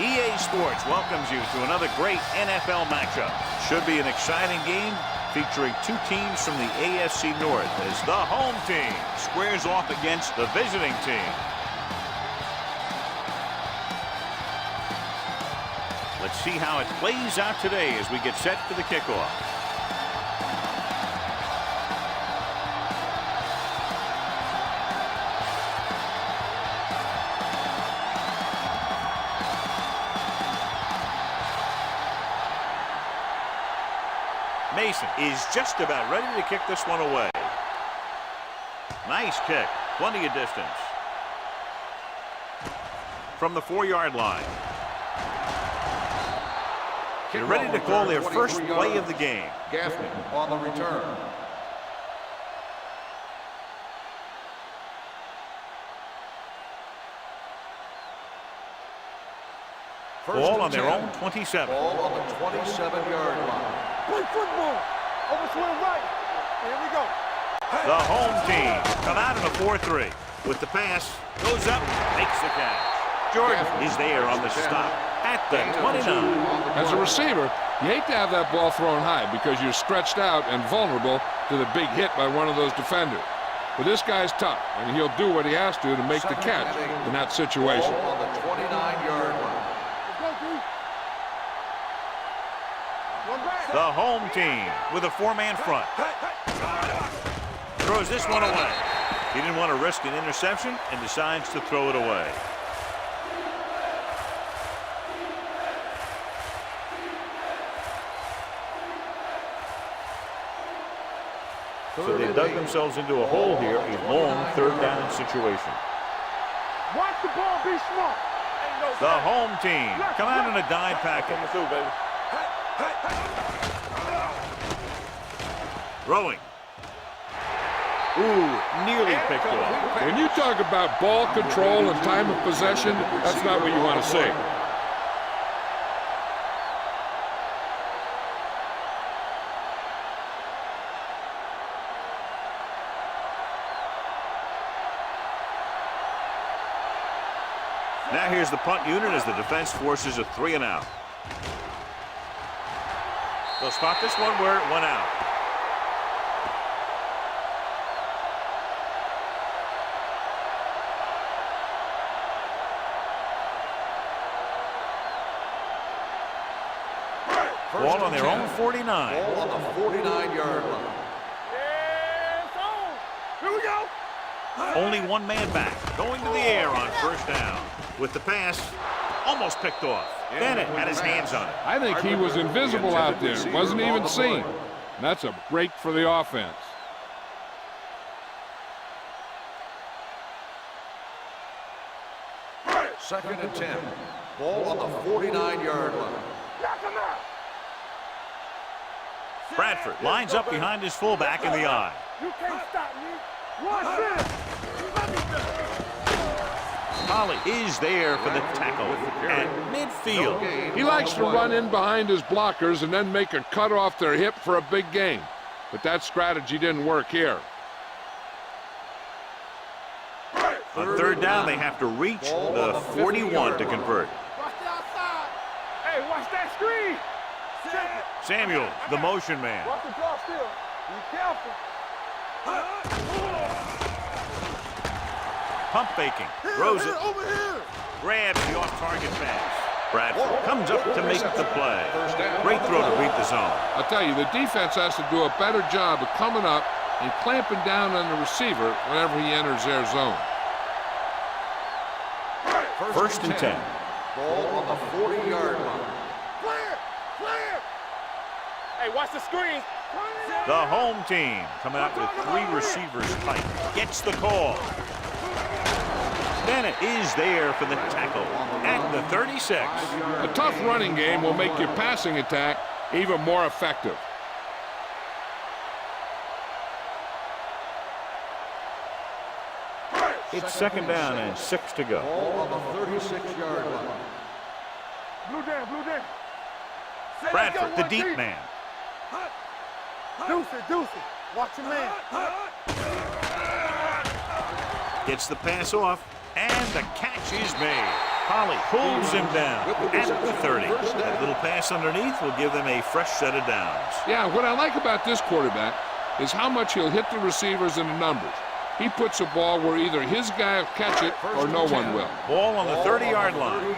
EA Sports welcomes you to another great NFL matchup. Should be an exciting game featuring two teams from the AFC North as the home team squares off against the visiting team. Let's see how it plays out today as we get set for the kickoff. Mason is just about ready to kick this one away. Nice kick. Plenty of distance. From the 4-yard line. They're ready to call their first play of the game. Gaffney on the return. Ball on their own 27. Ball on the 27-yard line. Play football. Over to the right. Here we go. The home team come out in a 4-3. With the pass, goes up, makes the catch. Jordan is there on the stop at the 29. As a receiver, you hate to have that ball thrown high because you're stretched out and vulnerable to the big hit by one of those defenders. But this guy's tough, and he'll do what he has to make the catch in that situation. Ball on the 29-yard line. The home team with a 4-man front. Throws this one away. He didn't want to risk an interception and decides to throw it away. So they dug themselves into a hole here, a long 3rd down situation. Watch the ball, be smart. The home team come out in a dime package. Throwing. Ooh, nearly picked off. When you talk about ball control and time of possession, that's not what you want to see. Now here's the punt unit as the defense forces a 3-and-out. They'll spot this one where it went out. Ball on their own 49. Ball on the 49-yard line. Here we go. Only one man back. Going to the air on 1st down. With the pass, almost picked off. Bennett had his hands on it. I think he was invisible out there. Wasn't even seen. And that's a break for the offense. Second and 10. Ball on the 49-yard line. Bradford lines up behind his fullback in the eye. You can't stop me. Watch this. Pallet is there for the tackle at midfield. He likes to run in behind his blockers and then make a cut off their hip for a big gain. But that strategy didn't work here. On 3rd down, they have to reach the 41 to convert. Watch the outside. Hey, watch that screen. Samuel, the motion man. Watch the draw still. Be careful. Pump faking. Throws it. Over here. Grabs the off-target pass. Bradford comes up to make the play. Great throw to beat the zone. I'll tell you, the defense has to do a better job of coming up and clamping down on the receiver whenever he enters their zone. 1st and 10. Ball on the 40-yard line. Clear. Hey, watch the screen. The home team coming out with 3 receivers tight. Gets the call. Bennett is there for the tackle at the 36. A tough running game will make your passing attack even more effective. It's 2nd down and 6 to go. Ball on the 36-yard line. Blue down. Bradford, the deep man. Deuce it. Watch your man. Gets the pass off, and the catch is made. Pallet pulls him down at the 30. That little pass underneath will give them a fresh set of downs. Yeah, what I like about this quarterback is how much he'll hit the receivers in the numbers. He puts a ball where either his guy will catch it or no one will. Ball on the 30-yard line. Here we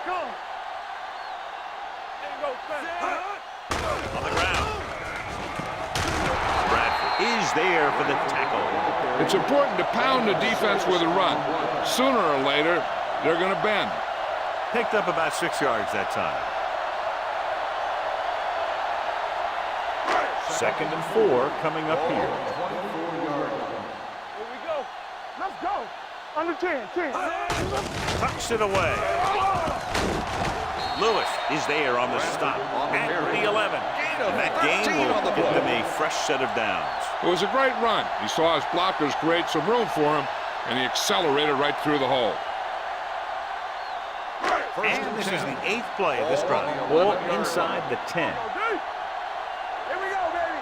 come. There you go, On the ground. Bradford is there for the tackle. It's important to pound the defense with a run. Sooner or later, they're going to bend. Picked up about 6 yards that time. 2nd and 4 coming up here. Here we go. Let's go. Under 10. Tucks it away. Lewis is there on the stop at the 11. And that gain will give them a fresh set of downs. It was a great run. He saw his blockers create some room for him, and he accelerated right through the hole. And this is the 8th play of this drive. Ball inside the 10. Here we go, baby.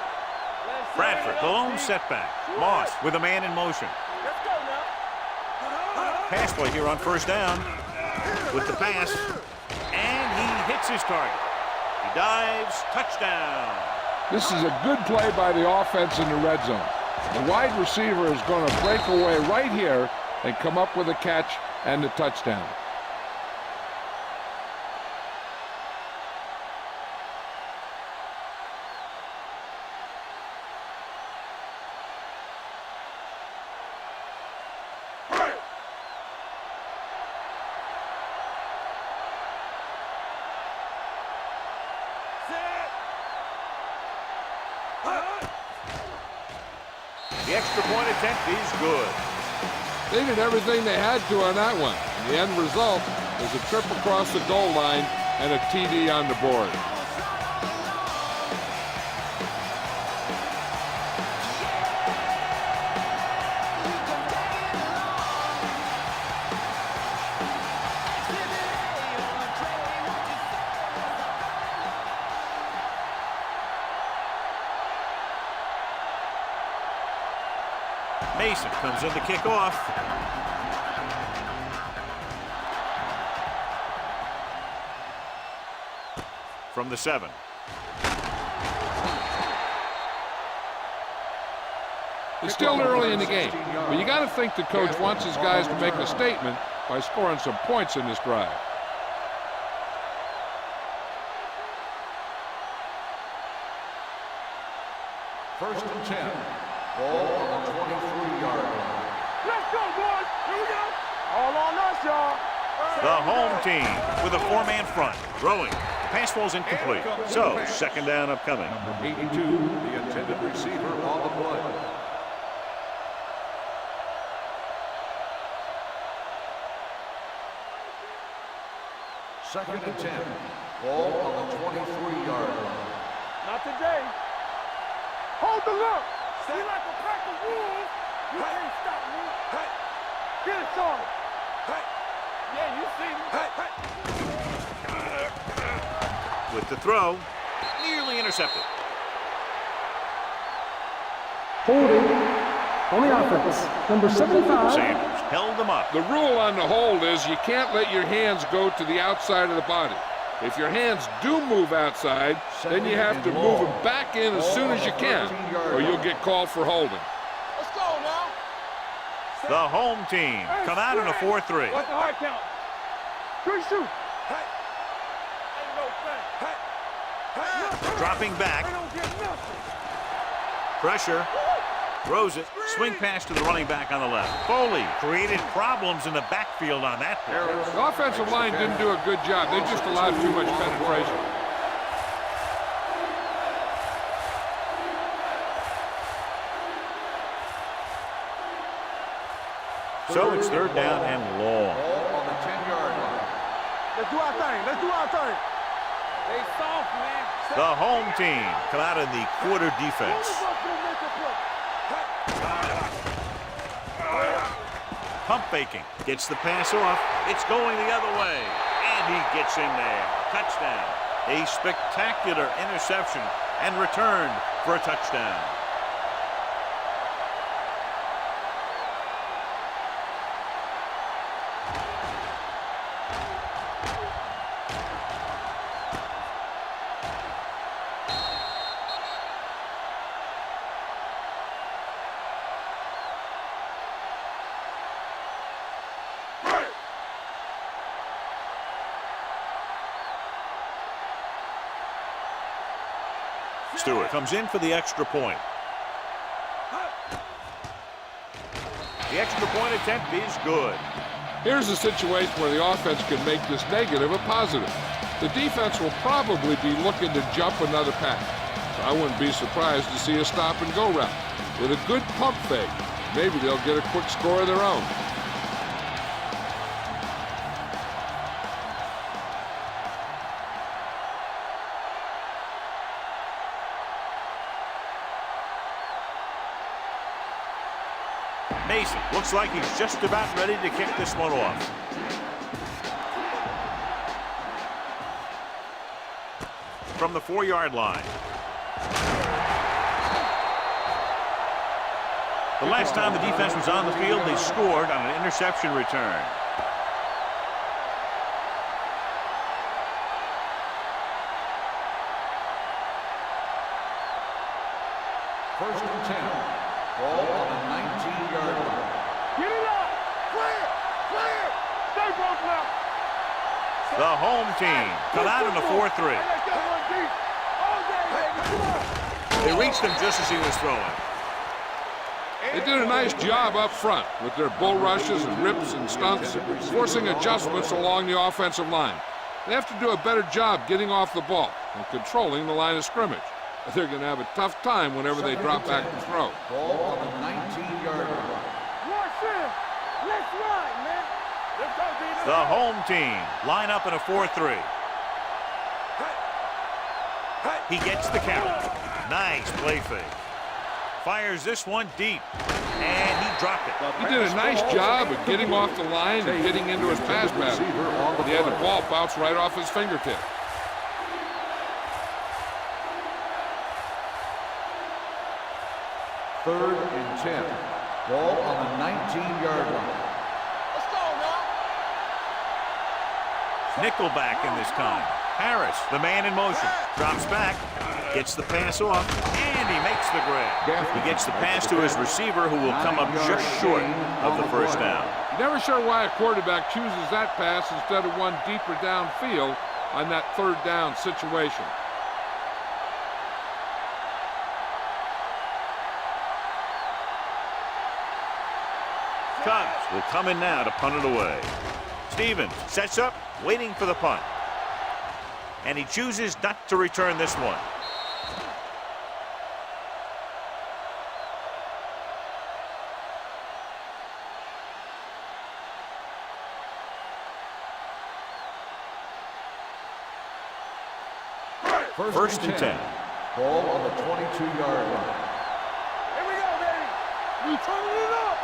Bradford, the lone setback. Moss with a man in motion. Let's go now. Pass play here on 1st down with the pass. And he hits his target. He dives, touchdown. This is a good play by the offense in the red zone. The wide receiver is going to break away right here and come up with a catch and the touchdown. The extra point attempt is good. They did everything they had to on that one. The end result is a trip across the goal line and a TD on the board. Mason comes in to kick off. From the 7. It's still early in the game, but you got to think the coach wants his guys to make a statement by scoring some points in this drive. First and 10. Ball on the 23-yard line. Let's go, boys. Here we go. All on us, y'all. The home team with a 4-man front. Throwing. Pass falls incomplete. So, 2nd down upcoming. Number 82, the intended receiver on the play. Second and 10. Ball on the 23-yard line. Not today. Hold the look. See like a pack of wolves. You can't stop me. Get it, Sean. Yeah, you see me. With the throw, nearly intercepted. Holding on the offense, number 75. Sanders held them up. The rule on the hold is you can't let your hands go to the outside of the body. If your hands do move outside, then you have to move them back in as soon as you can, or you'll get called for holding. Let's go now. The home team come out in a 4-3. What's the hard count? 3 shoot. Ain't no thing. Dropping back. They don't get nothing. Pressure. Throws it. Swing pass to the running back on the left. Foley created problems in the backfield on that play. The offensive line didn't do a good job. They just allowed too much penetration. So it's 3rd down and long. Ball on the 10-yard line. Let's do our thing. Let's do our thing. They soft, man. The home team come out in the quarter defense. Pump faking. Gets the pass off. It's going the other way. And he gets in there. Touchdown. A spectacular interception and returned for a touchdown. gets to it. Comes in for the extra point. The extra point attempt is good. Here's a situation where the offense can make this negative a positive. The defense will probably be looking to jump another pass. So I wouldn't be surprised to see a stop-and-go route. With a good pump fake, maybe they'll get a quick score of their own. Mason looks like he's just about ready to kick this one off. From the 4-yard line. The last time the defense was on the field, they scored on an interception return. First and 10. Ball on the 19-yard line. Get it up. Clear. Clear. Stay broken up. The home team come out in the 4-3. They reached him just as he was throwing. They did a nice job up front with their bull rushes and rips and stunts, forcing adjustments along the offensive line. They have to do a better job getting off the ball and controlling the line of scrimmage. They're going to have a tough time whenever they drop back to throw. Ball on the 19-yard line. Let's run, man. The home team line up in a 4-3. He gets the count. Nice play fake. Fires this one deep, and he dropped it. He did a nice job of getting off the line and getting into his pass pattern. He had the ball bounce right off his fingertip. Third and 10. Ball on the 19-yard line. Let's go, now. Nickelback in this time. Harris, the man in motion, drops back, gets the pass off, and he makes the grab. He gets the pass to his receiver, who will come up just short of the first down. Never sure why a quarterback chooses that pass instead of one deeper downfield on that third down situation. Cubs will come in now to punt it away. Stevens sets up, waiting for the punt. And he chooses not to return this one. First and 10. Ball on the 22-yard line. Here we go, baby. We turning it up.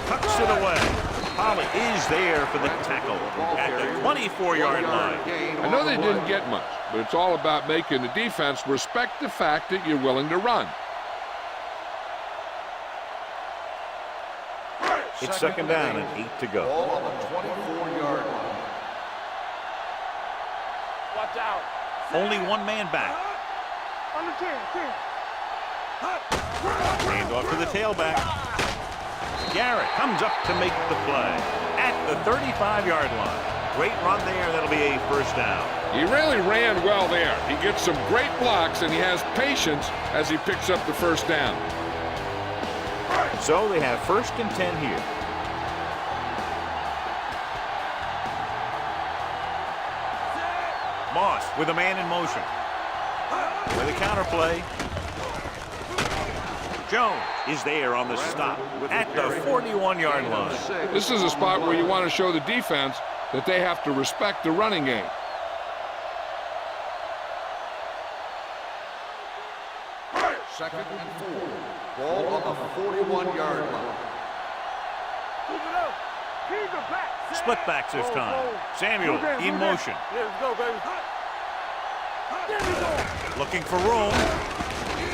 Tucks it away. Pallet is there for the tackle at the 24-yard line. I know they didn't get much, but it's all about making the defense respect the fact that you're willing to run. It's second down and 8 to go. Ball on the 24-yard line. Watch out. Only one man back. On the 10. Hand off to the tailback. Garrett comes up to make the play at the 35-yard line. Great run there. That'll be a first down. He really ran well there. He gets some great blocks, and he has patience as he picks up the first down. So they have first and 10 here. Moss with a man in motion. With a counter play. Jones is there on the stop at the 41-yard line. This is a spot where you want to show the defense that they have to respect the running game. Second and 4. Ball on the 41-yard line. Split backs this time. Samuel in motion. Let's go, baby. Looking for room.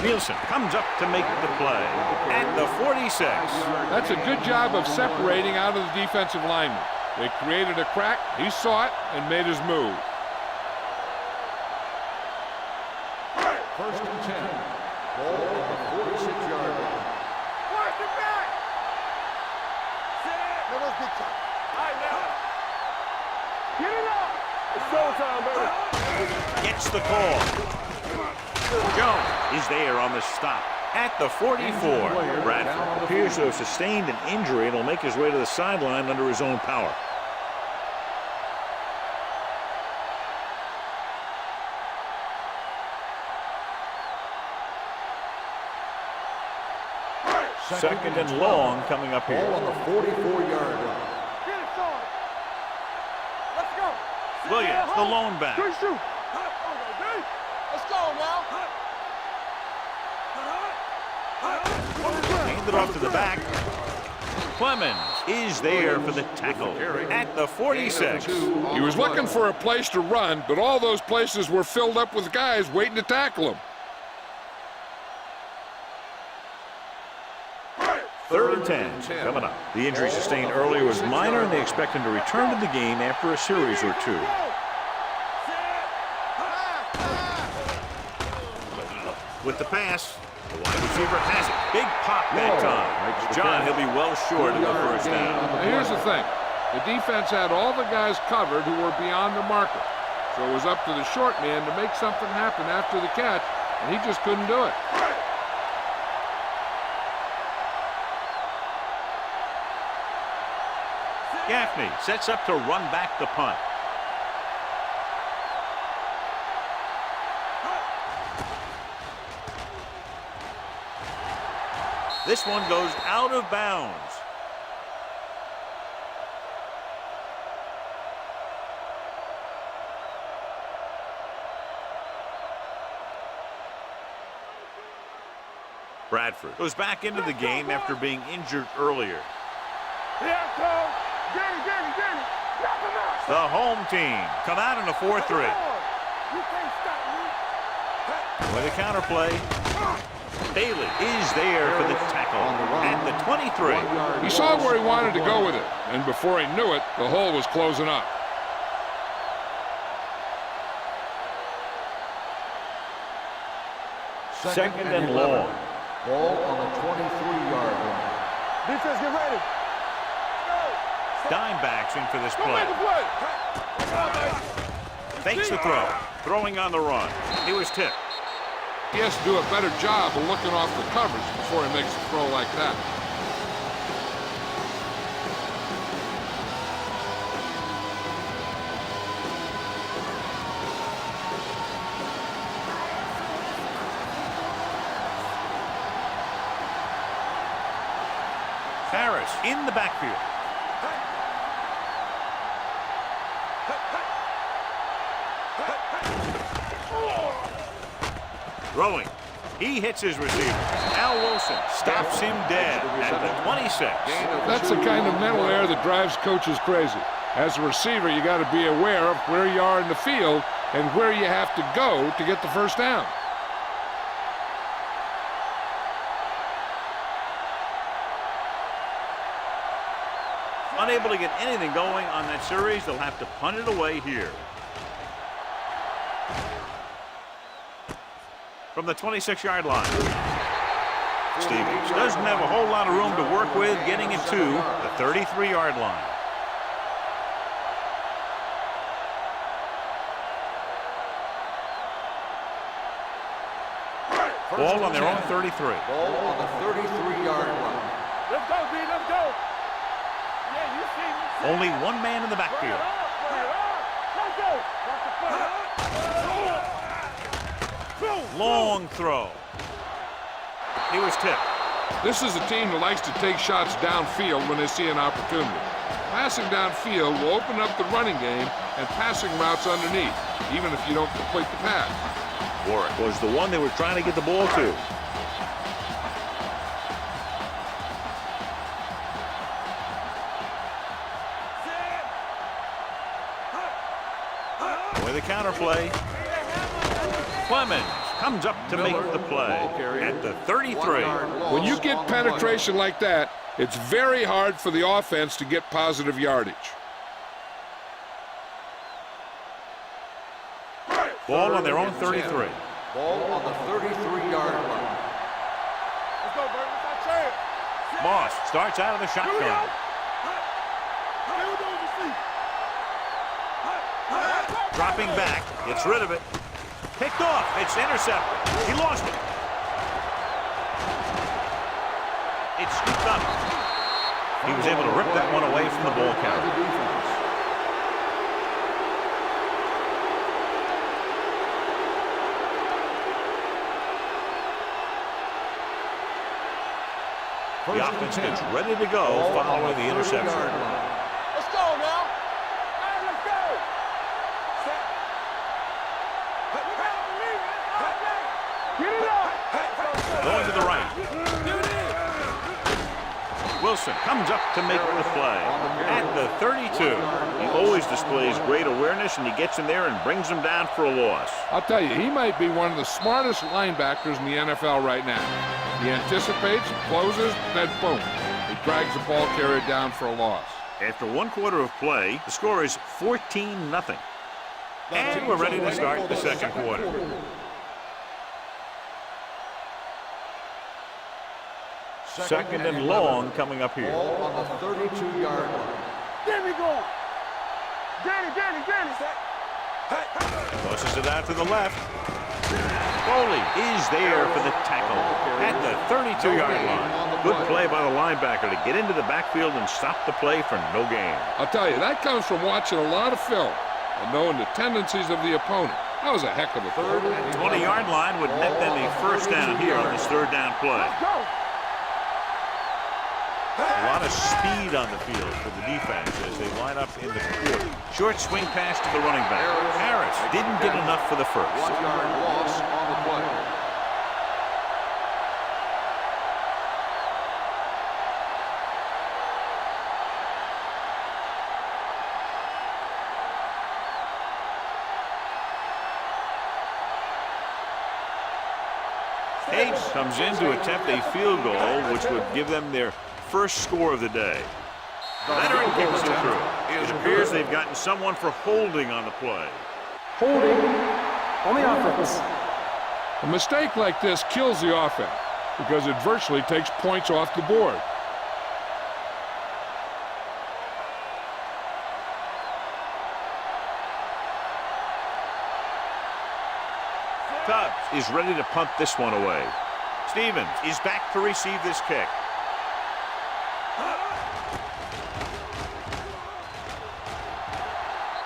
Nielsen comes up to make the play at the 46. That's a good job of separating out of the defensive lineman. They created a crack, he saw it, and made his move. First and 10. Ball on the 46-yard line. Watch it back. Set. All right, now. Get it up. It's showtime, baby. Gets the call. Jones is there on the stop at the 44. Bradford appears to have sustained an injury and will make his way to the sideline under his own power. Second and long coming up here. Ball on the 44-yard line. Get it, Sean. Let's go. Williams, the lone back. Good shoot. Let's go now. Handed off to the back. Clemens is there for the tackle at the 46. He was looking for a place to run, but all those places were filled up with guys waiting to tackle him. Third and 10 coming up. The injury sustained earlier was minor, and they expect him to return to the game after a series or two. With the pass, the wide receiver has it. Big pop that time. John, he'll be well short of the first down. Now here's the thing. The defense had all the guys covered who were beyond the marker. So it was up to the short man to make something happen after the catch, and he just couldn't do it. Gaffney sets up to run back the punt. This one goes out of bounds. Bradford goes back into the game after being injured earlier. Here comes. Get it. Knock him out. The home team come out in a 4-3. You can't stop me. With a counterplay, Bailey is there for the tackle at the 23. He saw where he wanted to go with it, and before he knew it, the hole was closing up. Second and long. Ball on the 23-yard line. Defense, get ready. Dime backs in for this play. Fakes the throw. Throwing on the run. He was tipped. He has to do a better job of looking off the coverage before he makes a throw like that. Harris in the backfield. Throwing. He hits his receiver. Al Wilson stops him dead at the 26. That's the kind of mental error that drives coaches crazy. As a receiver, you got to be aware of where you are in the field and where you have to go to get the first down. Unable to get anything going on that series, they'll have to punt it away here. From the 26-yard line. Stevens doesn't have a whole lot of room to work with getting it to the 33-yard line. Ball on their own 33. Ball on the 33-yard line. Let's go, B. Let's go. Yeah, you see me. Only one man in the backfield. Let's go. Long throw. He was tipped. This is a team that likes to take shots downfield when they see an opportunity. Passing downfield will open up the running game and passing routes underneath, even if you don't complete the pass. Warwick was the one they were trying to get the ball to. With a counterplay. Clemens comes up to make the play at the 33. When you get penetration like that, it's very hard for the offense to get positive yardage. Ball on their own 33. Ball on the 33-yard line. Let's go, Burton. Let's chance. Moss starts out of the shotgun. Dropping back, gets rid of it. Picked off, it's intercepted. He lost it. It's scooped up. He was able to rip that one away from the ball carrier. The offense gets ready to go following the interception. Let's go now. Hey, let's go. Set. Get it up. Going to the right. Wilson comes up to make the play. At the 32. He always displays great awareness, and he gets in there and brings him down for a loss. I'll tell you, he might be one of the smartest linebackers in the NFL right now. He anticipates, closes, then boom. He drags the ball carrier down for a loss. After 1 quarter of play, the score is 14-0. And we're ready to start the second quarter. Second and long coming up here. Ball on the 32-yard line. There we go. Danny. Tosses it out to the left. Foley is there for the tackle at the 32-yard line. Good play by the linebacker to get into the backfield and stop the play for no gain. I'll tell you, that comes from watching a lot of film and knowing the tendencies of the opponent. That was a heck of a throw. 20-yard line would net them a first down here on this third down play. A lot of speed on the field for the defense as they line up in the quarter. Short swing pass to the running back. Harris didn't get enough for the first. 1-yard loss on the play. Hayes comes in to attempt a field goal, which would give them their first score of the day. Veteran kicks it through. It appears they've gotten someone for holding on the play. Holding on the offense. A mistake like this kills the offense because it virtually takes points off the board. Tubbs is ready to punt this one away. Stevens is back to receive this kick.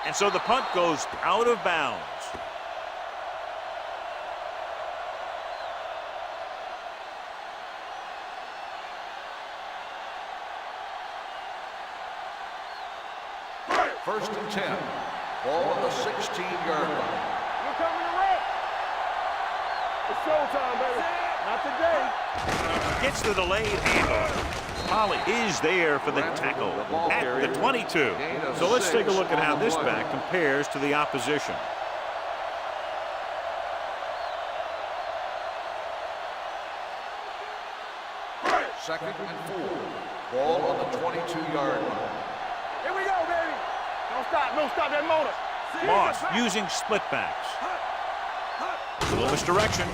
And so the punt goes out of bounds. First and 10. Ball on the 16-yard line. You're coming to wreck. It's showtime, baby. Not today. Gets the delayed handoff. Polly is there for the tackle at the 22. So let's take a look at how this back compares to the opposition. Second and 4. Ball on the 22-yard line. Here we go, baby. Don't stop that motor. Moss using split backs. A little misdirection.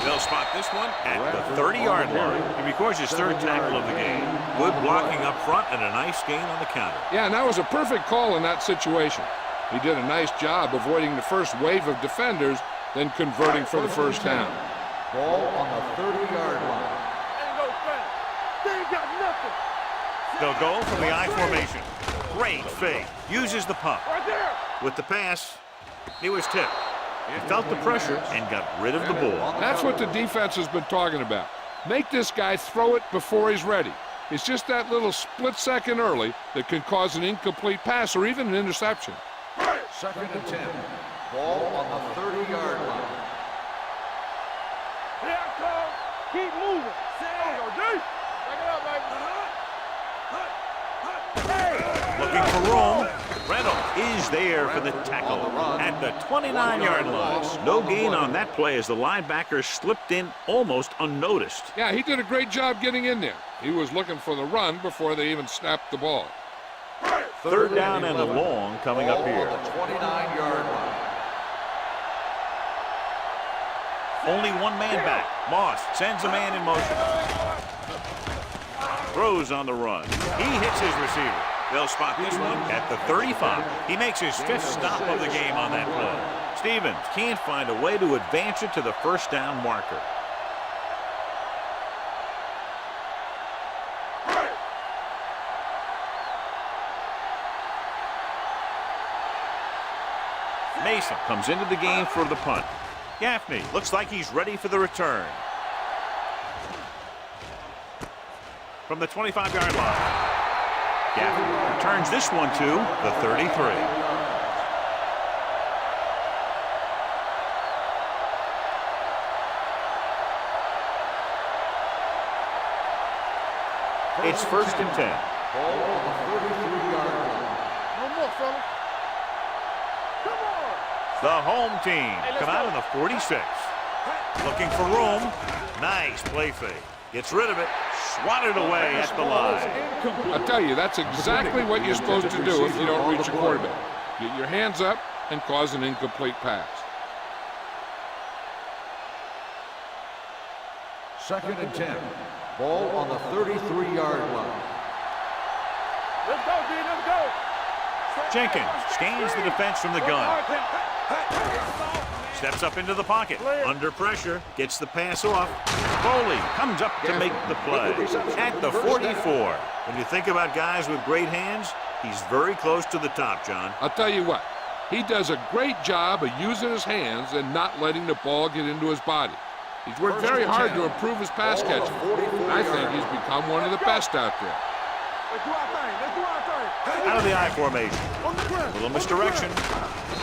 They'll spot this one at the 30-yard line. He records his third tackle of the game. Good blocking up front and a nice gain on the counter. Yeah, and that was a perfect call in that situation. He did a nice job avoiding the first wave of defenders, then converting for the first down. Ball on the 30-yard line. Ain't no thing. They ain't got nothing. They'll go from the I formation. Great fake. Uses the pump. Right there. With the pass, it was tipped. He felt the pressure and got rid of the ball. That's what the defense has been talking about. Make this guy throw it before he's ready. It's just that little split second early that can cause an incomplete pass or even an interception. Second and 10. Ball on the 30-yard line. Here I come. Keep moving. There you go, D. Back it up, baby. Hey. Looking for room. Reynolds is there for the tackle at the 29-yard line. No gain on that play as the linebacker slipped in almost unnoticed. Yeah, he did a great job getting in there. He was looking for the run before they even snapped the ball. Third down and a long coming up here. Ball on the 29-yard line. Only one man back. Moss sends a man in motion. Throws on the run. He hits his receiver. They'll spot this one at the 35. He makes his 5th stop of the game on that play. Stevens can't find a way to advance it to the first down marker. Mason comes into the game for the punt. Gaffney looks like he's ready for the return. From the 25-yard line. Gaffney returns this one to the 33. It's 1st and 10. Ball on the 33-yard line. No more, fellas. Come on. The home team come out in the 46. Looking for room. Nice play fake. Gets rid of it. Swatted away at the line. I tell you, that's exactly what you're supposed to do if you don't reach a quarterback. Get your hands up and cause an incomplete pass. 2nd and 10. Ball on the 33-yard line. Let's go, D. Let's go. Jenkins scans the defense from the gun. Steps up into the pocket. Under pressure. Gets the pass off. Foley comes up to make the play. At the 44. When you think about guys with great hands, he's very close to the top, John. I'll tell you what, he does a great job of using his hands and not letting the ball get into his body. He's worked very hard to improve his pass catching. I think he's become one of the best out there. Let's do our thing. Let's do our thing. Out of the I formation. A little misdirection.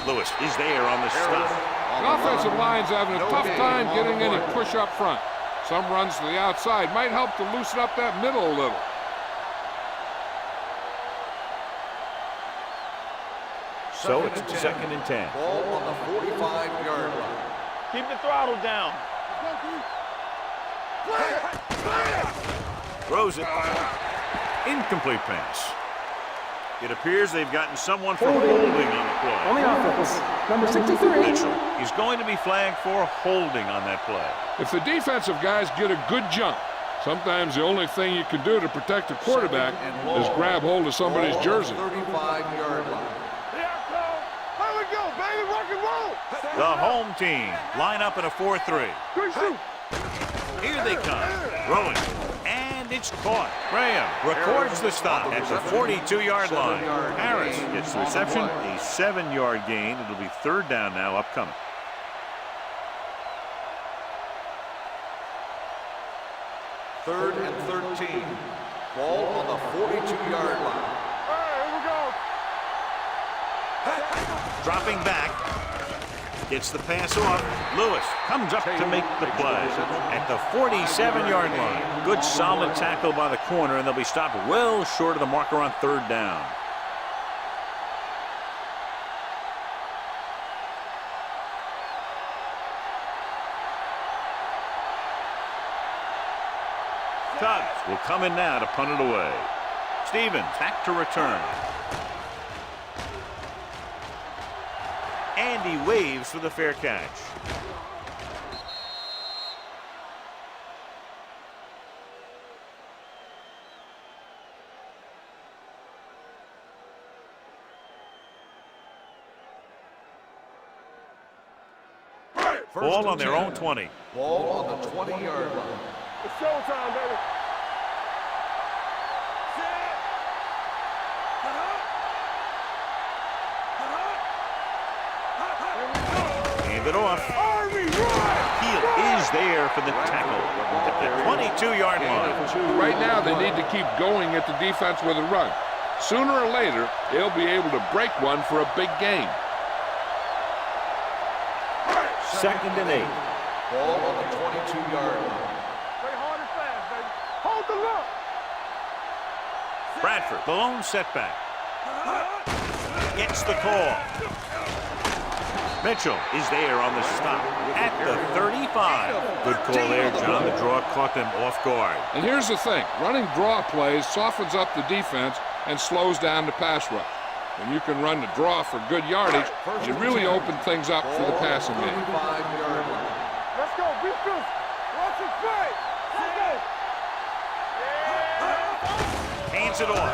Lewis is there on the stop. The offensive line's having a tough time getting any push up front. Some runs to the outside might help to loosen up that middle a little. So it's 2nd and 10. Ball on the 45-yard line. Keep the throttle down. Throws it. Incomplete pass. It appears they've gotten someone for holding on the play. On the offense, number 63. Mitchell is going to be flagged for holding on that play. If the defensive guys get a good jump, sometimes the only thing you can do to protect the quarterback is grab hold of somebody's jersey. 35-yard line. Here I come. Here we go, baby. Rock and roll. The home team line up in a 4-3. Good shoot. Here they come. Throwing. And it's caught. Graham records the stop at the 42-yard line. Harris gets the reception. A 7-yard gain. It'll be 3rd down now upcoming. Third and 13. Ball on the 42-yard line. All right, here we go. Dropping back. Gets the pass off. Lewis comes up to make the play at the 47-yard line. Good solid tackle by the corner, and they'll be stopped well short of the marker on 3rd down. Tubbs will come in now to punt it away. Stevens back to return. And he waves for the fair catch. Ball on their own 20. Ball on the 20-yard line. It's showtime, baby. Hand it off. Heel is there for the tackle at the 22-yard line. Right now, they need to keep going at the defense with a run. Sooner or later, they'll be able to break one for a big gain. 2nd and 8. Ball on the 22-yard line. Play hard and fast, baby. Hold the look. Bradford, the lone setback. Gets the call. Mitchell is there on the stop at the 35. Good call there, John. The draw caught them off guard. And here's the thing. Running draw plays softens up the defense and slows down the pass rush. When you can run the draw for good yardage, you really open things up for the passing game. Let's go. Be good. Watch it play. Let's go. Hands it off.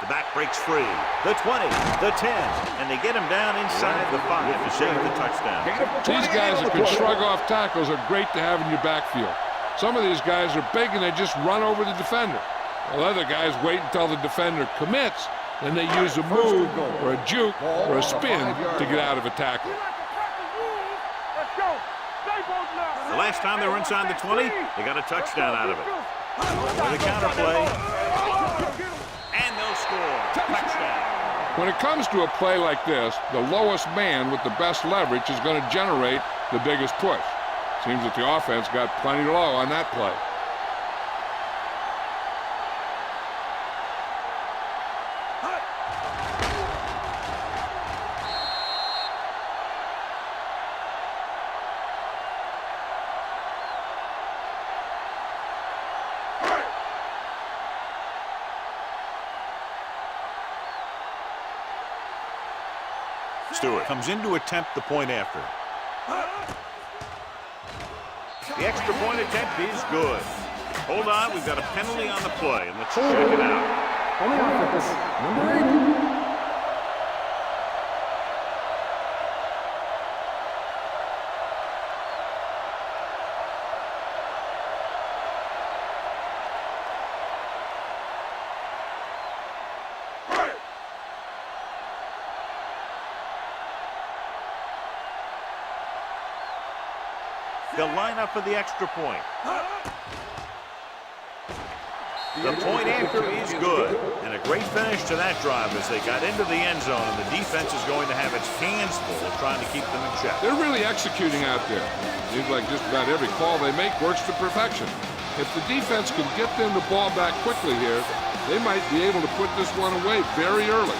The back breaks free. The 20, the 10, and they get him down inside the 5 to save the touchdown. These guys that can shrug off tackles are great to have in your backfield. Some of these guys are big and they just run over the defender. While other guys wait until the defender commits, then they use a move or a juke or a spin to get out of a tackle. The last time they were inside the 20, they got a touchdown out of it. With a counter play, and they'll score. Touchdown. When it comes to a play like this, the lowest man with the best leverage is going to generate the biggest push. Seems that the offense got plenty low on that play. Stewart comes in to attempt the point after. The extra point attempt is good. Hold on, we've got a penalty on the play, and let's check it out. On the offense, number 80. They'll line up for the extra point. The point after is good, and a great finish to that drive as they got into the end zone, and the defense is going to have its hands full trying to keep them in check. They're really executing out there. Seems like just about every call they make works to perfection. If the defense can get them the ball back quickly here, they might be able to put this one away very early.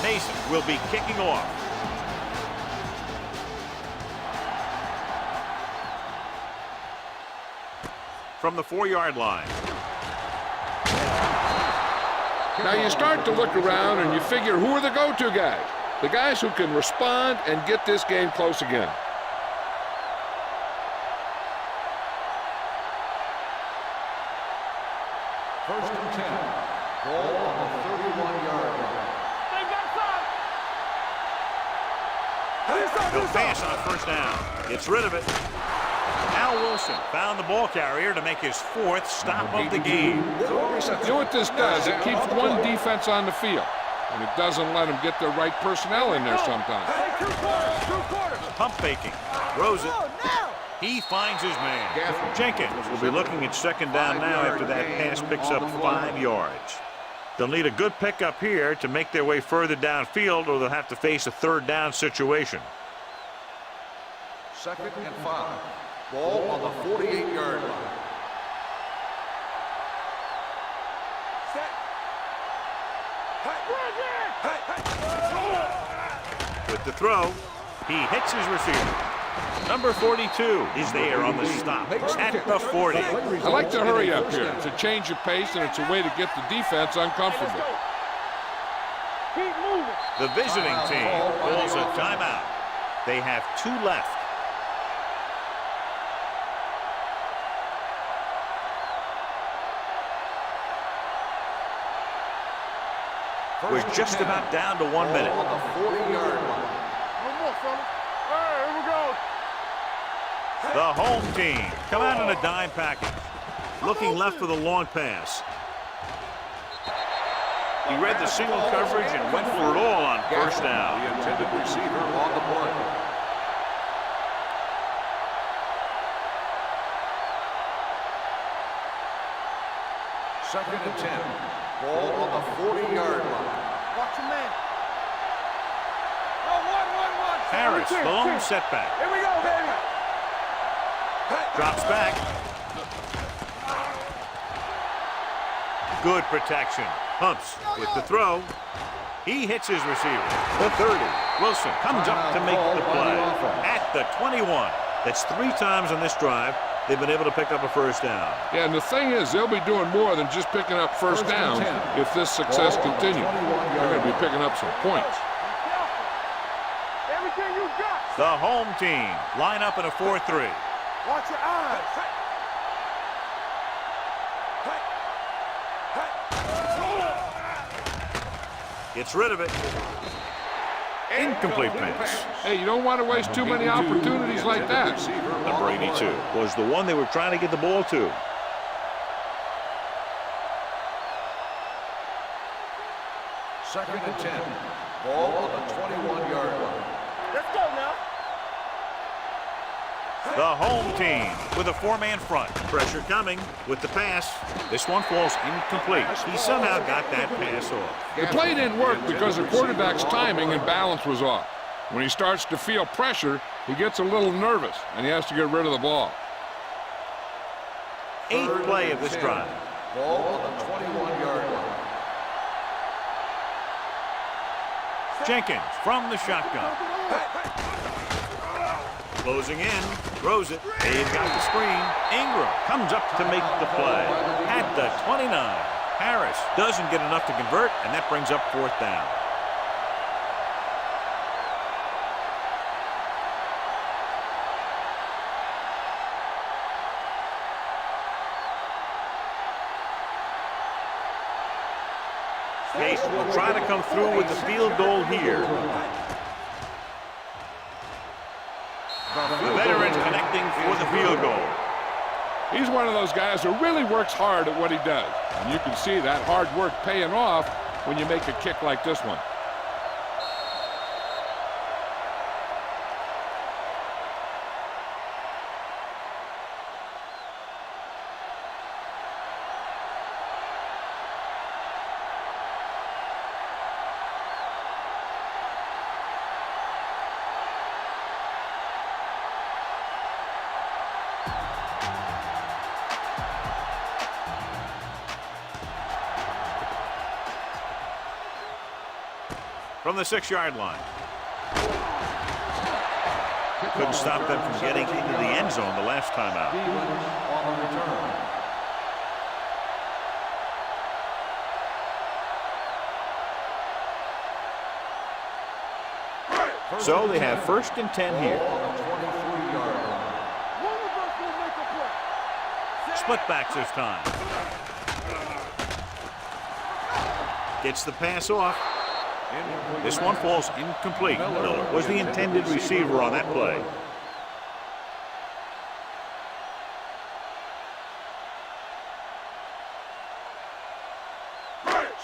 Mason will be kicking off. From the 4-yard line. Now you start to look around and you figure, who are the go-to guys? The guys who can respond and get this game close again. First and 10. Ball on the 31-yard line. He'll pass on first down. Gets rid of it. Al Wilson found the ball carrier to make his 4th stop of the game. You know what this does? It keeps one defense on the field, and it doesn't let them get the right personnel in there sometimes. Pump faking. Throws it. He finds his man. Jenkins will be looking at second down now after that pass picks up 5 yards. They'll need a good pickup here to make their way further downfield, or they'll have to face a 3rd down situation. Second and 5. Ball on the 48-yard line. With the throw, he hits his receiver. Number 42 is there on the stop at the 40. I like to hurry up here. It's a change of pace, and it's a way to get the defense uncomfortable. Keep moving. The visiting team calls a timeout. They have 2 left. We're just about down to 1 minute. On the 40-yard line. One more, fella. All right, here we go. The home team come out in a dime package. Looking left for the long pass. He read the single coverage and went for it all on first down. The intended receiver on the play. Second and 10. Ball on the 40-yard line. Watch your man. One. Harris, the lone setback. Here we go, baby. Drops back. Good protection. Pumps with the throw. He hits his receiver. The 30. Wilson comes up to make the play. At the 21. That's 3 times on this drive they've been able to pick up a first down. Yeah, and the thing is, they'll be doing more than just picking up first downs if this success continues. They're going to be picking up some points. The home team line up in a 4-3. Watch your eyes. Gets rid of it. Incomplete pass. Hey, you don't want to waste too many opportunities like that. Number 82 was the one they were trying to get the ball to. Second and 10. Ball on the 21-yard line. Let's go now. The home team with a 4-man front. Pressure coming with the pass. This one falls incomplete. He somehow got that pass off. The play didn't work because the quarterback's timing and balance was off. When he starts to feel pressure, he gets a little nervous, and he has to get rid of the ball. 8th play of this drive. Ball on the 21-yard line. Jenkins from the shotgun. Closing in, throws it. They've got the screen. Ingram comes up to make the play at the 29. Harris doesn't get enough to convert, and that brings up 4th down. Case will try to come through with the field goal here. The veteran connecting for the field goal. He's one of those guys who really works hard at what he does. And you can see that hard work paying off when you make a kick like this one. From the 6-yard line. Couldn't stop them from getting into the end zone the last time out. So they have 1st and 10 here. Split backs this time. Gets the pass off. This one falls incomplete. Miller was the intended receiver on that play.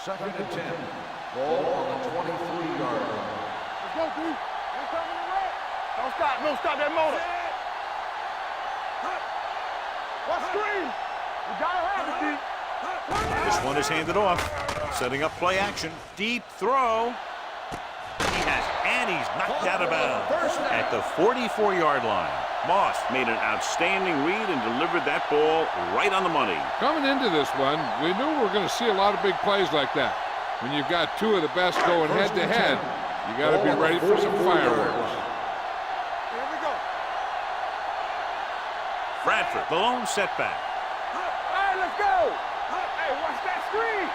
Second and 10. Ball on the 23-yard line. Let's go, D. Don't stop. Don't stop that motor. What screen? You gotta have it, D. This one is handed off. Setting up play action. Deep throw. He has it, and he's knocked out of bounds at the 44-yard line. Moss made an outstanding read and delivered that ball right on the money. Coming into this one, we knew we were going to see a lot of big plays like that. When you've got two of the best going head-to-head, you got to be ready for some fireworks. Here we go. Bradford, the lone setback. All right, let's go. Hey, watch that screen.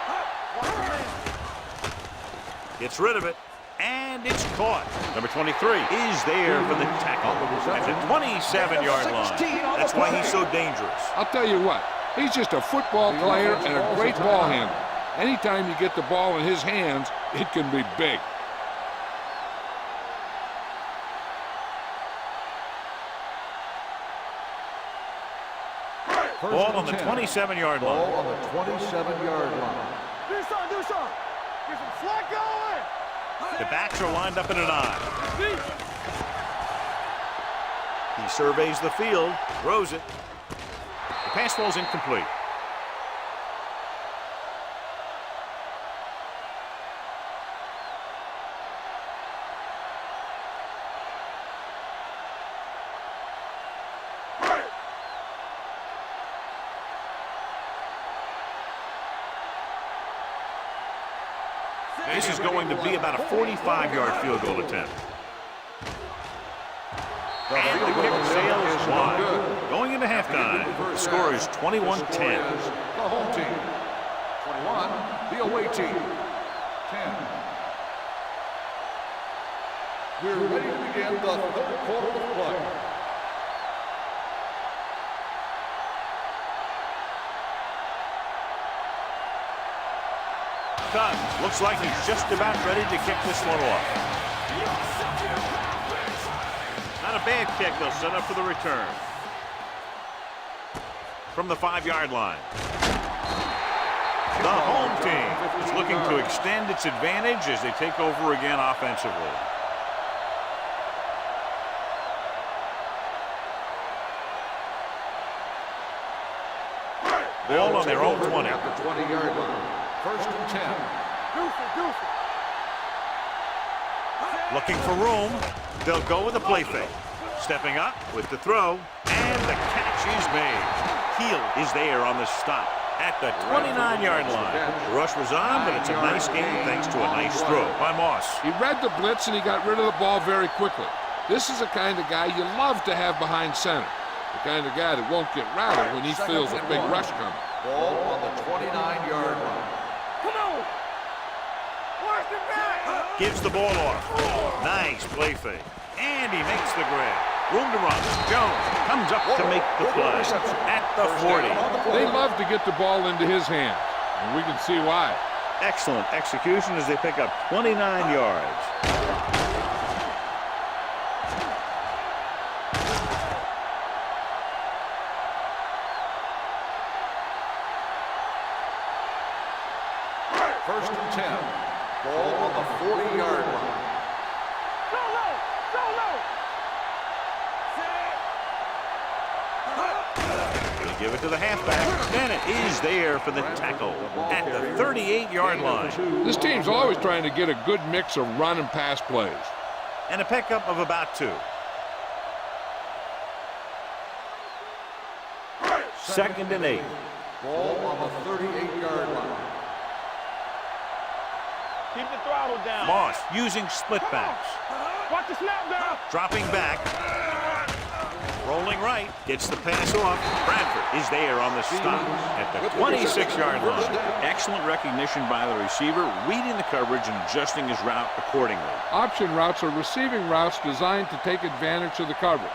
Gets rid of it, and it's caught. Number 23 is there for the tackle at the 27-yard line. That's why he's so dangerous. I'll tell you what, he's just a football player and a great ball handler. Anytime you get the ball in his hands, it can be big. Ball on the 27-yard line. Ball on the 27-yard line. Do something, do something. Get some slack going. The backs are lined up in an I. He surveys the field, throws it. The pass falls incomplete. This is going to be about a 45-yard field goal attempt. And the kick sails wide. Going into halftime, the score is 21-10. The home team. 21, the away team. 10. We're ready to begin the third quarter of play. Cougars looks like he's just about ready to kick this one off. Not a bad kick. They'll set up for the return. From the 5-yard line. The home team is looking to extend its advantage as they take over again offensively. Ball on their own 20. At the 20-yard line. First and 10. Looking for room. They'll go with the play fake. Stepping up with the throw. And the catch is made. Heel is there on the stop at the 29-yard line. The rush was on, but it's a nice game thanks to a nice throw by Moss. He read the blitz and he got rid of the ball very quickly. This is the kind of guy you love to have behind center. The kind of guy that won't get rattled when he feels a big rush coming. Ball on the 29-yard line. Come on. Watch the back. Gives the ball off. Nice play fake. And he makes the grab. Room to run. Jones comes up to make the play at the 40. They love to get the ball into his hands, and we can see why. Excellent execution as they pick up 29 yards. First and 10. Ball on the 40-yard line. Give it to the halfback. Bennett is there for the tackle at the 38-yard line. This team's always trying to get a good mix of run and pass plays. And a pickup of about 2. Second and 8. Ball on the 38-yard line. Keep the throttle down. Moss using split backs. Watch the snap down. Dropping back. Rolling right. Gets the pass off. Bradford is there on the stop at the 26-yard line. Excellent recognition by the receiver, reading the coverage and adjusting his route accordingly. Option routes are receiving routes designed to take advantage of the coverage.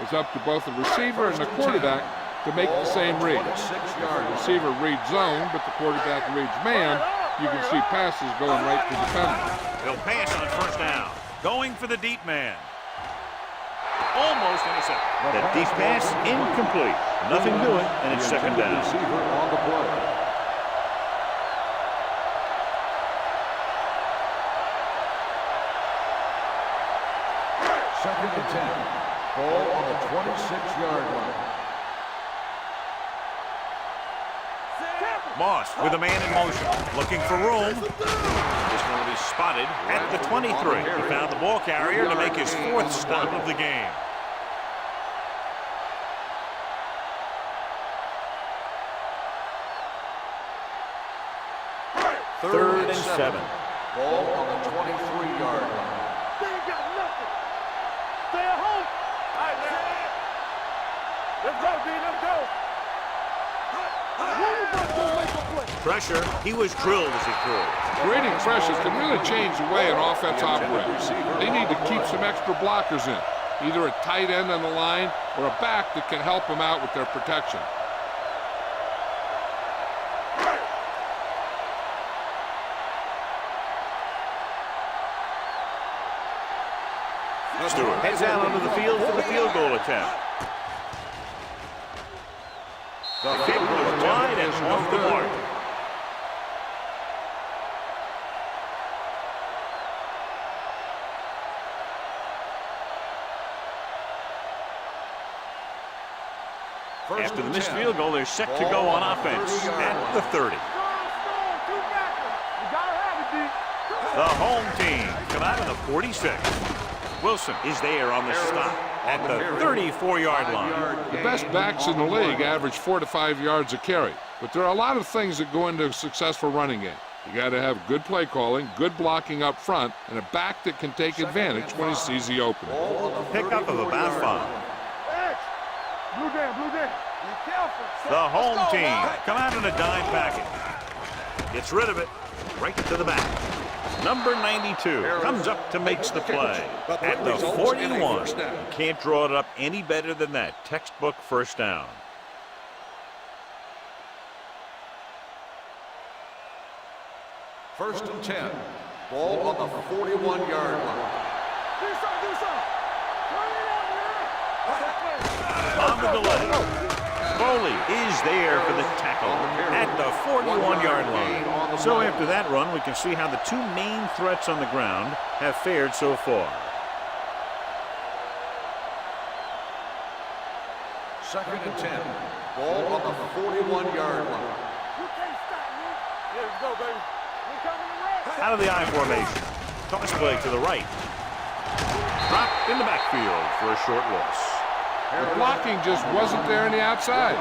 It's up to both the receiver and the quarterback to make the same read. The receiver reads zone, but the quarterback reads man. You can see passes going right to the defender. He'll pass on first down. Going for the deep man. Almost intercepted. That deep pass incomplete. Nothing doing, and it's second down. Receiver on the play. Second and 10. Ball on the 26-yard line. Moss with a man in motion. Looking for room. This one will be spotted at the 23. He found the ball carrier to make his 4th stop of the game. Third and 7. Ball on the 23-yard line. They ain't got nothing. Stay at home. All right, man. Let's go, D. Let's go. Pressure. He was drilled as he threw. Creating pressures can really change the way an offense operates. They need to keep some extra blockers in, either a tight end on the line or a back that can help them out with their protection. Stewart heads out onto the field for the field goal attempt. The kick was wide and off the mark. After the missed field goal, they're set to go on offense at the 30. The home team come out of the 46. Wilson is there on the stop at the 34-yard line. The best backs in the league average 4 to 5 yards a carry, but there are a lot of things that go into a successful running game. You got to have good play calling, good blocking up front, and a back that can take advantage when he sees the opening. Pickup of about 5. Blue down. Be careful. The home team come out in a dime package. Gets rid of it. Right to the back. Number 92 comes up to makes the play at the 41. You can't draw it up any better than that. Textbook first down. First and 10. Ball on the 41-yard line. Do something. On the delay. Foley is there for the tackle at the 41-yard line. So after that run, we can see how the two main threats on the ground have fared so far. Second and 10. Ball on the 41-yard line. You can't stop me. Here we go, baby. We coming to rest. Out of the I formation. Toss play to the right. Dropped in the backfield for a short loss. The blocking just wasn't there on the outside.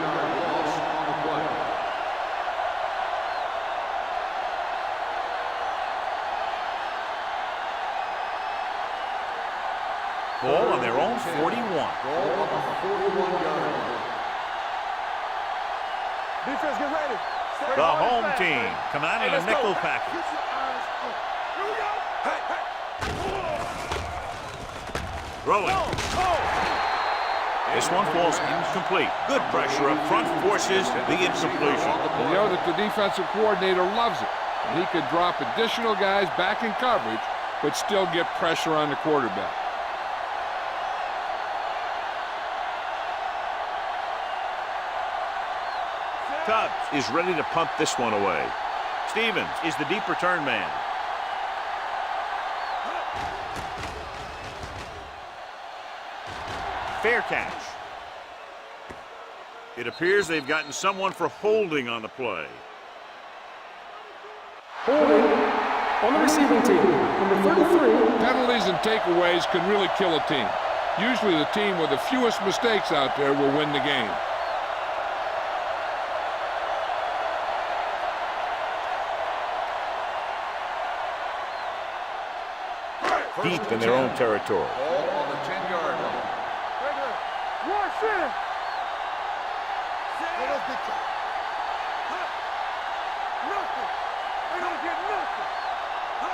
Ball on their own 41. Ball on the 41-yard line. Defense, get ready. The home team come out in a nickel package. Get your eyes up. Here we go. Hey. Throwing. This one falls incomplete. Good pressure up front forces the incompletion. You know that the defensive coordinator loves it. And he could drop additional guys back in coverage, but still get pressure on the quarterback. Tubbs is ready to punt this one away. Stevens is the deep return man. Fair catch. It appears they've gotten someone for holding on the play. Holding on the receiving team. Number 33. Penalties and takeaways can really kill a team. Usually the team with the fewest mistakes out there will win the game. Deep in their own territory. Ball on the 10-yard line. One center. Nothing. They don't get nothing.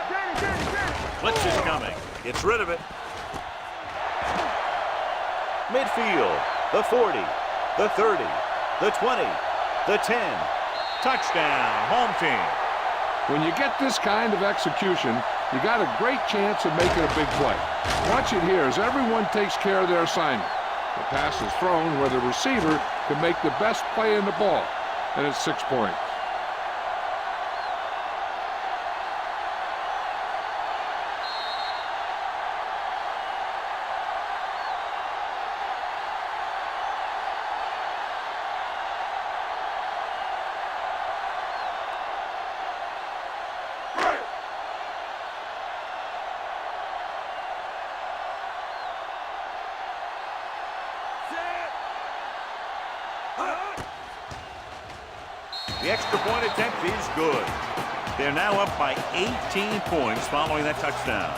Danny. Blitz is coming. Gets rid of it. Midfield. The 40. The 30. The 20. The 10. Touchdown. Home team. When you get this kind of execution, you got a great chance of making a big play. Watch it here as everyone takes care of their assignment. The pass is thrown where the receiver can make the best play in the ball, and it's 6 points. The extra point attempt is good. They're now up by 18 points following that touchdown.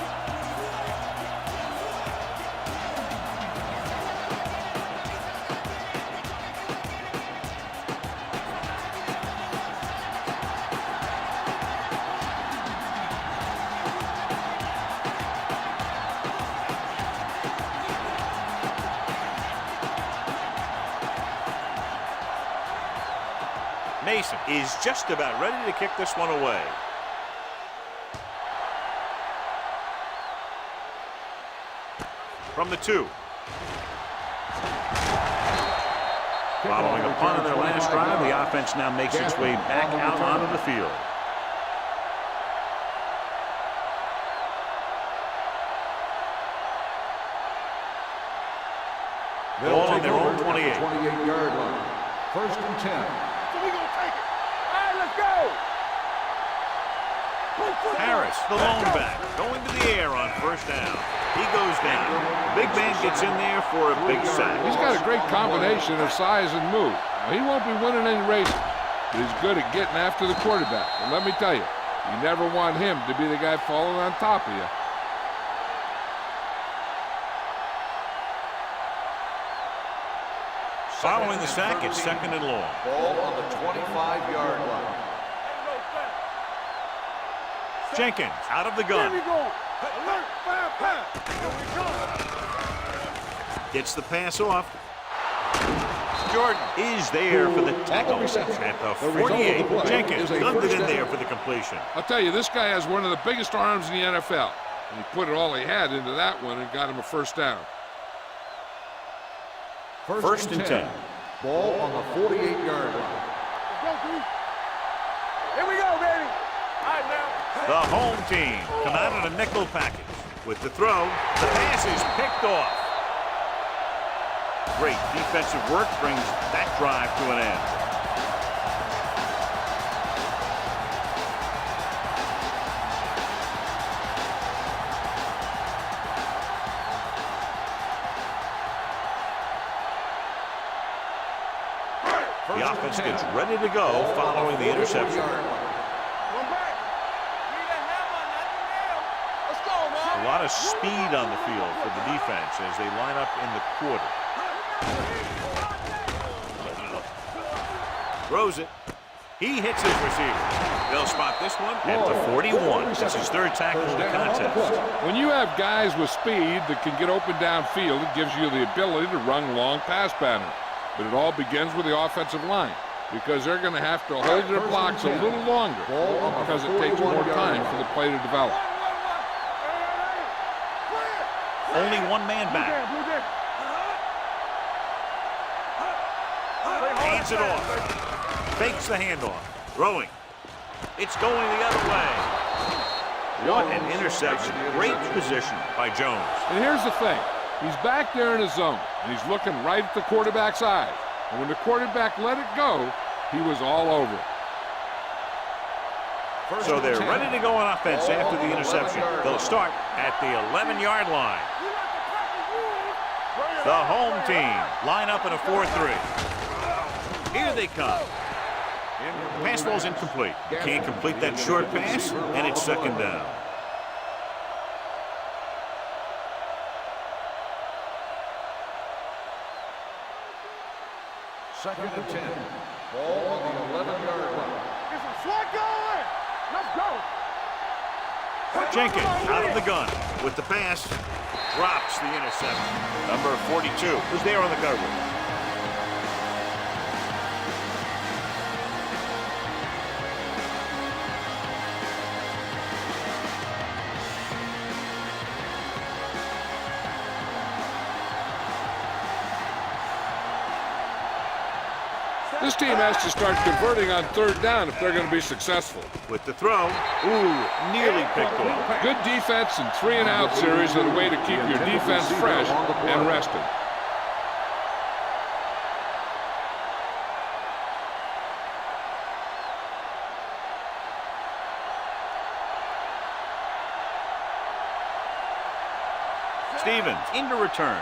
Mason is just about ready to kick this one away. From the 2. Following a punt on their last drive, the offense now makes its way back out onto the field. Ball on their own 28. 28-yard line. First and 10. So we gonna take it. All right, let's go. Harris, the lone back, going to the air on first down. He goes down. Big man gets in there for a big sack. He's got a great combination of size and move. Now, he won't be winning any races, but he's good at getting after the quarterback. And let me tell you, you never want him to be the guy falling on top of you. Following the sack, it's 2nd and long. Ball on the 25-yard line. Jenkins out of the gun. Here we go. Alert, fire, pass. Here we go. Gets the pass off. Jordan is there for the tackle at the 48. Jenkins dumped it in there for the completion. I'll tell you, this guy has one of the biggest arms in the NFL. And he put it all he had into that one and got him a first down. First and 10. Ball on the 48-yard line. Let's go, D. Here we go, baby. All right, now. The home team come out in a nickel package. With the throw, the pass is picked off. Great defensive work brings that drive to an end. The offense gets ready to go following the interception. A lot of speed on the field for the defense as they line up in the quarter. Throws it. He hits his receiver. They'll spot this one at the 41. That's his third tackle in the contest. When you have guys with speed that can get open downfield, it gives you the ability to run long pass patterns. But it all begins with the offensive line because they're going to have to hold their blocks a little longer because it takes more time for the play to develop. Only one man back. Hands it off. Fakes the handoff. Throwing. It's going the other way. What an interception. Great position by Jones. And here's the thing. He's back there in his zone, and he's looking right at the quarterback's eyes. And when the quarterback let it go, he was all over it. So they're ready to go on offense after the interception. They'll start at the 11-yard line. The home team line up in a 4-3. Here they come. Pass ball's incomplete. Can't complete that short pass, and it's second down. Second and 10. Ball on the 11-yard line. Get some swat going. Let's go. Jenkins out of the gun with the pass. Drops the interception. Number 42 was there on the coverage. This team has to start converting on third down if they're going to be successful. With the throw, nearly picked off. Good defense and 3-and-out series are the way to keep your defense fresh and rested. Stevens into return.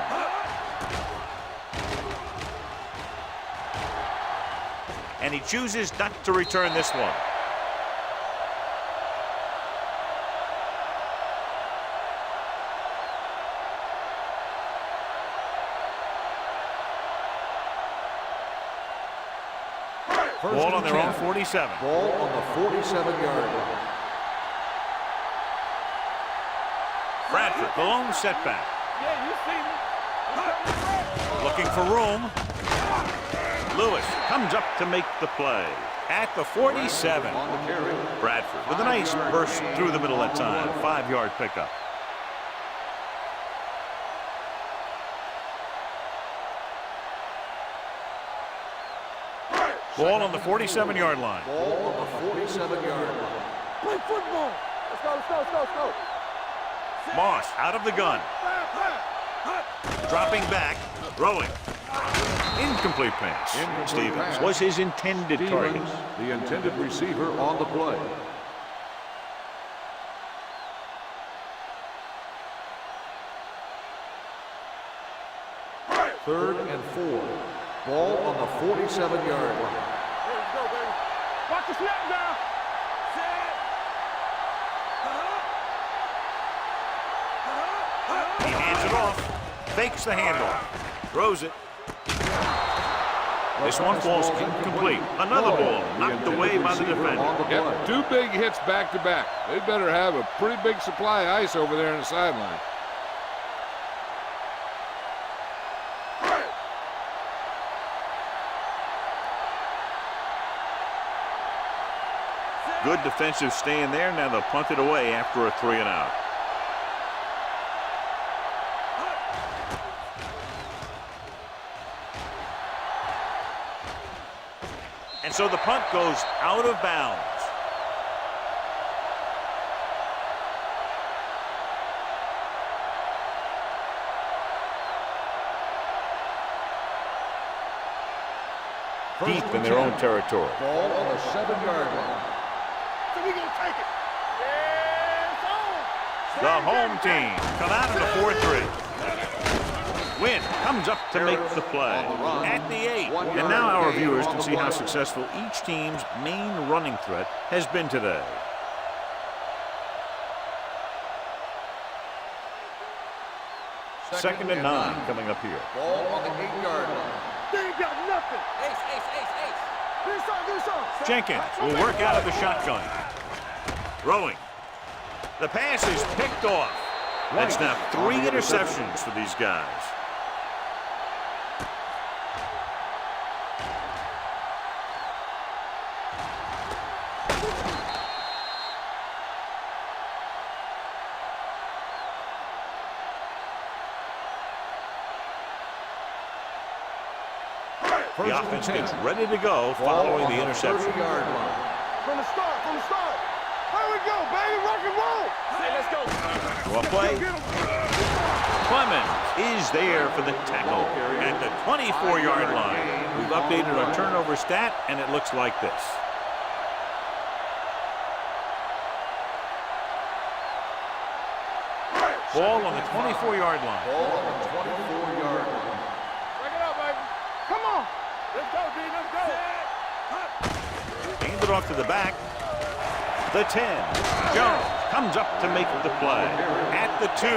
And he chooses not to return this one. Ball on their own 47. Ball on the 47-yard line. Bradford, the lone setback. Yeah, you see me. Looking for room. Lewis comes up to make the play at the 47. On the carry. Bradford with a nice burst through the middle that time. 5-yard pickup. Ball on the 47-yard line. Ball on the 47-yard line. Play football. Let's go, let's go, let's go, let's go. Moss out of the gun. Dropping back. Throwing. Incomplete pass. Stevens was his intended target. The intended receiver on the play. Third and 4. Ball on the 47-yard line. There you go, baby. Watch the snap down. He hands it off. Fakes the handoff. Throws it. This one falls incomplete. Another ball knocked away by the defender. Yep, 2 big hits back to back. They better have a pretty big supply of ice over there in the sideline. Good defensive stand there. Now they'll punt it away after a 3 and out. And so the punt goes out of bounds. Deep in their own territory. Ball on the 7-yard line. So we gonna take it. Yeah, it's on. The home team come out in the 4-3. Win comes up to make the play at the 8. And now our viewers can see how successful each team's main running threat has been today. Second and 9 coming up here. Ball on the 8-yard line. They ain't got nothing. Do something. Jenkins will work out of the shotgun. Throwing. The pass is picked off. That's now 3 interceptions for these guys. The offense gets ready to go following the interception. From the start. Here we go, baby. Rock and roll. Hey, let's go. Well play. Clemens is there for the tackle at the 24-yard line. We've updated our turnover stat, and it looks like this. Ball on the 24-yard line. Ball on the 24-yard line. Break it up, baby. Come on. Let's go, D. Let's go. Hand it off to the back. The 10. Jones comes up to make the play at the 2.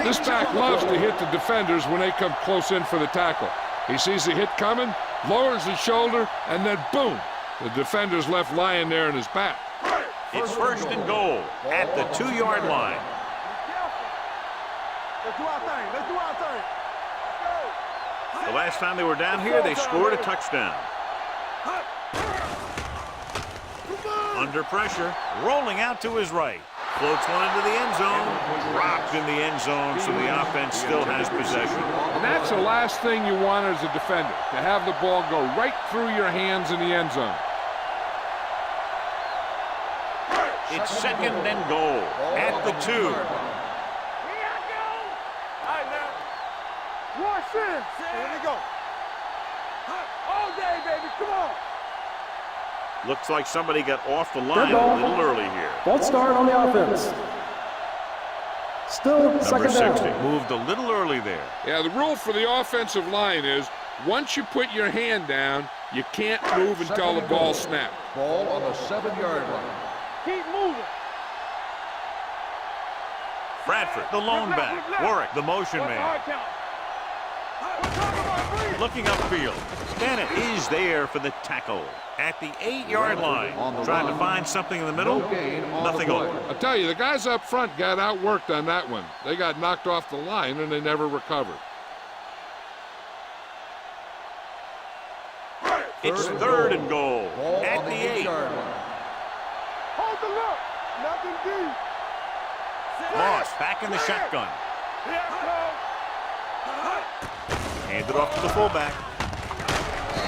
This back loves to hit the defenders when they come close in for the tackle. He sees the hit coming, lowers his shoulder, and then boom, the defender's left lying there in his back. It's first and goal at the 2-yard line. Let's do our thing. Let's do our thing. The last time they were down here, they scored a touchdown. Under pressure, rolling out to his right. Floats one into the end zone. Dropped in the end zone, so the offense still has possession. And that's the last thing you want as a defender, to have the ball go right through your hands in the end zone. It's second and goal at the 2. Here I go. All right, now. Watch this. Here we go. All day, baby. Come on. Looks like somebody got off the line ball. a little early here. False start on the offense. Still Number second 60 down. moved a little early there. Yeah, the rule for the offensive line is once you put your hand down, you can't move until the ball snaps. Ball on the 7-yard line. Keep moving. Bradford, the lone back. Warwick, the motion man. Looking upfield. Bennett is there for the tackle at the 8-yard line. Trying to find something in the middle. Nothing on it. I tell you, the guys up front got outworked on that one. They got knocked off the line and they never recovered. It's third and goal Ball at on the the 8. 8-yard line. Hold the look. Nothing deep. Moss back in the shotgun. Here I go. Handed off to the fullback.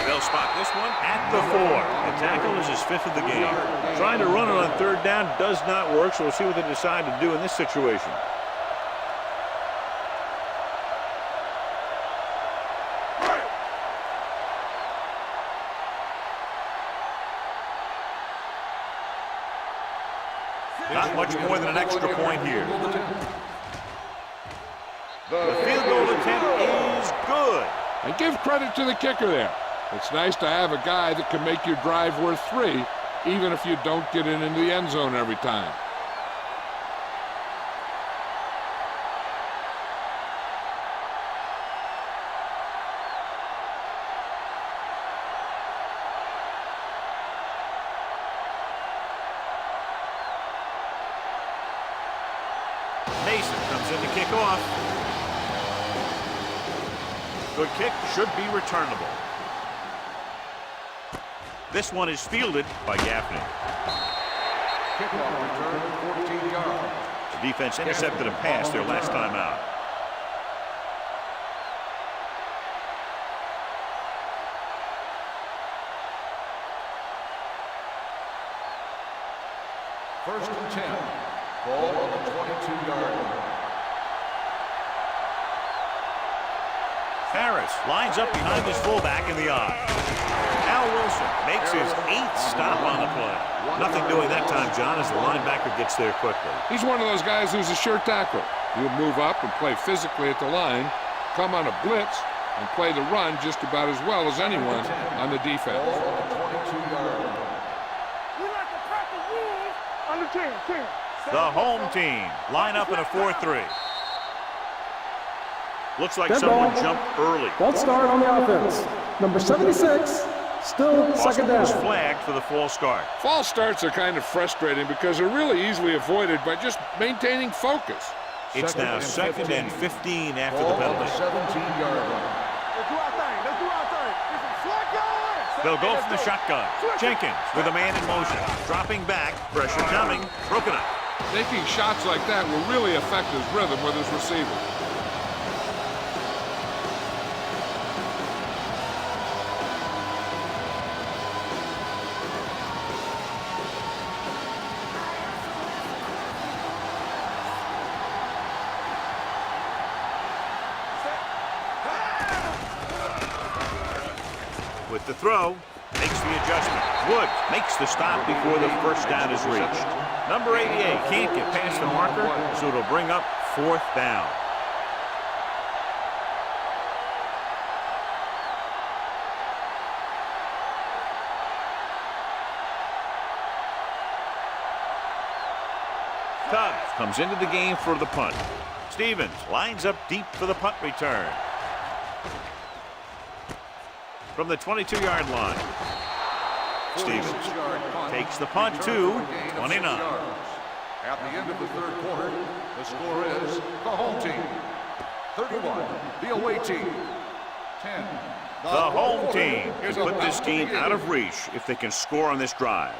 They'll spot this one at the 4. The tackle is his 5th of the game. Trying to run it on third down does not work, so we'll see what they decide to do in this situation. Not much more than an extra point here. The field goal attempt is good. And give credit to the kicker there. It's nice to have a guy that can make your drive worth 3, even if you don't get it into the end zone every time. in to kick off. Good kick, should be returnable. This one is fielded by Gaffney. Kickoff return, 14 yards. The defense intercepted a pass their last time out. First and 10. Ball on the 22-yard line. Harris lines up behind his fullback in the eye. Al Wilson makes his 8th stop on the play. Nothing doing that time, John, as the linebacker gets there quickly. He's one of those guys who's a sure tackler. He'll move up and play physically at the line, come on a blitz, and play the run just about as well as anyone on the defense. Ball on the 22-yard line. We like a pack of wolves on the 10. The home team line up in a 4-3. Looks like Dead someone ball. jumped early. False start on the offense. Number 76, still second Austin was down. flagged for the false start. False starts are kind of frustrating because they're really easily avoided by just maintaining focus. It's now second and 15 after the Ball on penalty. the 17-yard line. Let's do our thing. This is slot going. They'll go from the shotgun. Jenkins with a man in motion. Dropping back. Pressure coming. Broken up. Taking shots like that will really affect his rhythm with his receiver. With the throw, makes the adjustment. Woods makes the stop before the first down is reached. Number 88 can't get past the marker, so it'll bring up 4th down. Tubbs comes into the game for the punt. Stevens lines up deep for the punt return. From the 22-yard line. Stevens takes the punt to 29. At the end of the third quarter, the score is the home team 31, the away team 10. The home team can put this team out of reach if they can score on this drive.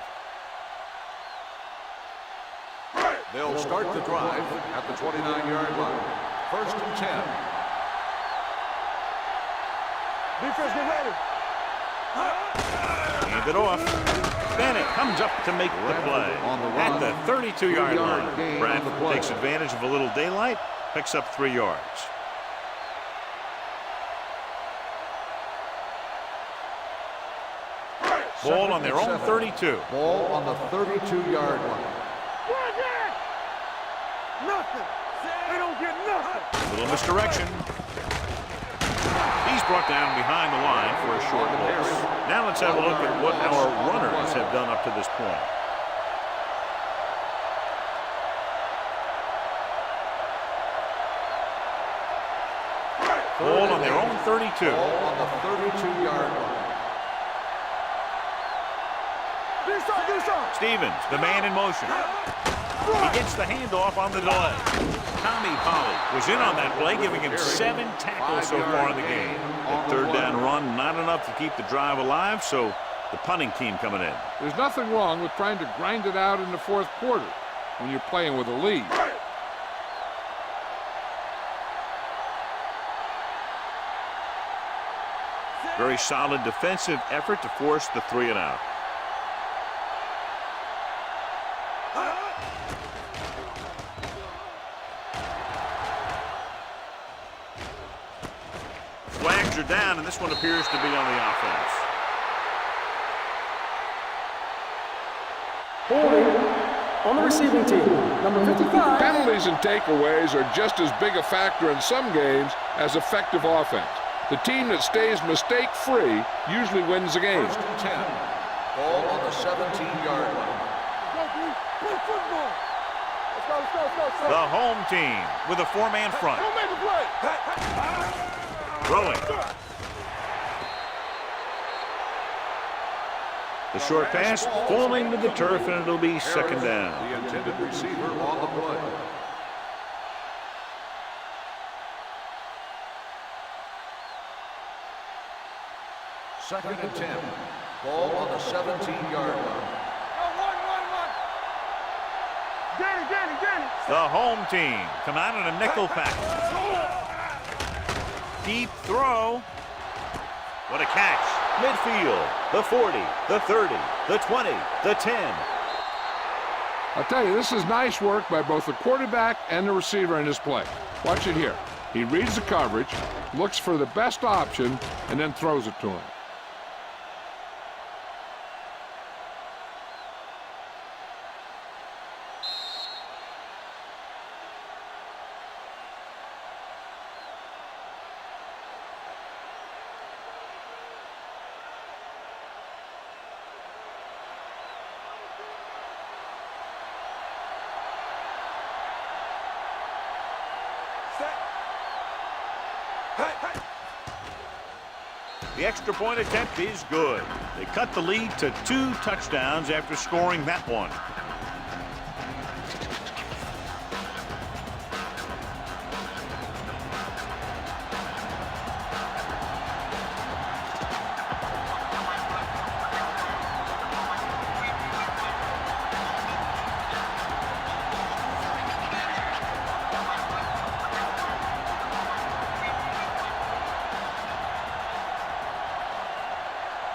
They'll start the drive at the 29-yard line. First and 10. Defense, get ready. Hand it off. Bennett comes up to make the play at the 32-yard line. Bradford takes advantage of a little daylight, picks up 3 yards. Ball on their own 32. Ball on the 32-yard line. Nothing. They don't get nothing. Little misdirection. He's brought down behind the line for a short loss. Now let's have a look at what our runners have done up to this point. Ball on their own 32. Ball on the 32-yard line. Stevens, the man in motion. He gets the handoff on the delay. Tommy Polley was in on that play, giving him 7 tackles so far in the game. That third down run, not enough to keep the drive alive, so the punting team coming in. There's nothing wrong with trying to grind it out in the fourth quarter when you're playing with a lead. Very solid defensive effort to force the 3 and out. Flags are down, and this one appears to be on the offense. Holding on the receiving team. Number 55. Penalties and takeaways are just as big a factor in some games as effective offense. The team that stays mistake-free usually wins the game. First and 10. Ball on the 17-yard line. Play football. Let's go. The home team with a 4-man front. Don't make a play. Throwing. The short pass falling to the turf, and it'll be second down. The intended receiver on the play. Second and 10. Ball on the 17-yard line. Danny. The home team come out in a nickel package. Deep throw. What a catch. Midfield. The 40, the 30, the 20, the 10. I'll tell you, this is nice work by both the quarterback and the receiver in this play. Watch it here. He reads the coverage, looks for the best option, and then throws it to him. The extra point attempt is good. They cut the lead to 2 touchdowns after scoring that one.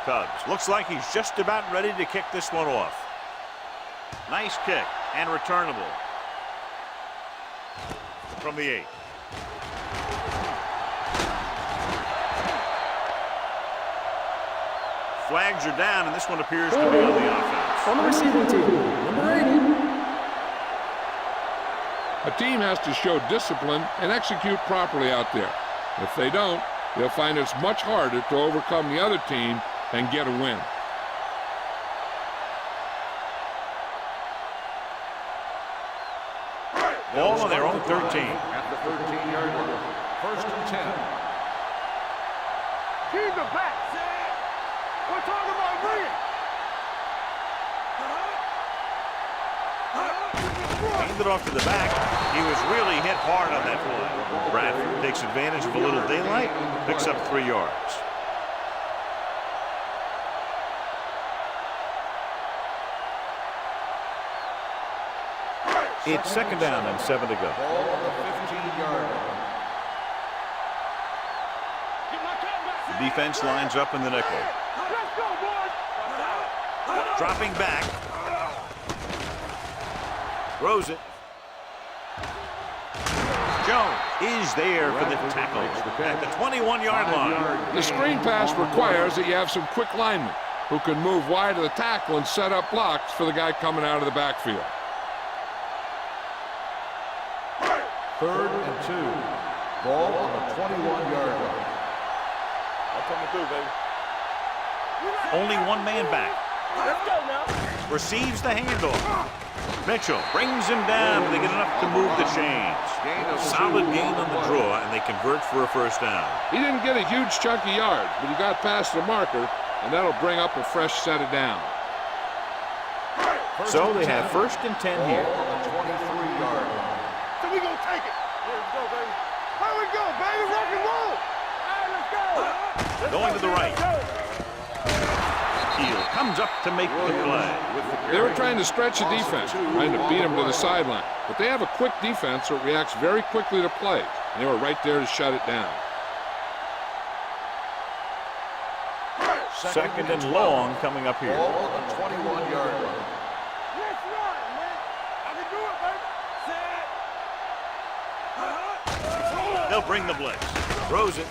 Cubs. Looks like he's just about ready to kick this one off. Nice kick and returnable from the 8. Flags are down, and this one appears to be on the offense. On the receiving team, number 80. A team has to show discipline and execute properly out there. If they don't, they'll find it's much harder to overcome the other team and get a win. Ball on their own 13. At the 13-yard line. First and 10. Keep the back. We're talking about bringing. Handed it off to the back. He was really hit hard on that play. Bradford takes advantage of a little daylight, picks up 3 yards. It's second down and 7 to go. Ball on the 15-yard line. The defense lines up in the nickel. Let's go, boys. Dropping back. Throws it. Jones is there for the tackle at the 21-yard line. The screen pass requires that you have some quick linemen who can move wide of the tackle and set up blocks for the guy coming out of the backfield. Third and 2. Ball on the 21-yard line. Coming through, baby. Only one man back. Let's go now. Receives the handoff. Mitchell brings him down, but they get enough to move the chains. Solid gain on the draw, and they convert for a first down. He didn't get a huge chunk of yards, but he got past the marker, and that'll bring up a fresh set of down. So they have first and 10 here. Ball on the 23-yard line. So we gonna take it. Let's go, baby. Here we go, baby. Rock and roll. All right, let's go. Going to the right. Keel comes up to make the play. They were trying to stretch the defense, trying to beat him to the sideline. But they have a quick defense that reacts very quickly to plays. And they were right there to shut it down. Second and long coming up here. Ball on the 21-yard line. Let's run, man. I can do it, baby. They'll bring the blitz. Throws it.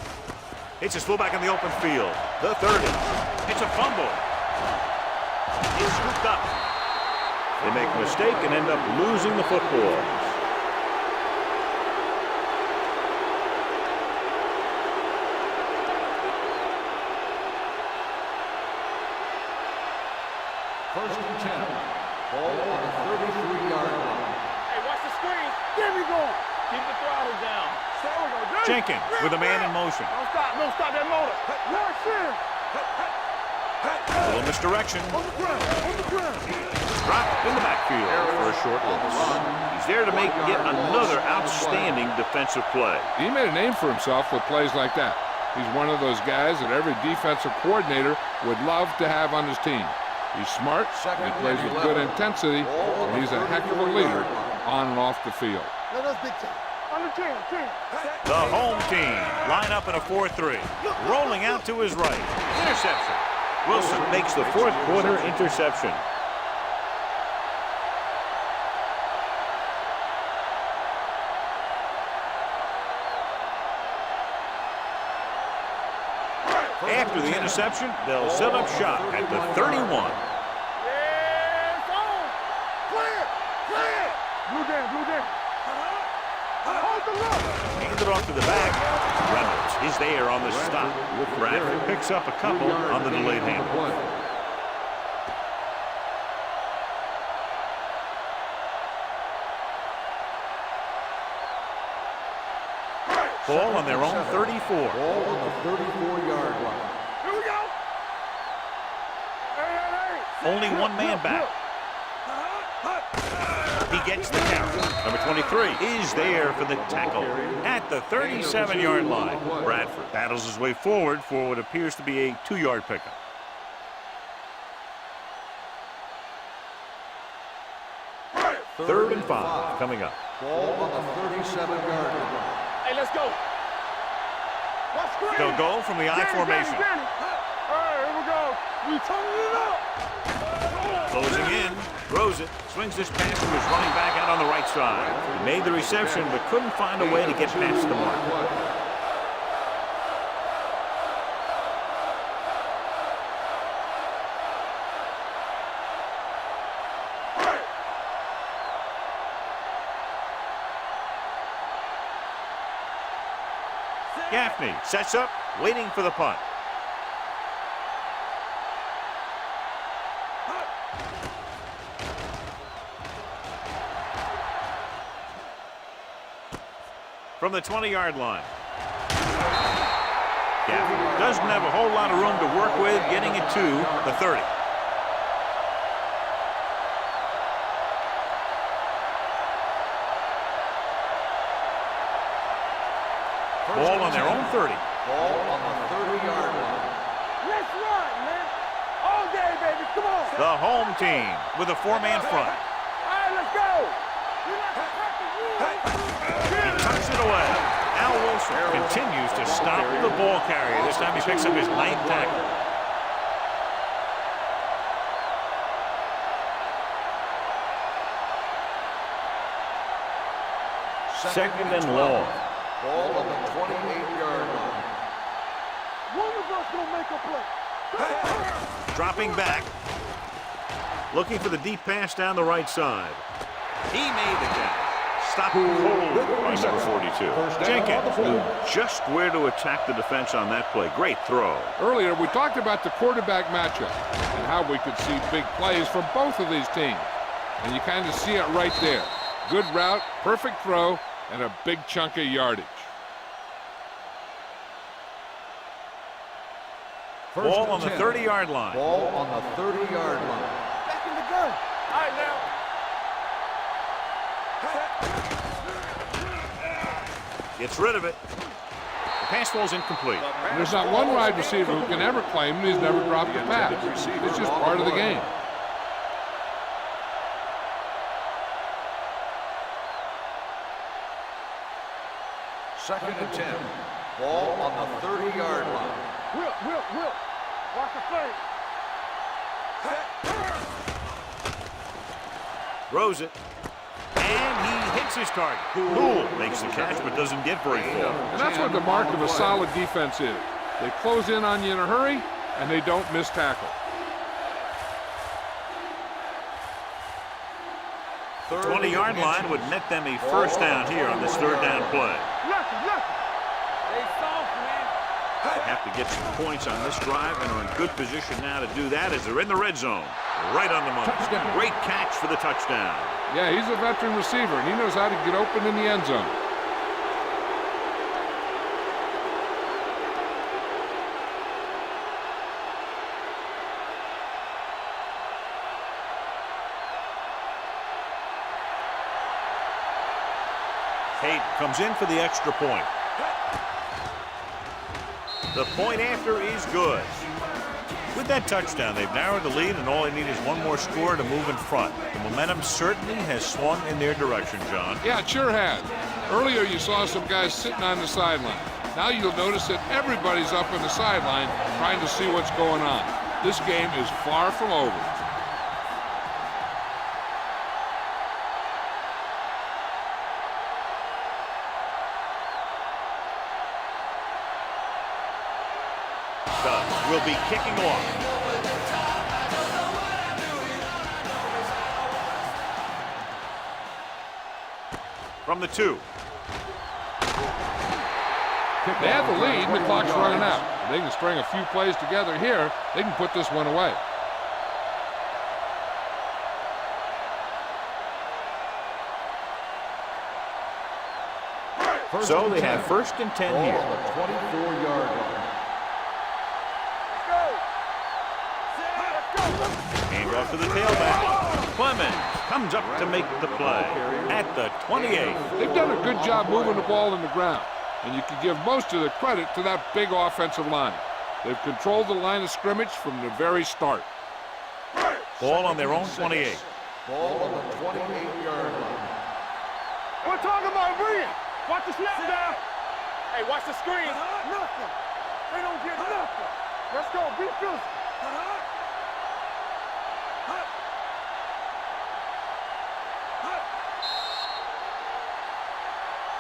Hits his fullback in the open field. The 30. It's a fumble. He's scooped up. They make a mistake and end up losing the football. First and 10. Ball on the 33-yard line. Hey, watch the screen. There we go. Keep the throttle down. Jenkins with a man in motion. Don't stop that motor. Watch him. A little misdirection. On the ground. Dropped in the backfield for a short loss. He's there to make yet another outstanding defensive play. He made a name for himself with plays like that. He's one of those guys that every defensive coordinator would love to have on his team. He's smart, he plays with good intensity, and he's a heck of a leader on and off the field. Under 10. The home team line up in a 4-3. Rolling out to his right. Interception. Wilson makes the fourth quarter interception. After the interception, they'll set up shop at the 31. Yeah, it's on. Clear. Blue down. Hold the look. Hand it off to the back. Reynolds is there on the stop. Bradford picks up a couple on the delayed handle. Ball on their own 34. Ball on the 34-yard line. Here we go. Hey. Only one man back. He gets the carry. Number 23 is there for the tackle at the 37-yard line. Bradford battles his way forward for what appears to be a 2-yard pickup. Third and 5 coming up. Ball on the 37-yard line. Hey, let's go. They'll go from the I formation. All right, here we go. We turning it up. Closing in, throws it, swings this pass to his running back out on the right side. He made the reception, but couldn't find a way to get past the mark. Gaffney sets up, waiting for the punt. From the 20-yard line. Gaffney doesn't have a whole lot of room to work with, getting it to the 30. Ball on their own 30. Ball on the 30-yard line. Let's run, man. All day, baby. Come on. The home team with a 4-man front. All right, let's go. He tucks it away. Al Wilson continues to stop the ball carrier. This time he picks up his 9th tackle. Second and long. Ball on the 28-yard line. One of us gonna make a play. Dropping back. Looking for the deep pass down the right side. He made the catch. Stopped cold by number 42. Jenkins knew just where to attack the defense on that play. Great throw. Earlier, we talked about the quarterback matchup and how we could see big plays from both of these teams. And you kind of see it right there. Good route, perfect throw, and a big chunk of yardage. Ball on the 30-yard line. Ball on the 30-yard line. Back in the gun. All right, now. Gets rid of it. The pass ball's incomplete. There's not one wide receiver who can ever claim that he's never dropped a pass. It's just part of the game. Second and 10. Ball on the 30-yard line. Will. Watch the play. Throws it. And he hits his target. Cool makes the catch, but doesn't get very far. And that's what the mark of a solid defense is. They close in on you in a hurry, and they don't miss tackle. The 20-yard line would net them a first down here on this third down play. Look. They soft, man. Have to get some points on this drive and are in good position now to do that as they're in the red zone. Right on the money. Touchdown. Great catch for the touchdown. Yeah, he's a veteran receiver, and he knows how to get open in the end zone. Hayden comes in for the extra point. The point after is good. With that touchdown, they've narrowed the lead, and all they need is one more score to move in front. The momentum certainly has swung in their direction, John. Yeah, it sure has. Earlier, you saw some guys sitting on the sideline. Now you'll notice that everybody's up on the sideline trying to see what's going on. This game is far from over. Will be kicking off. From the 2. They have the lead, and the clock's running out. If they can string a few plays together here, they can put this one away. So they have 1st and 10 here. 24-yard line. Hand off to the tailback. Clemens comes up to make the play at the 28. They've done a good job moving the ball in the ground, and you can give most of the credit to that big offensive line. They've controlled the line of scrimmage from the very start. Ball on their own 28. Ball on the 28-yard line. We're talking about Brian. Watch the snap down. Hey, watch the screen. Nothing. They don't get nothing. Let's go. Be good.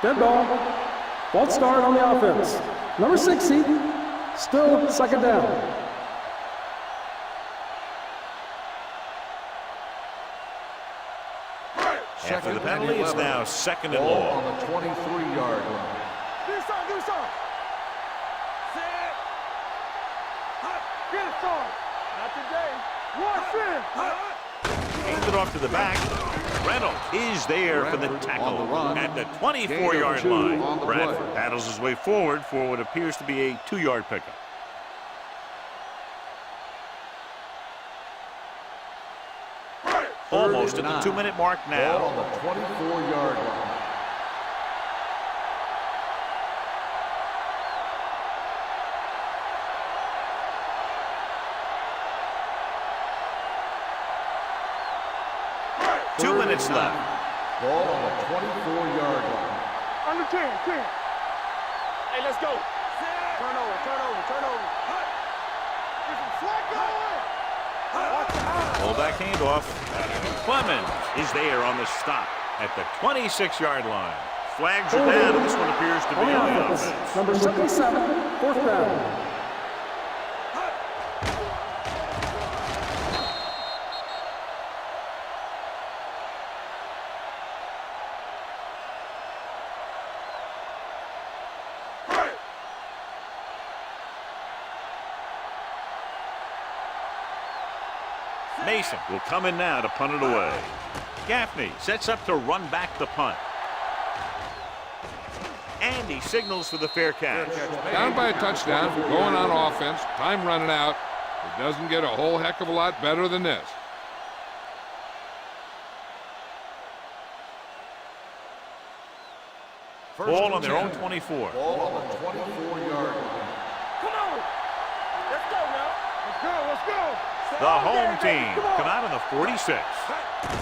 Dead ball. False start on the offense. Number 60, still 2nd down. After the penalty, it's now 2nd and Ball long. on the 23-yard line. Do something. Do something. Sit. Get it, son. Not today. Watch it. Hands it off to the back. Reynolds is there for the tackle at the 24-yard line. Bradford battles his way forward for what appears to be a 2-yard pickup. Almost at the 2-minute mark Ball now. on the 24-yard line. Two minutes left. Ball on the 24-yard line. Under 10. Hey, let's go. Turn over. There's some slack going. Watch the eye. Hold that handoff. Clemens is there on the stop at the 26-yard line. Flags are down, and this one appears to be On the on the offense. offense. Number 77, 4th down. Mason will come in now to punt it away. Gaffney sets up to run back the punt. And he signals for the fair catch. Down by a touchdown, going on offense, time running out. It doesn't get a whole heck of a lot better than this. Ball on their own 24. Ball on the 24-yard line. Come on. Let's go now. Let's go. The home team come out on the 46.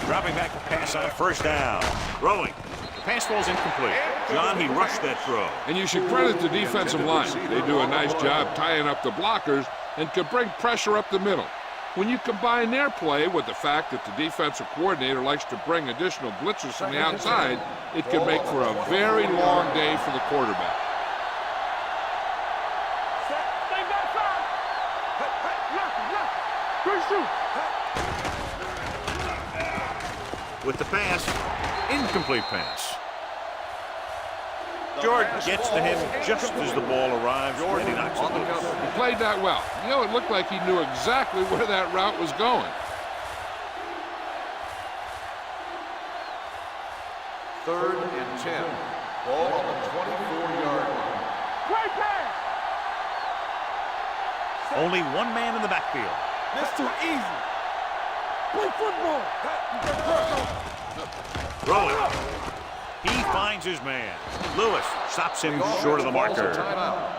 Dropping back the pass on 1st down. Throwing. The pass falls incomplete. John, he rushed that throw. And you should credit the defensive line. They do a nice job tying up the blockers and can bring pressure up the middle. When you combine their play with the fact that the defensive coordinator likes to bring additional blitzers from the outside, it can make for a very long day for the quarterback. Stay back side. Lock. Good shoot. With the pass, incomplete pass. Jordan gets to him just as the ball arrives, and he knocks it loose. He played that well. You know, it looked like he knew exactly where that route was going. 3rd and 10. Ball on the 24-yard line. Great pass. Only one man in the backfield. That's too easy. Play football. Throwing. He finds his man. Lewis stops him short of the marker.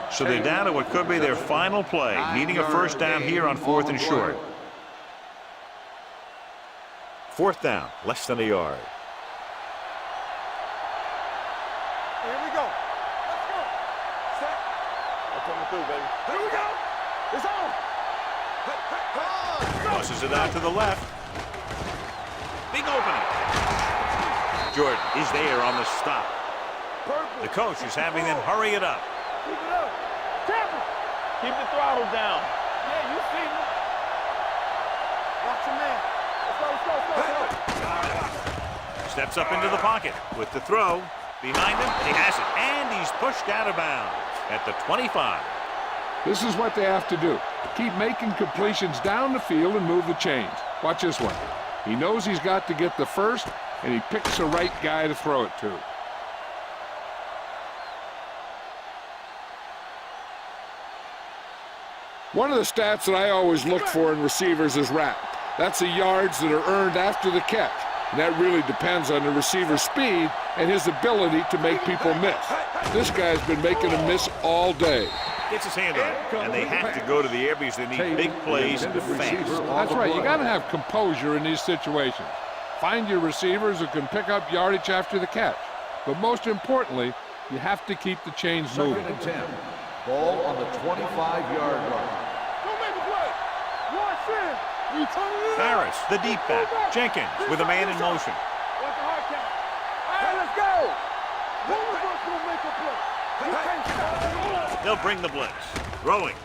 So they're down to what could be their final play, needing a first down here on 4th and short. 4th down, less than a yard. Here we go. Let's go. Set. I'm coming through, baby. Here we go. It's on. Tosses it out to the left. Big opening. Jordan is there on the stop. The coach is having them hurry it up. Keep it up. Tap it. Keep the throttle down. Yeah, you see me. Watch your man. Let's go. Steps up into the pocket with the throw. Behind him, he has it. And he's pushed out of bounds at the 25. This is what they have to do. Keep making completions down the field and move the chains. Watch this one. He knows he's got to get the first, and he picks the right guy to throw it to. One of the stats that I always look for in receivers is RAP. That's the yards that are earned after the catch. And that really depends on the receiver's speed and his ability to make people miss. This guy's been making them miss all day. Gets his hand on it, and they have to go to the air because they need big plays and fast. That's right. You got to have composure in these situations. Find your receivers who can pick up yardage after the catch. But most importantly, you have to keep the chains moving. 2nd and 10. Ball on the 25-yard line. Don't make a play. Watch him. You turn it up. Harris, the deep back. Jenkins with a man in motion. Watch the hard count. All right, let's go. One of us will make a play. You can't stop. They'll bring the blitz. Throwing.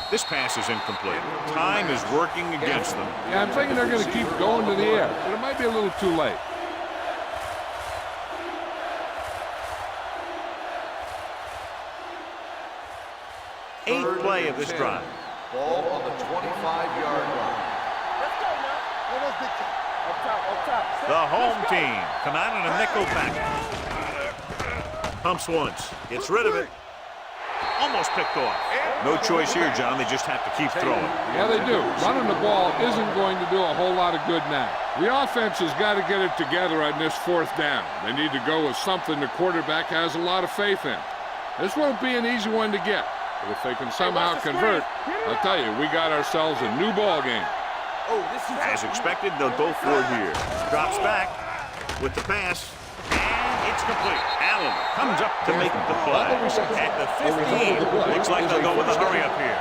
This pass is incomplete. Time is working against them. Yeah, I'm thinking they're going to keep going to the air, but it might be a little too late. Eighth play of this drive. Ball on the 25-yard line. Let's go, man. Let us get up top. The home team come out in a nickel package. Pumps once. Gets rid of it. Almost picked off. No choice here, John. They just have to keep throwing. Yeah, they do. Running the ball isn't going to do a whole lot of good now. The offense has got to get it together on this 4th down. They need to go with something the quarterback has a lot of faith in. This won't be an easy one to get. But if they can somehow convert, I'll tell you, we got ourselves a new ball game. As expected, they'll go for it here. Drops back with the pass. And it's complete. Allen comes up to make the play. At the 15, looks like they'll go with a hurry up here.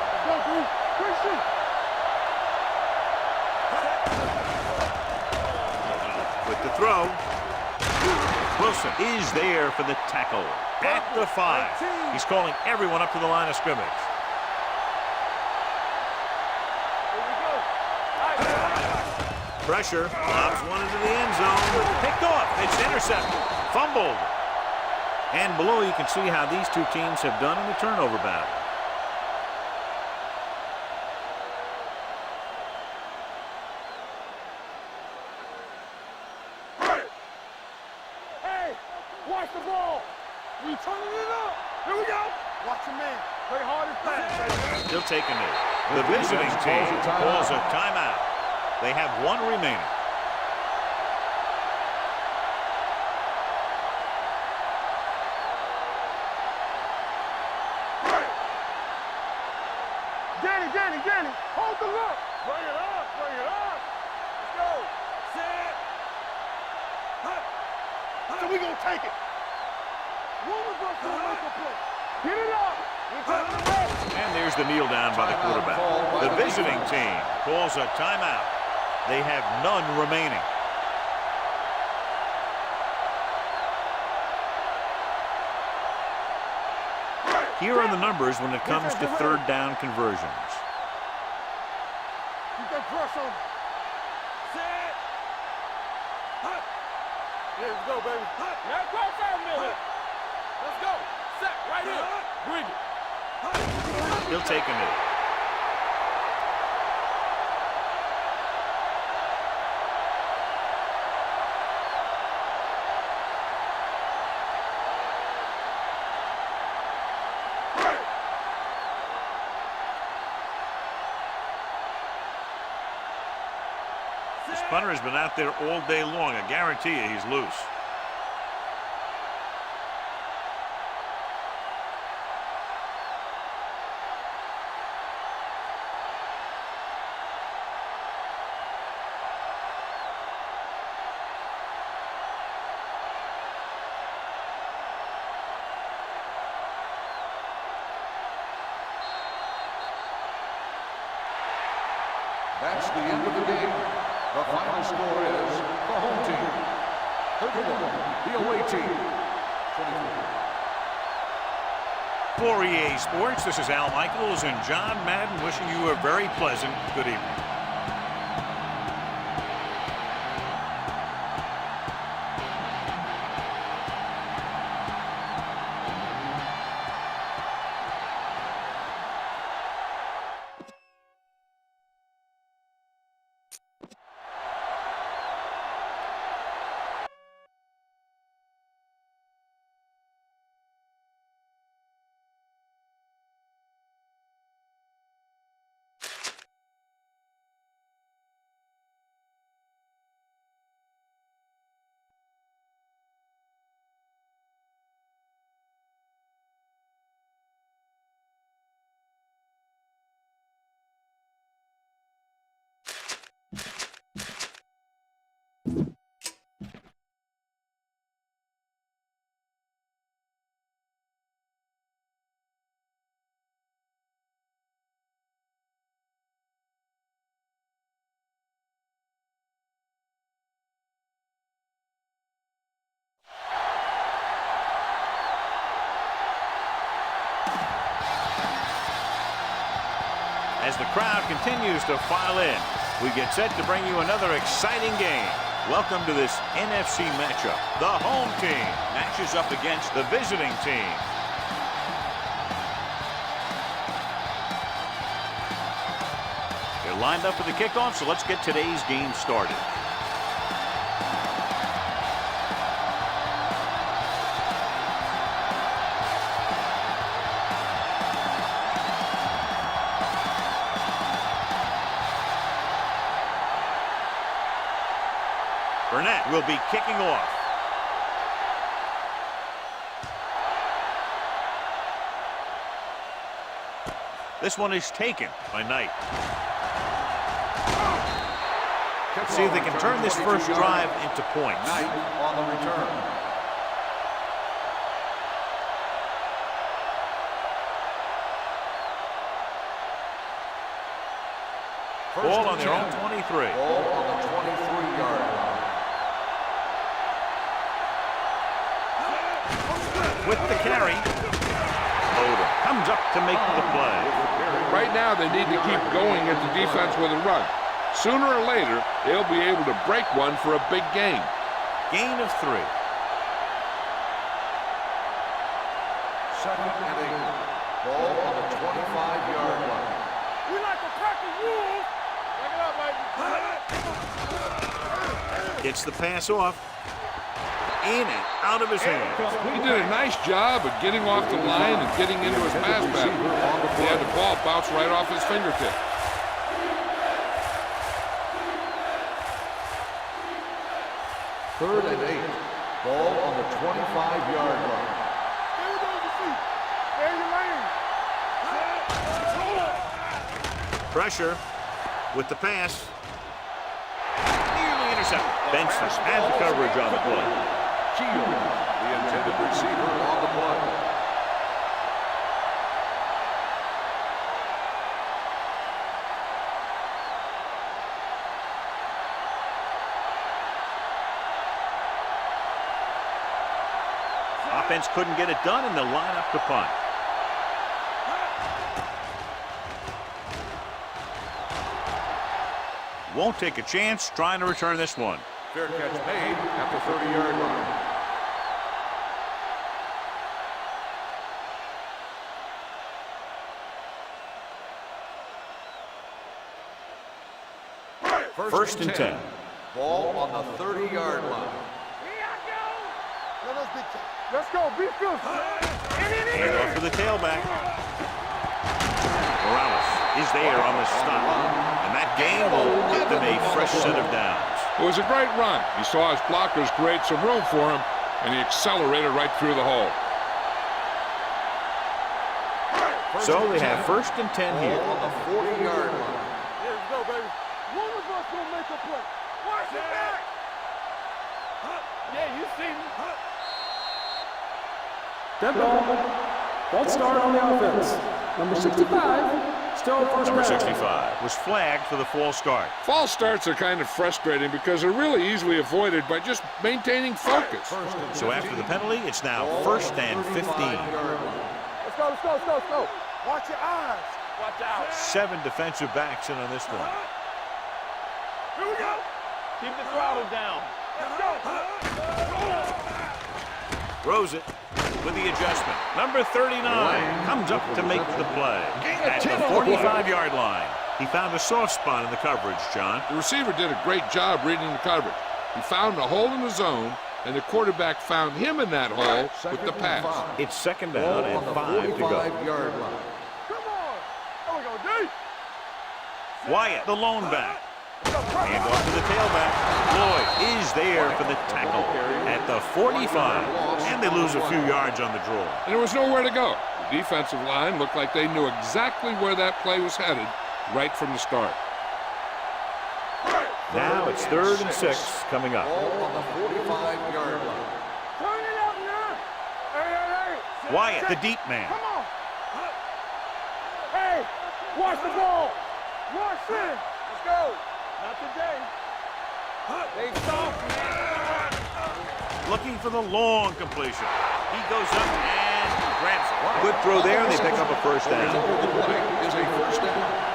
With the throw, Wilson is there for the tackle. At the 5. He's calling everyone up to the line of scrimmage. Pressure, lobs one into the end zone. Picked off, it's intercepted. Fumbled. And below you can see how these two teams have done in the turnover battle. Hey, watch the ball. We turning it up. Here we go. Watch your man. Play hard and fast. Still taking it. The visiting team calls a timeout. They have one remaining. Danny, hold the look. Bring it up. Let's go. Set. So we gonna take it. One of us gonna make a play. Get it up. And there's the kneel down by the quarterback. The visiting team calls a timeout. They have none remaining. Here are the numbers when it comes to 3rd down conversions. Keep that pressure. Set. Here we go, baby. Now go 5 minutes. Let's go. Set right here. Bring it. He'll take a knee. This punter has been out there all day long. I guarantee you he's loose. That's the end of the game. The final score is the home team 31, the away team 24. For EA Sports, this is Al Michaels and John Madden wishing you a very pleasant good evening. As the crowd continues to file in, we get set to bring you another exciting game. Welcome to this NFC matchup. The home team matches up against the visiting team. They're lined up for the kickoff, so let's get today's game started. Burnett will be kicking off. This one is taken by Knight. See if they can turn this first drive into points. Knight on the return. Ball on their own 23. Ball on the 23-yard line. With the carry, Otto comes up to make the play. Right now, they need to keep going at the defense with a run. Sooner or later, they'll be able to break one for a big gain. Gain of 3. Second and 8. Ball on the 25-yard line. We like a pack of wolves. Check it out, baby. Gets the pass off. In and out of his hands. He did a nice job of getting off the line and getting into his pass pattern. He had the ball bounce right off his fingertip. Third and 8. Ball on the 25-yard line. Stay with those feet. Stay in your lane. Pressure with the pass. Nearly intercepted. Benson has the coverage on the play. The intended receiver on the play. Offense couldn't get it done, and they'll line up to punt. Won't take a chance trying to return this one. Fair catch made at the 30-yard line. First and 10. Ball on the 30-yard line. Let's go. Be good. Hand off to the tailback. Morales is there on the stop. And that gain will get them a fresh set of downs. It was a great run. He saw his blockers create some room for him, and he accelerated right through the hole. So they have first and 10 here. Ball on the 40-yard line. Here we go, baby. One of us gonna make a play. Watch it back. Yeah, you see me. Dead ball. False start on the offense. Number 65, Still first Number down. 65 was flagged for the false start. False starts are kind of frustrating because they're really easily avoided by just maintaining focus. So after the penalty, it's now 1st and 15. Let's go, let's go, let's go, let's go. Watch your eyes. Watch out. 7 defensive backs in on this one. Here we go. Keep the throttle down. Let's go. Throws it with the adjustment. Number 39 comes up to make the play. At the 45-yard line, he found a soft spot in the coverage, John. The receiver did a great job reading the coverage. He found a hole in the zone, and the quarterback found him in that hole with the pass. It's 2nd down and 5 to go. Yard line. Come on. There we go, D. Wyatt, the lone back. Hand off to the tailback. Lloyd is there for the tackle at the 45. And they lose a few yards on the draw. And there was nowhere to go. The defensive line looked like they knew exactly where that play was headed right from the start. Now it's 3rd and 6 coming up. Ball on the 45-yard line. Turn it up now. Hey. Wyatt, the deep man. Come on. Hey, watch the ball. Watch this. Let's go. Not today. They soft, man. Looking for the long completion. He goes up and grabs it. Good throw there, and they pick up a 1st down. The play is a 1st down.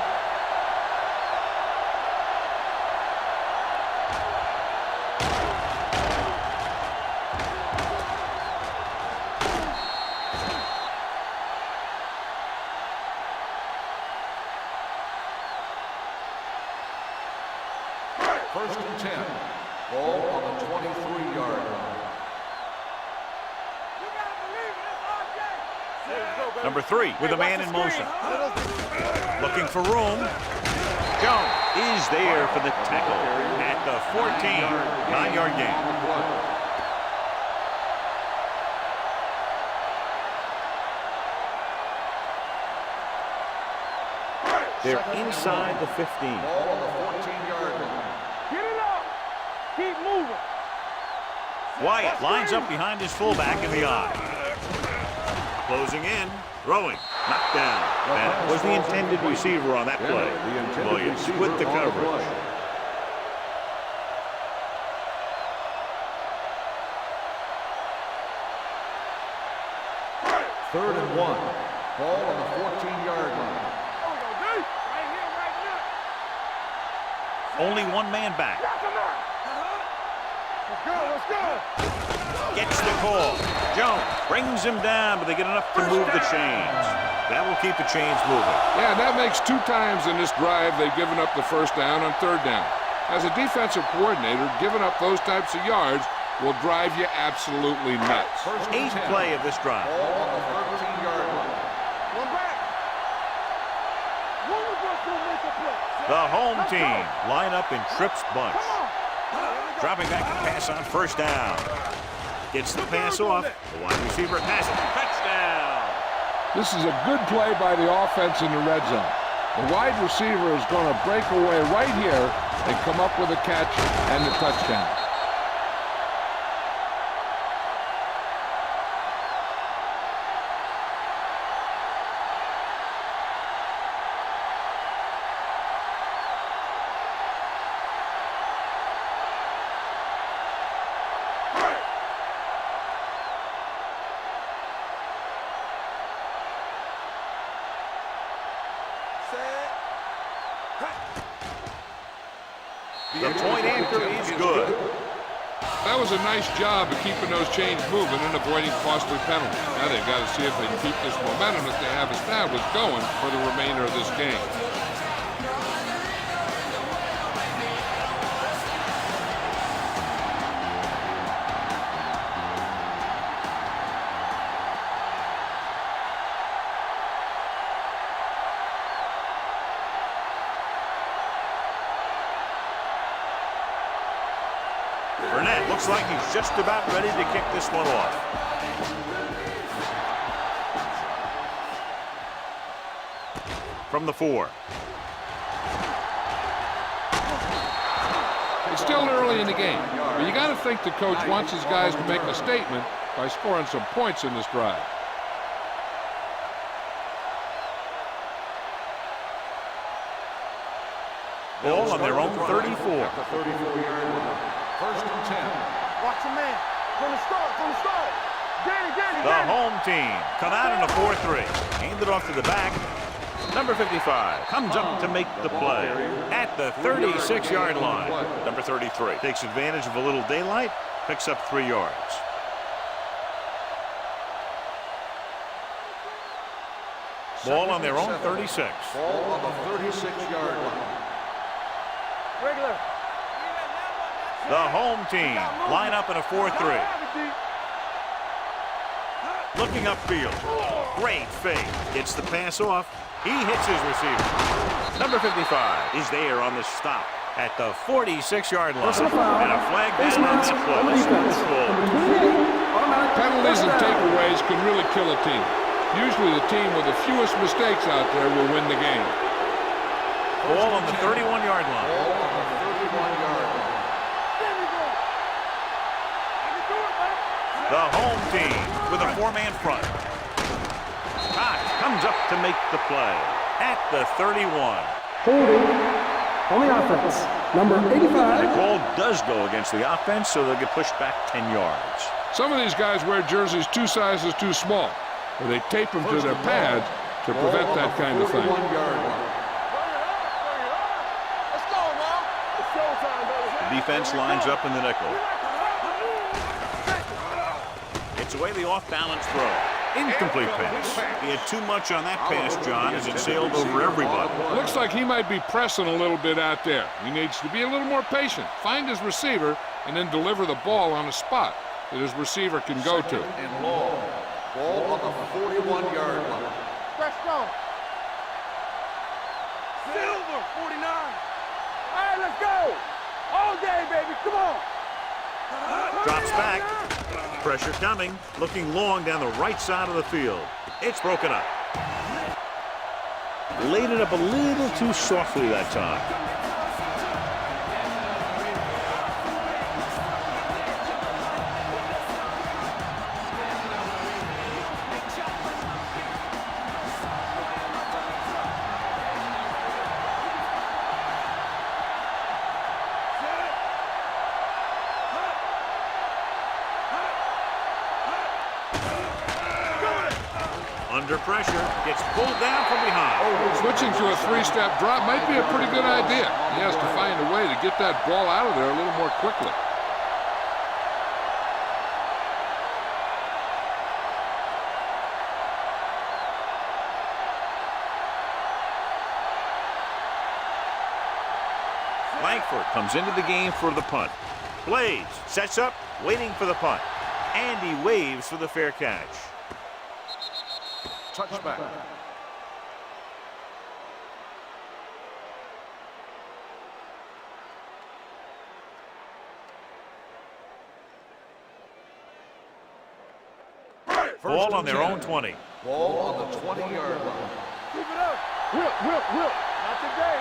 First and 10. Ball on the 23-yard line. You gotta believe it. It's RJ. Number 3 with a man in motion. Looking for room. Jones is there for the tackle at the 14. 9-yard gain. They're inside the 15. Ball on the 14-yard line. Get it up. Keep moving. Wyatt lines up behind his fullback in the eye. Closing in, throwing, knocked down. That was the intended receiver on that play. Williams with the coverage. Third and 1. Ball on the 14-yard line. There we go, D. Right here, right now. Only one man back. Knock him out. Let's go, let's go. Gets the call. Jones brings him down, but they get enough to move the chains. That will keep the chains moving. Yeah, that makes 2 times in this drive they've given up the 1st down on 3rd down. As a defensive coordinator, giving up those types of yards will drive you absolutely nuts. 8th play of this drive. Ball on the 13-yard line. One back. One of us will make a play. The home team line up in trips bunch. Come on. Dropping back to pass on 1st down. Gets the pass off. The wide receiver has it. Touchdown. This is a good play by the offense in the red zone. The wide receiver is going to break away right here and come up with a catch and the touchdown. The point after is good. That was a nice job of keeping those chains moving and avoiding costly penalties. Now they've got to see if they can keep this momentum that they have established going for the remainder of this game. Burnett looks like he's just about ready to kick this one off. From the 4. It's still early in the game, but you got to think the coach wants his guys to make a statement by scoring some points in this drive. Ball on their own 34. At the 34-yard line. First and 10. Watch your man. From the start, from the start. The home team come out in a 4-3. Hand it off to the back. Number 55 comes up to make the play at the 36-yard line. Number 33 takes advantage of a little daylight, picks up 3 yards. Ball on their own 36. Ball on the 36-yard line. Regular. The home team line up in a 4-3. Looking upfield. Great fake. Gets the pass off. He hits his receiver. Number 55 is there on the stop at the 46-yard line. And a flag down on that play. Penalties and takeaways can really kill a team. Usually the team with the fewest mistakes out there will win the game. Ball on the 31-yard line. Ball on the 31-yard line. The home team with a 4-man front. Cox comes up to make the play at the 31. Holding on the offense. Number 85. The call does go against the offense, so they'll get pushed back 10 yards. Some of these guys wear jerseys 2 sizes too small, or they tape them to their pads to prevent that kind of thing. The defense lines up in the nickel. It's away the off-balance throw. Incomplete pass. He had too much on that pass, John, as it sailed over everybody. Looks like he might be pressing a little bit out there. He needs to be a little more patient, find his receiver, and then deliver the ball on a spot that his receiver can go to. And long. Ball on the 41-yard line. Fresh strong. Silver, 49. All right, let's go. All day, baby. Come on. Drops back. Pressure coming. Looking long down the right side of the field. It's broken up. Laid it up a little too softly that time. Under pressure, gets pulled down from behind. Switching to a 3-step drop might be a pretty good idea. He has to find a way to get that ball out of there a little more quickly. Langford comes into the game for the punt. Blaze sets up, waiting for the punt. And he waves for the fair catch. Touchback. Ball on their own 20. Ball on the 20-yard line. Keep it up. Whip. Not today.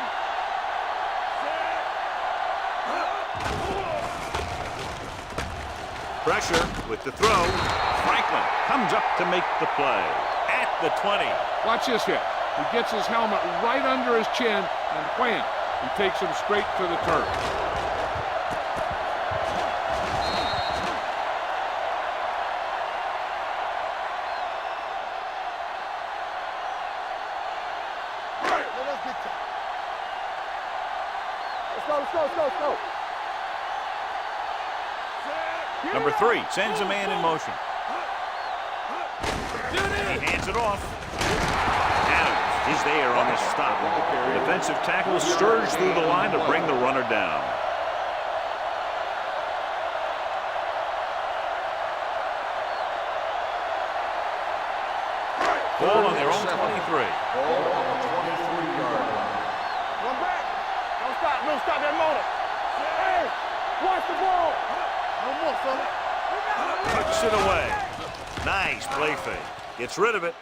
Pressure with the throw. Franklin comes up to make the play at the 20. Watch this hit. He gets his helmet right under his chin, and wham, he takes him straight to the turf. Let's go. Number 3 sends a man in motion. He hands it off. Adams is there on the stop. Defensive tackle surge through the line to bring the runner down. Ball on their own 23. Ball on the 23-yard line. Run back. Don't stop that motor. Hey, watch the ball. No more, fella. Tucks it away. Nice play fake. Gets rid of it.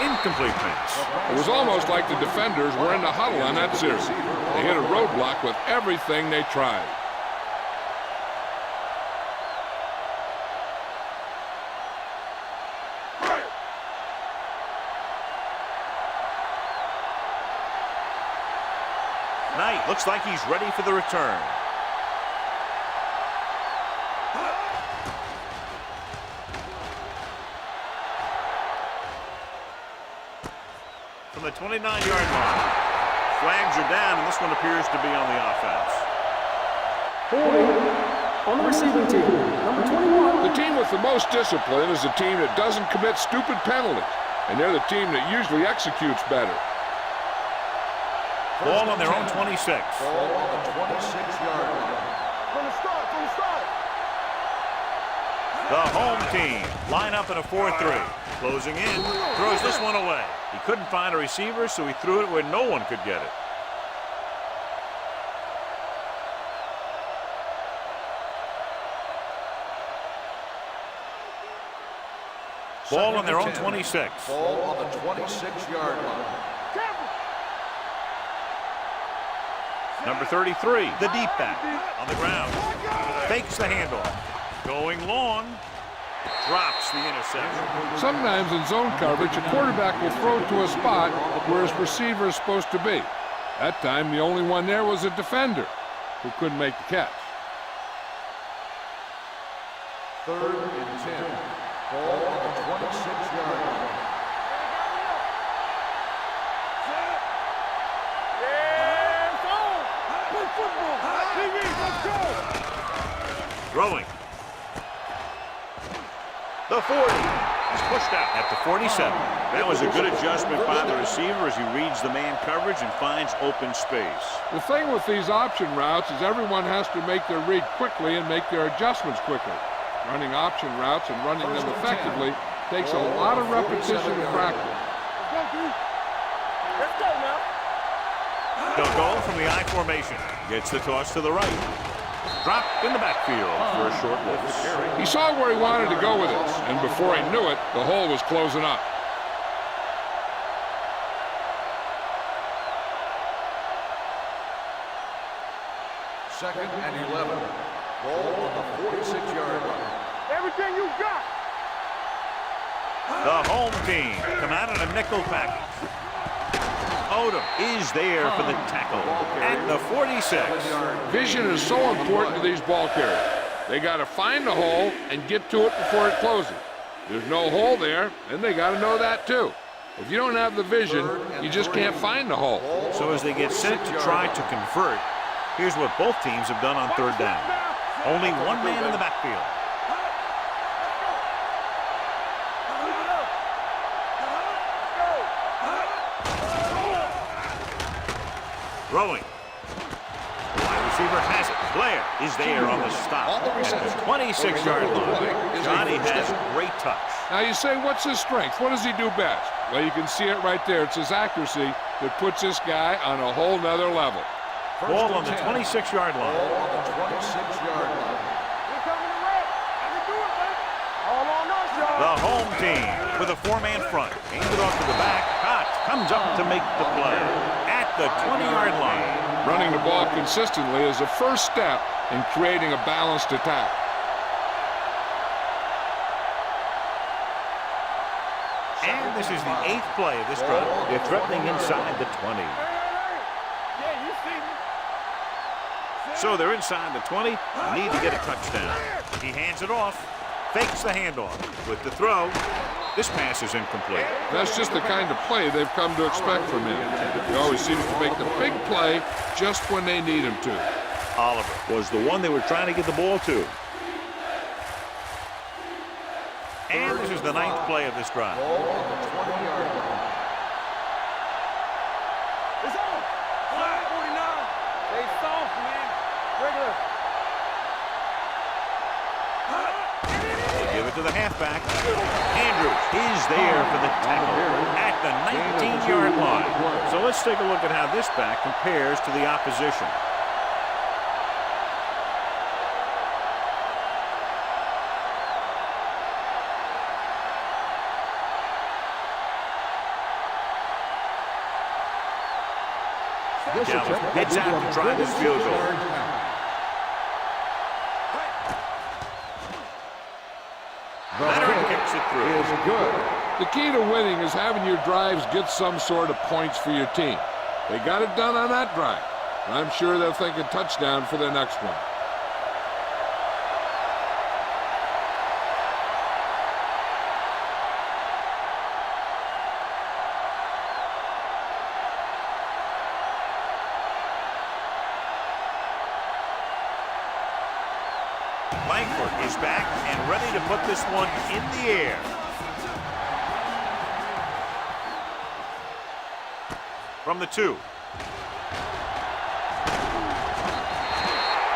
Incomplete pass. It was almost like the defenders were in the huddle on that series. They hit a roadblock with everything they tried. night. Looks like he's ready for the return. From the 29-yard line. Flags are down, and this one appears to be on the offense. Holding on the receiving team, number 21. The team with the most discipline is the team that doesn't commit stupid penalties, and they're the team that usually executes better. Ball on their own 26. Ball on the 26-yard line. From the start, from the start. The home team line up in a 4-3. Closing in, throws this one away. He couldn't find a receiver, so he threw it where no one could get it. Ball on their own 26. Ball on the 26-yard line. Number 33, the deep back, on the ground. Fakes the handoff. Going long. Drops the interception. Sometimes in zone coverage, a quarterback will throw to a spot where his receiver is supposed to be. That time, the only one there was a defender who couldn't make the catch. 3rd and 10. Ball on the 26-yard line. Yeah, it's on. Play football. TV, let's go. Throwing. The 40. He's pushed out at the 47. That was a good adjustment by the receiver as he reads the man coverage and finds open space. The thing with these option routes is everyone has to make their read quickly and make their adjustments quickly. Running option routes and running them effectively takes a lot of repetition and practice. Let's go now. They'll go from the I formation. Gets the toss to the right. Dropped in the backfield for a short loss. He saw where he wanted to go with this, and before he knew it, the hole was closing up. Second and 11. Ball on the 46-yard line. Everything you got. The home team come out in a nickel package. Otto is there for the tackle at the 46. Vision is so important to these ball carriers. They got to find the hole and get to it before it closes. There's no hole there, and they got to know that too. If you don't have the vision, you just can't find the hole. So as they get set to try to convert, here's what both teams have done on 3rd down. Only one man in the backfield. Throwing. The wide receiver has it. Blair is there on the stop at the 26-yard line. Johnny has great touch. Now you say, what's his strength? What does he do best? Well, you can see it right there. It's his accuracy that puts this guy on a whole nother level. Ball on the 26-yard line. Ball on the 26-yard line. Here coming the red. I can do it, baby. All on us, y'all. The home team with a 4-man front. Aimed it off to the back. Cox comes up to make the play at the 20-yard line. Running the ball consistently is the first step in creating a balanced attack. And this is the 8th play of this drive. They're threatening inside the 20. Yeah, you see me. So they're inside the 20. Need to get a touchdown. He hands it off. Fakes the handoff. With the throw, this pass is incomplete. That's just the kind of play they've come to expect from him. He always seems to make the big play just when they need him to. Oliver was the one they were trying to get the ball to. And this is the 9th play of this drive. Ball on the 20-yard line. It's on. Flag 49. They soft, man. Regular. They give it to the halfback. Andrews is there for the tackle at the 19-yard line. So let's take a look at how this back compares to the opposition. Galvin heads out to try this field goal. Veteran kicks it through. Is good. The key to winning is having your drives get some sort of points for your team. They got it done on that drive. I'm sure they're thinking touchdown for their next one. Langford is back and ready to put this one in the air. From the 2.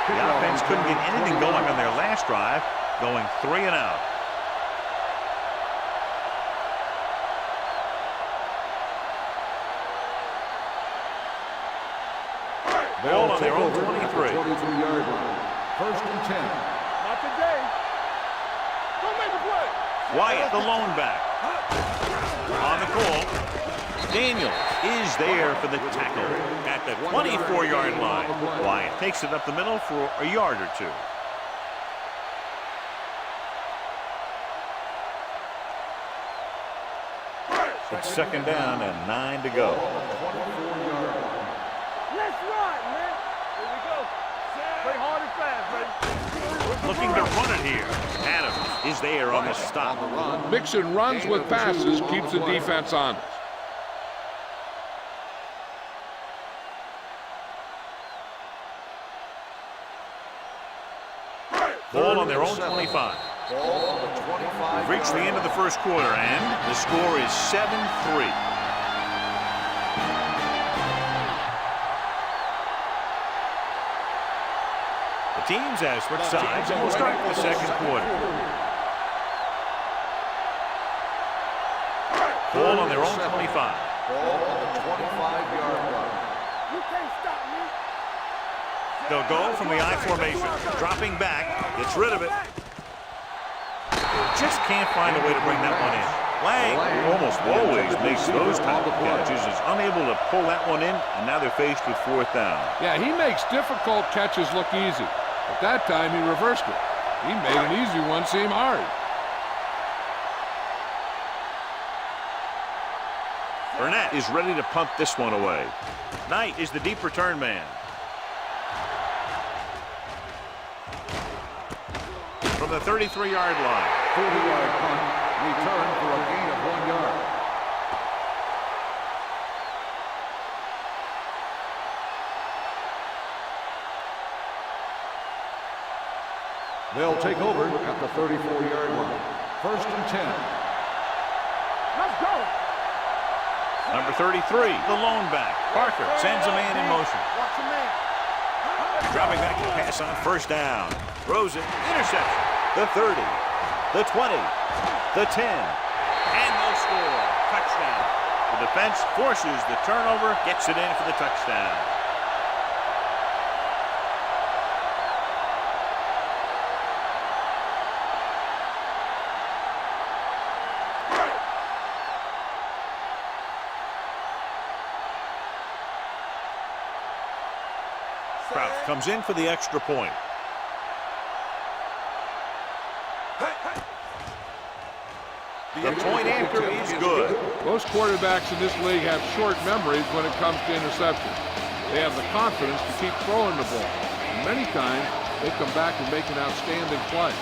The offense couldn't get anything going on their last drive, going 3 and out. Ball on their own 23. 23-yard line. First and 10. Not today. Don't make a play. Wyatt, the lone back. On the call. Daniels is there for the tackle at the 24-yard line. Wyatt takes it up the middle for a yard or 2. It's second down and 9 to go. Let's run, man. Here we go. Play hard and fast, baby. Looking to run it here. Adams is there on the stop. Mixing runs with passes keeps the defense honest. Ball on their own 25. We've reached the end of the first quarter, and the score is 7-3. The teams have switched sides, and we'll start the second quarter. Ball on their own 25. Ball on the 25-yard line. You can't stop me. They'll go from the I formation. Dropping back, gets rid of it. Just can't find a way to bring that one in. Lang almost always makes those type of catches, is unable to pull that one in, and now they're faced with 4th down. Yeah, he makes difficult catches look easy. But that time he reversed it. He made an easy one seem hard. Burnett is ready to punt this one away. Knight is the deep return man. From the 33-yard line. 40-yard punt. Return for a gain of 1 yard. They'll take over at the 34-yard line. First and 10. Let's go. Number 33, the lone back. Parker sends a man in motion. Watch your man. Dropping back to pass on first down. Throws it. Interception. The 30. The 20. The 10. And they'll score. Touchdown. The defense forces the turnover. Gets it in for the touchdown. Crouch comes in for the extra point. The point after is good. Most quarterbacks in this league have short memories when it comes to interceptions. They have the confidence to keep throwing the ball. And many times, they come back and make an outstanding play.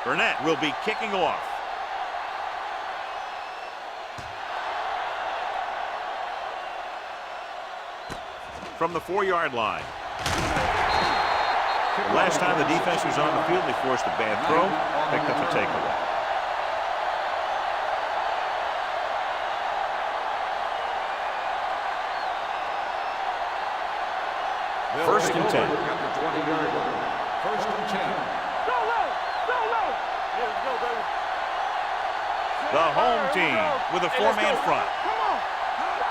Burnett will be kicking off. From the 4-yard line. Last time the defense was on the field, they forced a bad throw, picked up a takeaway. First and 10. First and 10. The home team with a 4-man front.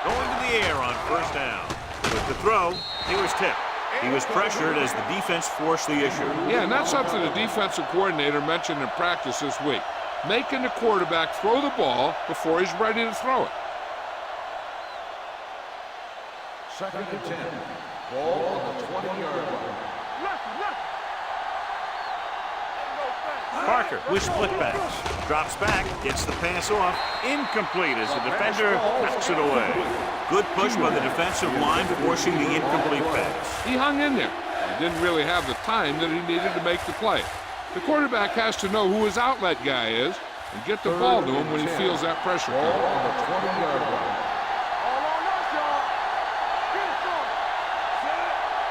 Going to the air on first down. With the throw, he was tipped. He was pressured as the defense forced the issue. Yeah, and that's something the defensive coordinator mentioned in practice this week. Making the quarterback throw the ball before he's ready to throw it. Second and 10. Ball on the 20-yard line. Parker with split backs. Drops back, gets the pass off. Incomplete as the defender knocks it away. Good push by the defensive line, forcing the incomplete pass. He hung in there. He didn't really have the time that he needed to make the play. The quarterback has to know who his outlet guy is and get the ball to him when he feels that pressure Ball coming. on the 20-yard line. All on us, y'all. Get it started.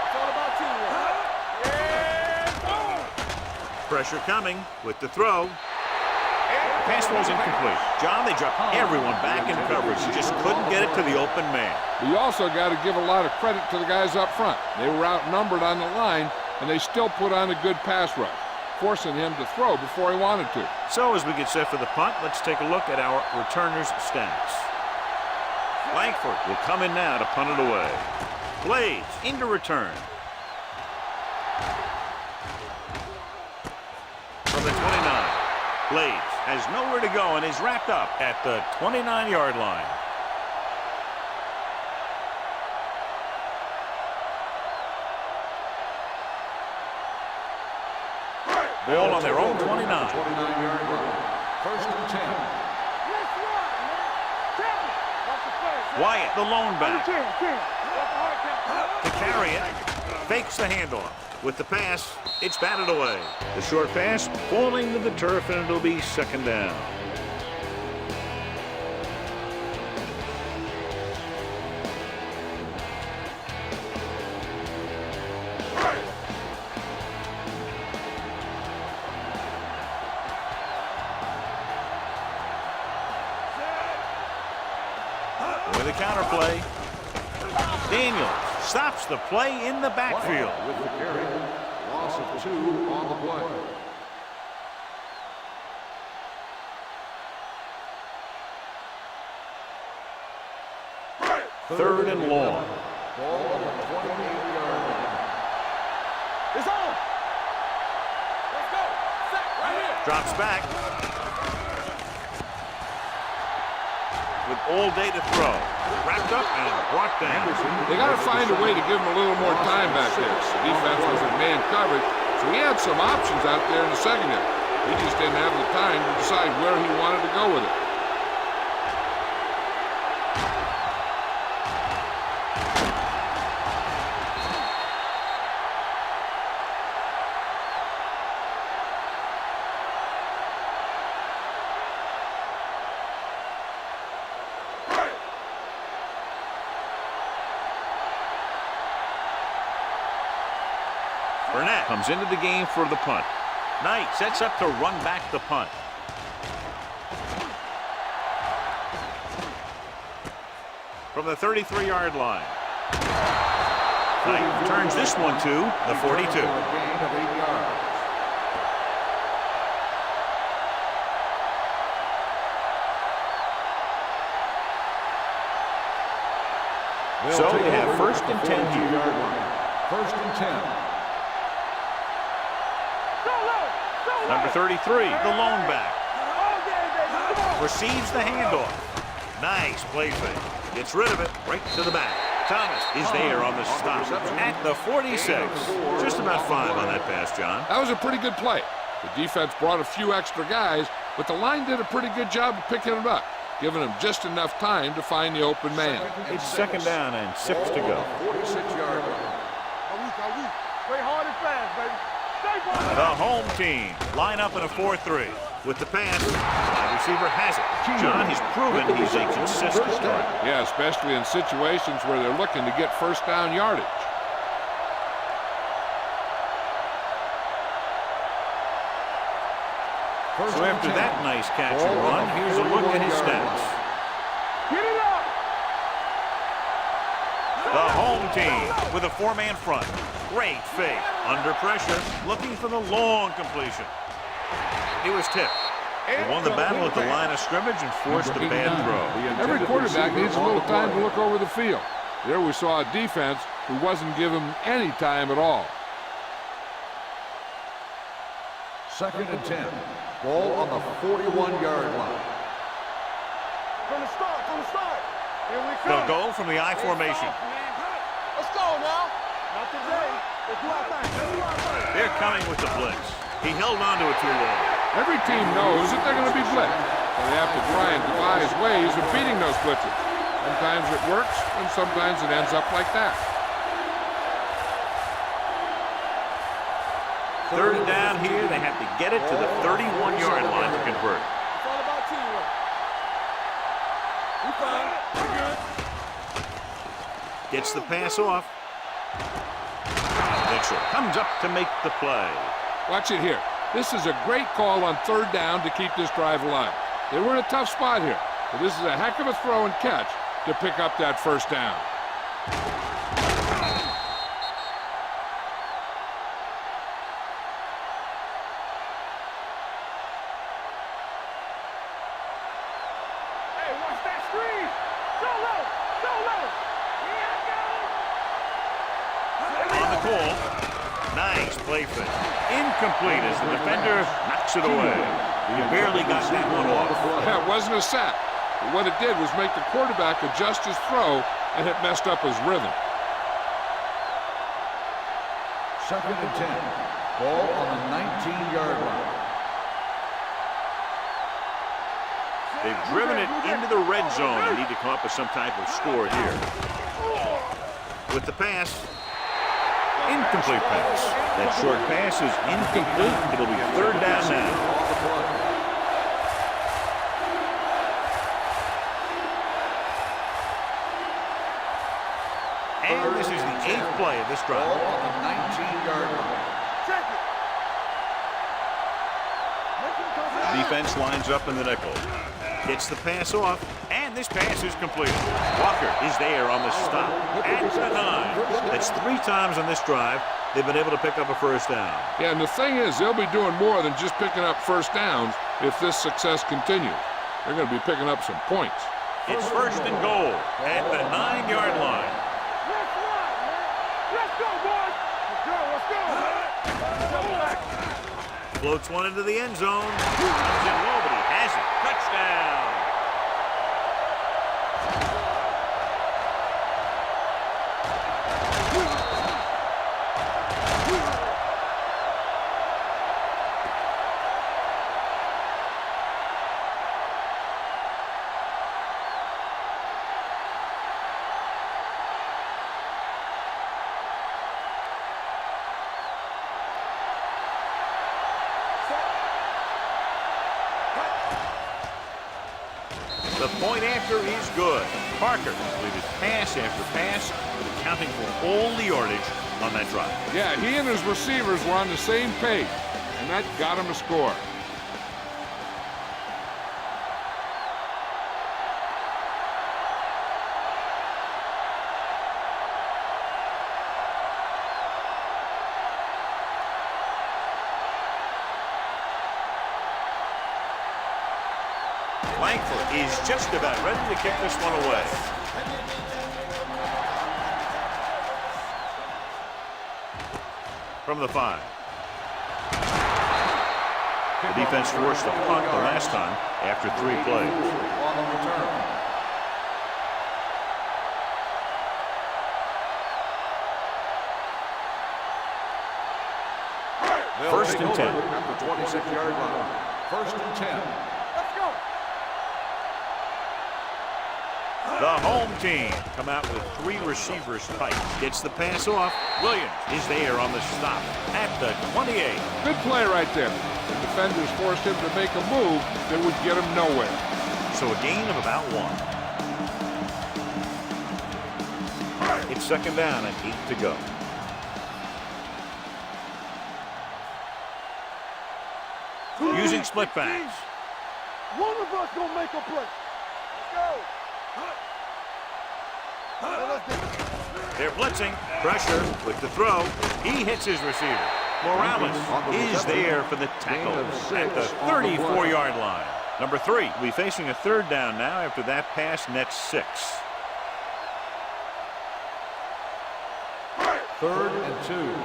It's all about teamwork. Pressure coming with the throw. Pass was incomplete. John, they dropped everyone back in coverage. He just couldn't get it to the open man. We also got to give a lot of credit to the guys up front. They were outnumbered on the line, and they still put on a good pass rush, forcing him to throw before he wanted to. So as we get set for the punt, let's take a look at our returners' stats. Langford will come in now to punt it away. Blades into return. From the 29. Blades has nowhere to go and is wrapped up at the 29-yard line. Ball on their own 29. 29-yard line. First and 10. Wyatt, the lone back. To carry it, fakes the handoff. With the pass, it's batted away. The short pass falling to the turf, and it'll be second down. With a counter play, Daniels stops the play in the backfield. With the carry, loss of 2 on the play. Third and long. Ball on the 28-yard line. It's on. Let's go. Set right here. Drops back. With all day to throw. Wrapped up and brought down. They got to find a way to give him a little more time back there. The defense was in man coverage, so he had some options out there in the secondary. He just didn't have the time to decide where he wanted to go with it. Burnett comes into the game for the punt. Knight sets up to run back the punt. From the 33-yard line. Knight turns this one to the 42. Gain of 8 yards. So they have first and 10 here. First and 10. Number 33, the lone back. Receives the handoff. Nice play fake. Gets rid of it right to the back. Thomas is there on the stop at the 46. Just about 5 on that pass, John. That was a pretty good play. The defense brought a few extra guys, but the line did a pretty good job of picking it up, giving them just enough time to find the open man. It's second down and 6 to go. 46-yard line. Play hard and fast, baby. The home team line up in a 4-3. With the pass, the receiver has it. John has proven he's a consistent starter. Yeah, especially in situations where they're looking to get first down yardage. So after that nice catch and run, here's a look at his stats. Get it up. The home team with a 4-man front. Great fake. Under pressure, looking for the long completion. It was tipped. They won the battle at the line of scrimmage and forced a bad throw. Every quarterback needs a little time to look over the field. There we saw a defense who wasn't given any time at all. Second and 10. Ball on the 41-yard line. From the start. Here we come. They'll go from the I formation. They're coming with the blitz. He held on to it too long. Every team knows that they're going to be blitzed, so they have to try and devise ways of beating those blitzes. Sometimes it works, and sometimes it ends up like that. Third down here. They have to get it to the 31-yard line to convert. It's all about teamwork. We fine. We good. Gets the pass off. Mitchell comes up to make the play. Watch it here. This is a great call on third down to keep this drive alive. They were in a tough spot here, but this is a heck of a throw and catch to pick up that first down. Hey, watch that screen. So low. So low. On the call. Nice play fit. Incomplete as the defender knocks it away. He barely got that one off. Yeah, it wasn't a sack. But what it did was make the quarterback adjust his throw, and it messed up his rhythm. 2nd and 10. Ball on the 19-yard line. They've driven it into the red zone and need to come up with some type of score here. With the pass. Incomplete pass. That short pass is incomplete. It'll be third down now. And this is the 8th play of this drive. Ball on the 19-yard line. Check it. Defense lines up in the nickel. Gets the pass off, and this pass is completed. Walker is there on the stop at the 9. That's 3 times on this drive they've been able to pick up a first down. Yeah, and the thing is, they'll be doing more than just picking up first downs if this success continues. They're going to be picking up some points. It's first and goal at the 9-yard line. Let's run, man. Let's go, boys. Let's go. Let's go. Floats one into the end zone. Comes in low, but he has it. Touchdown. The point after is good. Parker completed pass after pass, accounting for all the yardage on that drive. Yeah, he and his receivers were on the same page, and that got him a score. Langford is just about ready to kick this one away. From the 5. The defense forced a punt the last time after 3 plays. On the return. First and 10. At the 26-yard line. First and 10. Let's go. The home team come out with 3 receivers tight. Gets the pass off. Williams is there on the stop at the 28. Good play right there. The defenders forced him to make a move that would get him nowhere. So a gain of about 1. It's second down and 8 to go. Using split backs. One of us gonna make a play. Let's go. They're blitzing. Pressure with the throw. He hits his receiver. Morales is there for the tackle at the 34-yard line. Number 3 will be facing a third down now after that pass nets 6. 3rd and 2.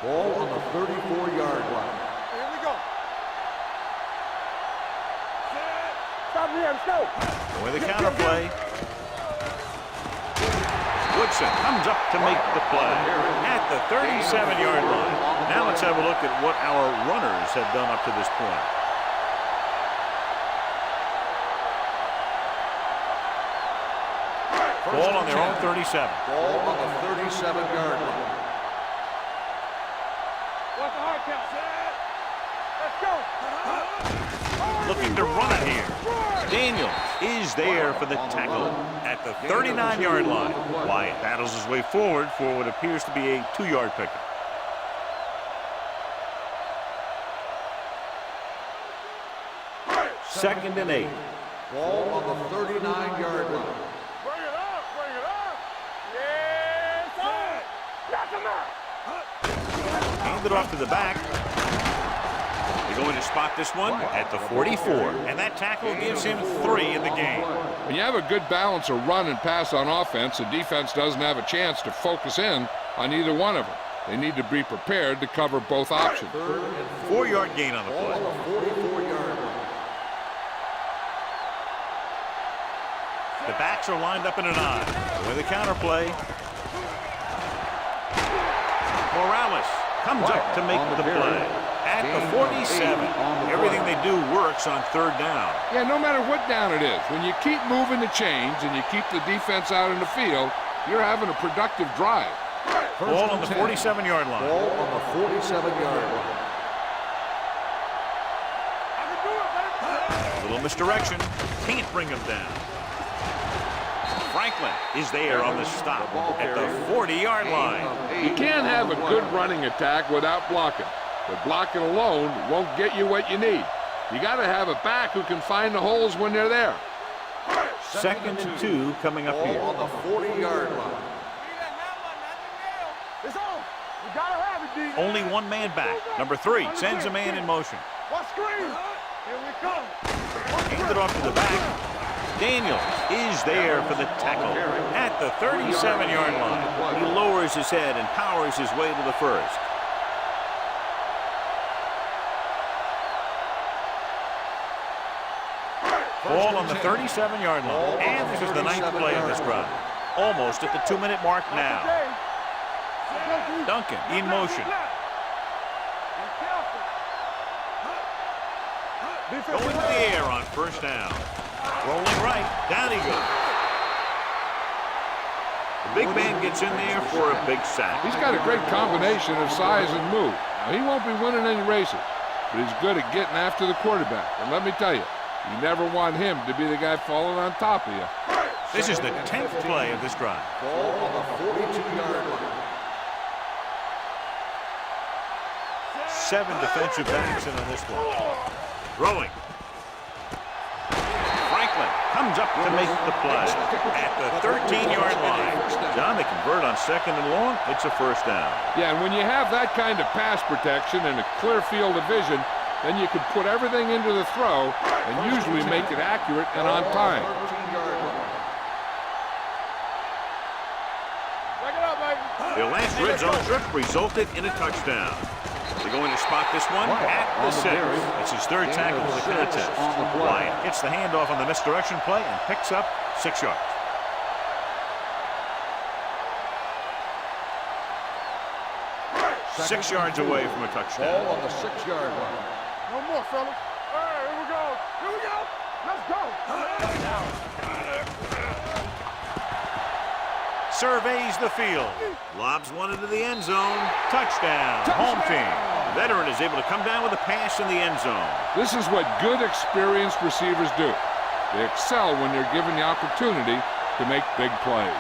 Ball on the 34-yard line. Here we go. Stop here. Let's go. With the counter play. Woodson comes up to make the play at the 37-yard line. Now let's have a look at what our runners have done up to this point. Ball on their own 37. Ball on the 37-yard line. What's the hard count? Let's go. Looking to run it here. Daniels is there for the tackle at the 39-yard line. Wyatt battles his way forward for what appears to be a 2-yard pickup. Second and 8. Ball on the 39-yard line. Bring it up, bring it up. Yes, sir. Knock him out. Hand it off to the back. They're going to spot this one at the 44. And that tackle gives him 3 in the game. When you have a good balance of run and pass on offense, the defense doesn't have a chance to focus in on either one of them. They need to be prepared to cover both options. 4-yard gain on the play. 44-yard line. The backs are lined up in an I. With a counter play. Morales comes up to make the play. At the 47. Everything they do works on 3rd down. Yeah, no matter what down it is, when you keep moving the chains and you keep the defense out in the field, you're having a productive drive. Ball on the 47-yard line. Ball on the 47-yard line. A little misdirection. Can't bring him down. Franklin is there on the stop at the 40-yard line. You can't have a good running attack without blocking. But blocking alone won't get you what you need. You got to have a back who can find the holes when they're there. Second and 2 coming up here. Ball on the 40-yard line. It's on. You gotta have it, D. Only one man back. Number 3 sends a man in motion. What screen? Here we come. Hands it off to the back. Daniels is there for the tackle at the 37-yard line. He lowers his head and powers his way to the first. Ball on the 37-yard line. And this is the 9th play of this drive. Almost at the 2-minute mark now. Duncan in motion. Going to the air on 1st down. Rolling right. Down he goes. The big man gets in there for a big sack. He's got a great combination of size and move. Now, he won't be winning any races, but he's good at getting after the quarterback. And let me tell you, you never want him to be the guy falling on top of you. This is the 10th play of this drive. Ball on the 42-yard line. 7 defensive backs in on this one. Throwing. Franklin comes up to make the play at the 13-yard line. John, they convert on 2nd and long. It's a 1st down. Yeah, and when you have that kind of pass protection and a clear field of vision, then you can put everything into the throw and usually make it accurate and on time. Their last red zone trip resulted in a touchdown. They're going to spot this one at the 6. It's his 3rd tackle of the contest. Wyatt gets the handoff on the misdirection play and picks up 6 yards. Six yards away from a touchdown. Ball on the 6-yard line. No more, fellas. All right, here we go. Here we go. Let's go. Surveys the field. Lobs one into the end zone. Touchdown. Home team. The veteran is able to come down with a pass in the end zone. This is what good, experienced receivers do. They excel when they're given the opportunity to make big plays.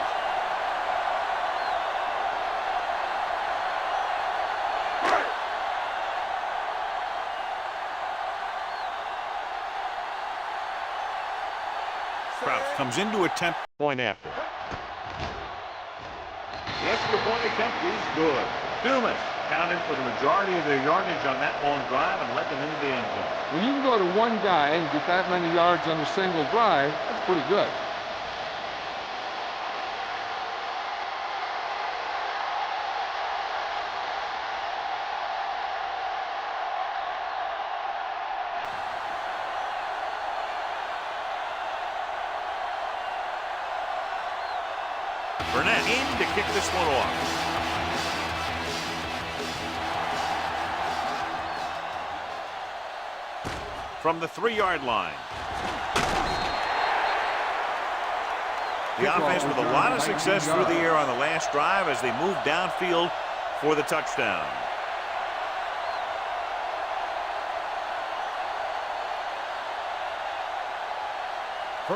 Crouch comes in to attempt point after. The extra point attempt is good. Dumas counted for the majority of their yardage on that long drive and led them into the end zone. When you can go to one guy and get that many yards on a single drive, that's pretty good. Burnett in to kick this one off. From the 3-yard line. The offense with a lot of success through the air on the last drive as they move downfield for the touchdown.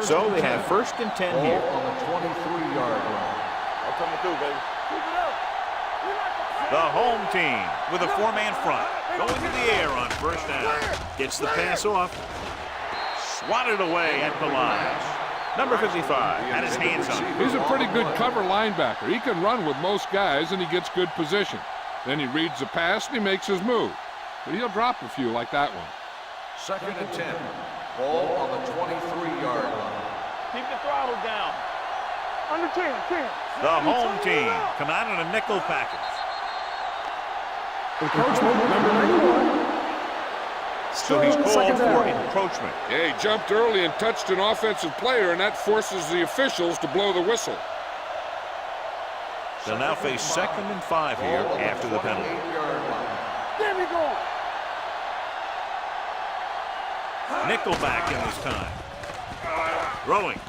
So they have 1st and 10 here. On the 23-yard line. I'm coming through, baby. Keep it up. The home team with a 4-man front. Going to the air on 1st down. Gets the pass off. Swatted away at the line. Number 55 had his hands on it. He's a pretty good cover linebacker. He can run with most guys, and he gets good position. Then he reads the pass, and he makes his move. But he'll drop a few like that one. 2nd and 10. Ball on the 23-yard line. Keep the throttle down. Under 10. The home team come out in a nickel package. Encroachment, number 91. So he's called Second for down. encroachment. Yeah, he jumped early and touched an offensive player, and that forces the officials to blow the whistle. They'll now face 2nd and 5 here after the penalty. There we go. Nickelback in this time. Throwing.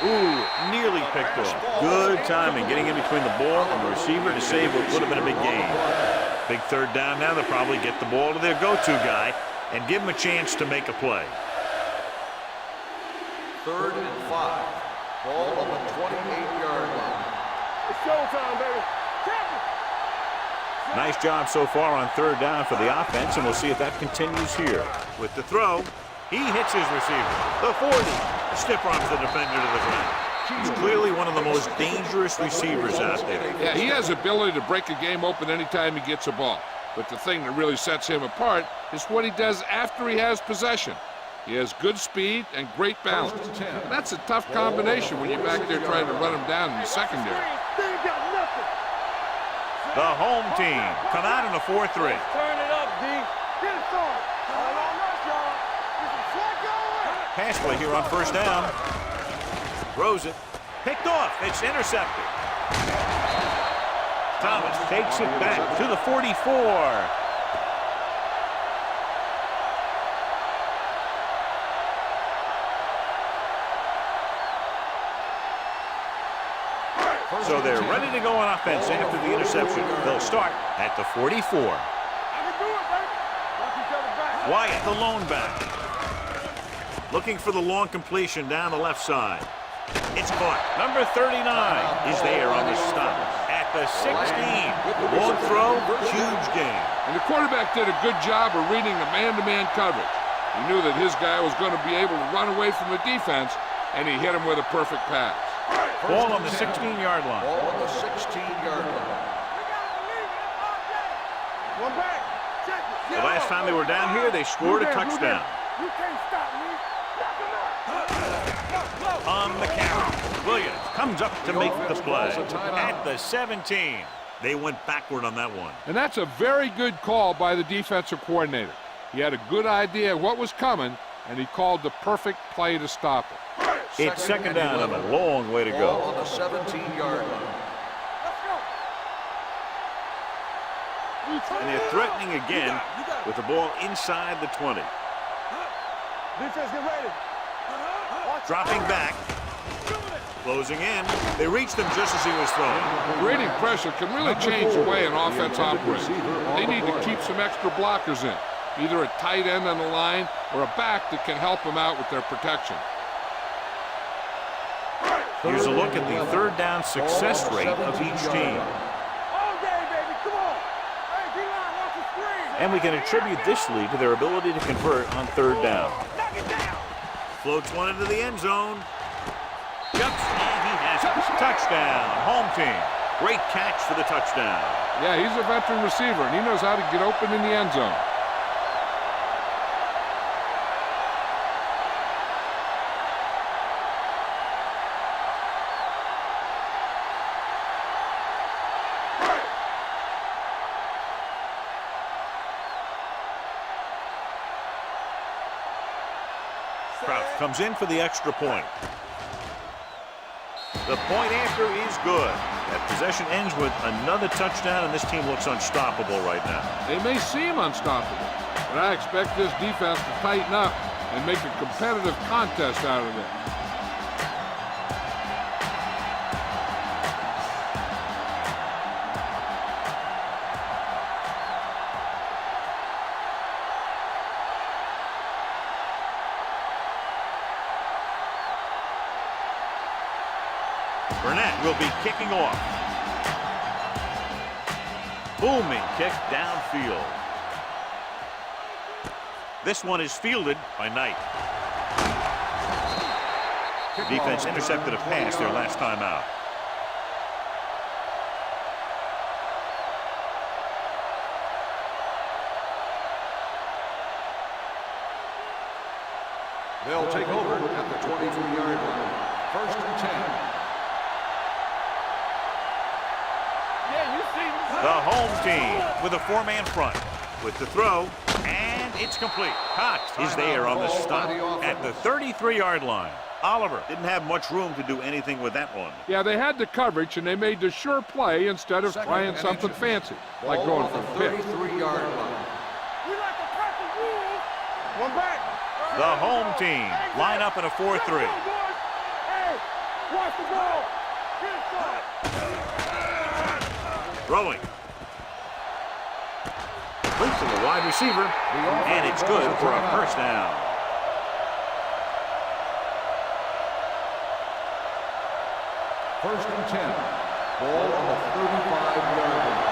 Ooh, nearly picked off. Good timing, getting in between the ball and the receiver to save what would have been a big gain. Big 3rd down now. They'll probably get the ball to their go-to guy and give him a chance to make a play. 3rd and 5. Ball on the 28-yard line. It's showtime, baby. Nice job so far on 3rd down for the offense, and we'll see if that continues here. With the throw, he hits his receiver. The 40 stiff arms the defender to the ground. He's clearly one of the most dangerous receivers out there. Yeah, he has ability to break a game open anytime he gets a ball. But the thing that really sets him apart is what he does after he has possession. He has good speed and great balance. And that's a tough combination when you're back there trying to run him down in the secondary. They ain't got nothing. The home team come out in a 4-3. Turn it up, D. Get it started. All on us, y'all. This is flat going. Pass play here on 1st down. Throws it. Picked off. It's intercepted. Thomas takes it back to the 44. So they're ready to go on offense after the interception. They'll start at the 44. I can do it, baby. Watch each other back. Wyatt, the lone back. Looking for the long completion down the left side. It's caught. Number 39 is there on the stop. At the 16. Long throw, huge gain. And the quarterback did a good job of reading the man-to-man coverage. He knew that his guy was going to be able to run away from the defense, and he hit him with a perfect pass. Ball on the 16-yard line. Ball on the 16-yard line. One back. Check it. The last time they were down here, they scored a touchdown. You can't stop me. On the carry, Williams comes up to make the play. At the 17. They went backward on that one. And that's a very good call by the defensive coordinator. He had a good idea of what was coming, and he called the perfect play to stop it. It's 2nd down and a long way to Ball go. on the 17-yard line. And they're threatening again with the ball inside the 20. Defense, get ready. Dropping back. Closing in. They reached him just as he was throwing. Grading pressure can really change the way an offense operates. They need to keep some extra blockers in, either a tight end on the line or a back that can help them out with their protection. Here's a look at the 3rd down success rate of each team. All day, baby. Come on. Hey, D-line, watch the screen. And we can attribute this lead to their ability to convert on 3rd down. Knock it down. Floats one into the end zone. Jumps, and he has it. Touchdown, home team. Great catch for the touchdown. Yeah, he's a veteran receiver, and he knows how to get open in the end zone. Kraft comes in for the extra point. The point after is good. That possession ends with another touchdown, and this team looks unstoppable right now. They may seem unstoppable, but I expect this defense to tighten up and make a competitive contest out of it. Burnett will be kicking off. Booming kick downfield. This one is fielded by Knight. Defense intercepted a pass their last time out. They'll take over at the 23-yard line. 1st and 10. The home team with a 4-man front. With the throw, and it's complete. Cox is there on the stop at the 33-yard line. Oliver didn't have much room to do anything with that one. Yeah, they had the coverage, and they made the sure play instead of trying something fancy, like going for the pick. 33-yard line. We like a pack of wolves. One back. The home team line up in a 4-3. Hey, watch the ball. Get inside. Throwing. Complete to the wide receiver, and it's good for a first down. First and 10. Ball on the 35-yard line.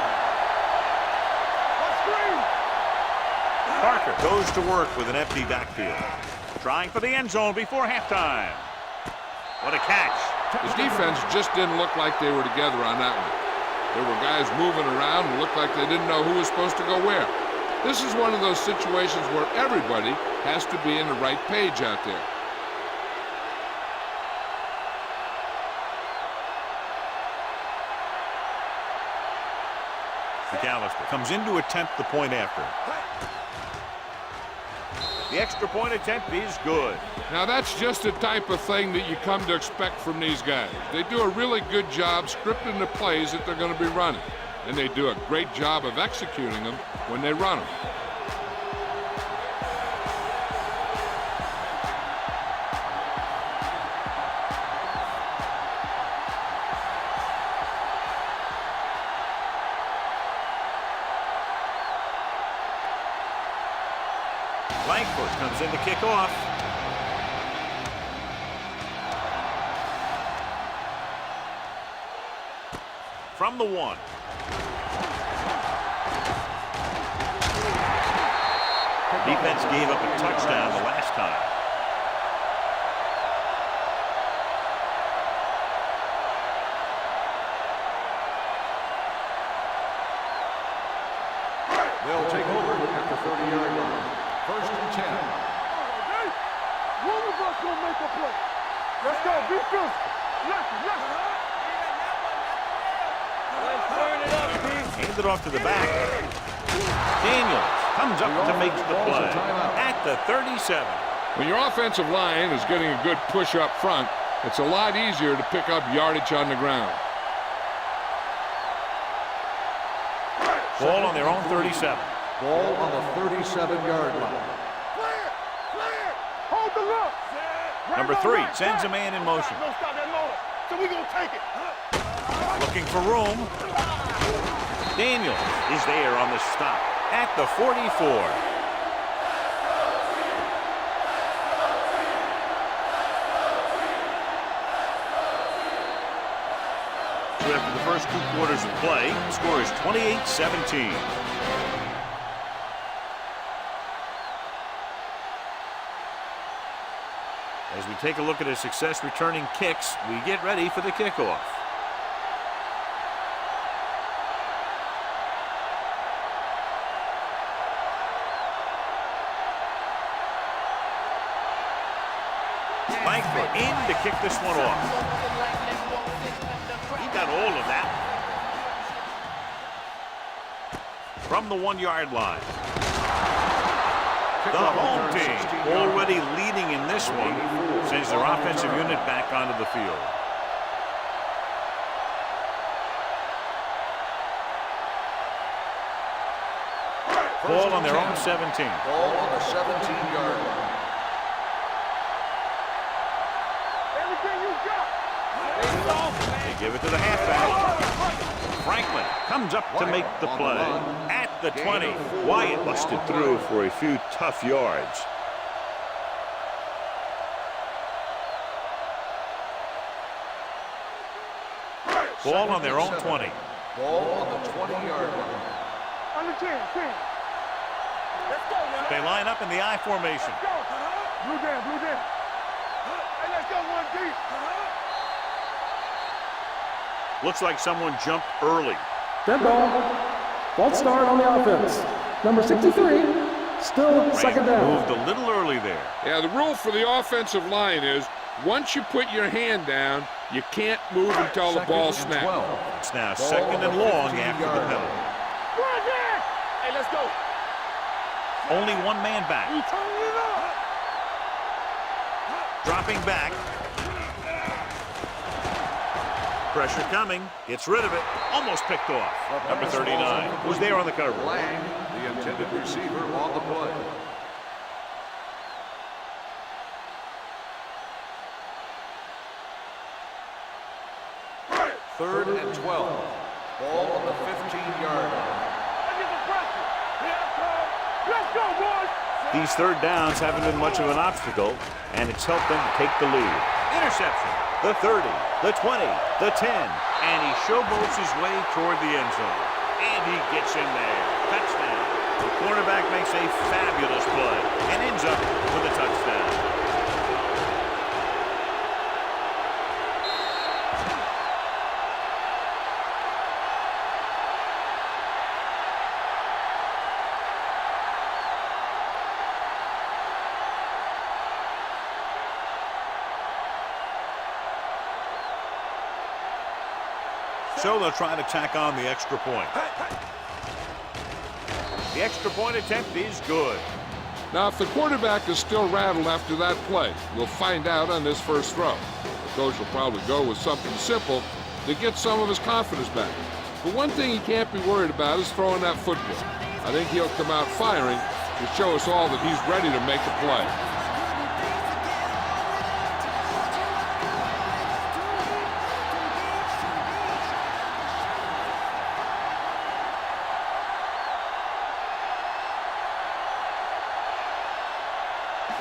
Parker goes to work with an empty backfield. Trying for the end zone before halftime. What a catch. His defense just didn't look like they were together on that one. There were guys moving around and looked like they didn't know who was supposed to go where. This is one of those situations where everybody has to be in the right page out there. McAllister comes in to attempt the point after. The extra point attempt is good. Now that's just the type of thing that you come to expect from these guys. They do a really good job scripting the plays that they're going to be running. And they do a great job of executing them when they run them. Langford comes in to kick off. From the 1. Defense gave up a touchdown the last time. They'll take over at the 30-yard line. 1st and 10. One of us gonna make a play. Let's go. Be physical. Let's turn it up, Steve. Handed off to the back. Daniels comes up to make the play at the 37. When your offensive line is getting a good push up front, it's a lot easier to pick up yardage on the ground. Ball on their own 37. Ball on the 37-yard line. Clear. Hold the look. Number 3 sends a man in motion. Don't stop that loader. So we gonna take it. Looking for room. Daniels is there on the stop at the 44. So after the first 2 quarters of play, the score is 28-17. As we take a look at his success returning kicks, we get ready for the kickoff. Langford in to kick this one off. He got all of that. From the 1-yard line. The home team already leading in this one sends their offensive unit back onto the field. Ball on their own 17. Ball on the 17-yard line. Everything you got. They give it to the halfback. Franklin comes up to make the play. At the 20, Wyatt busted through for a few tough yards. Ball on their own 20. Ball on the 20-yard line. On the 10. Let's go, man. They line up in the I formation. Let's go. Blue down. Hey, let's go, 1 deep. Looks like someone jumped early. Dead ball. False start on the offense. Number 63, still second down. Moved a little early there. Yeah, the rule for the offensive line is once you put your hand down, you can't move until the ball snaps. It's now second and long after the penalty. Hey, let's go. Only one man back. You turning it up. Dropping back. Pressure coming. Gets rid of it. Almost picked off. Number 39 was there on the cover. Lang, the intended receiver, on the play. Third and 12. Ball on the 15-yard line. Let's go, boys. These third downs haven't been much of an obstacle, and it's helped them take the lead. Interception. The 30, the 20, the 10, and he showboats his way toward the end zone. And he gets in there. Touchdown. The cornerback makes a fabulous play and ends up with a touchdown. So they'll try to tack on the extra point. The extra point attempt is good. Now, if the quarterback is still rattled after that play, we'll find out on this first throw. The coach will probably go with something simple to get some of his confidence back. But one thing he can't be worried about is throwing that football. I think he'll come out firing to show us all that he's ready to make a play.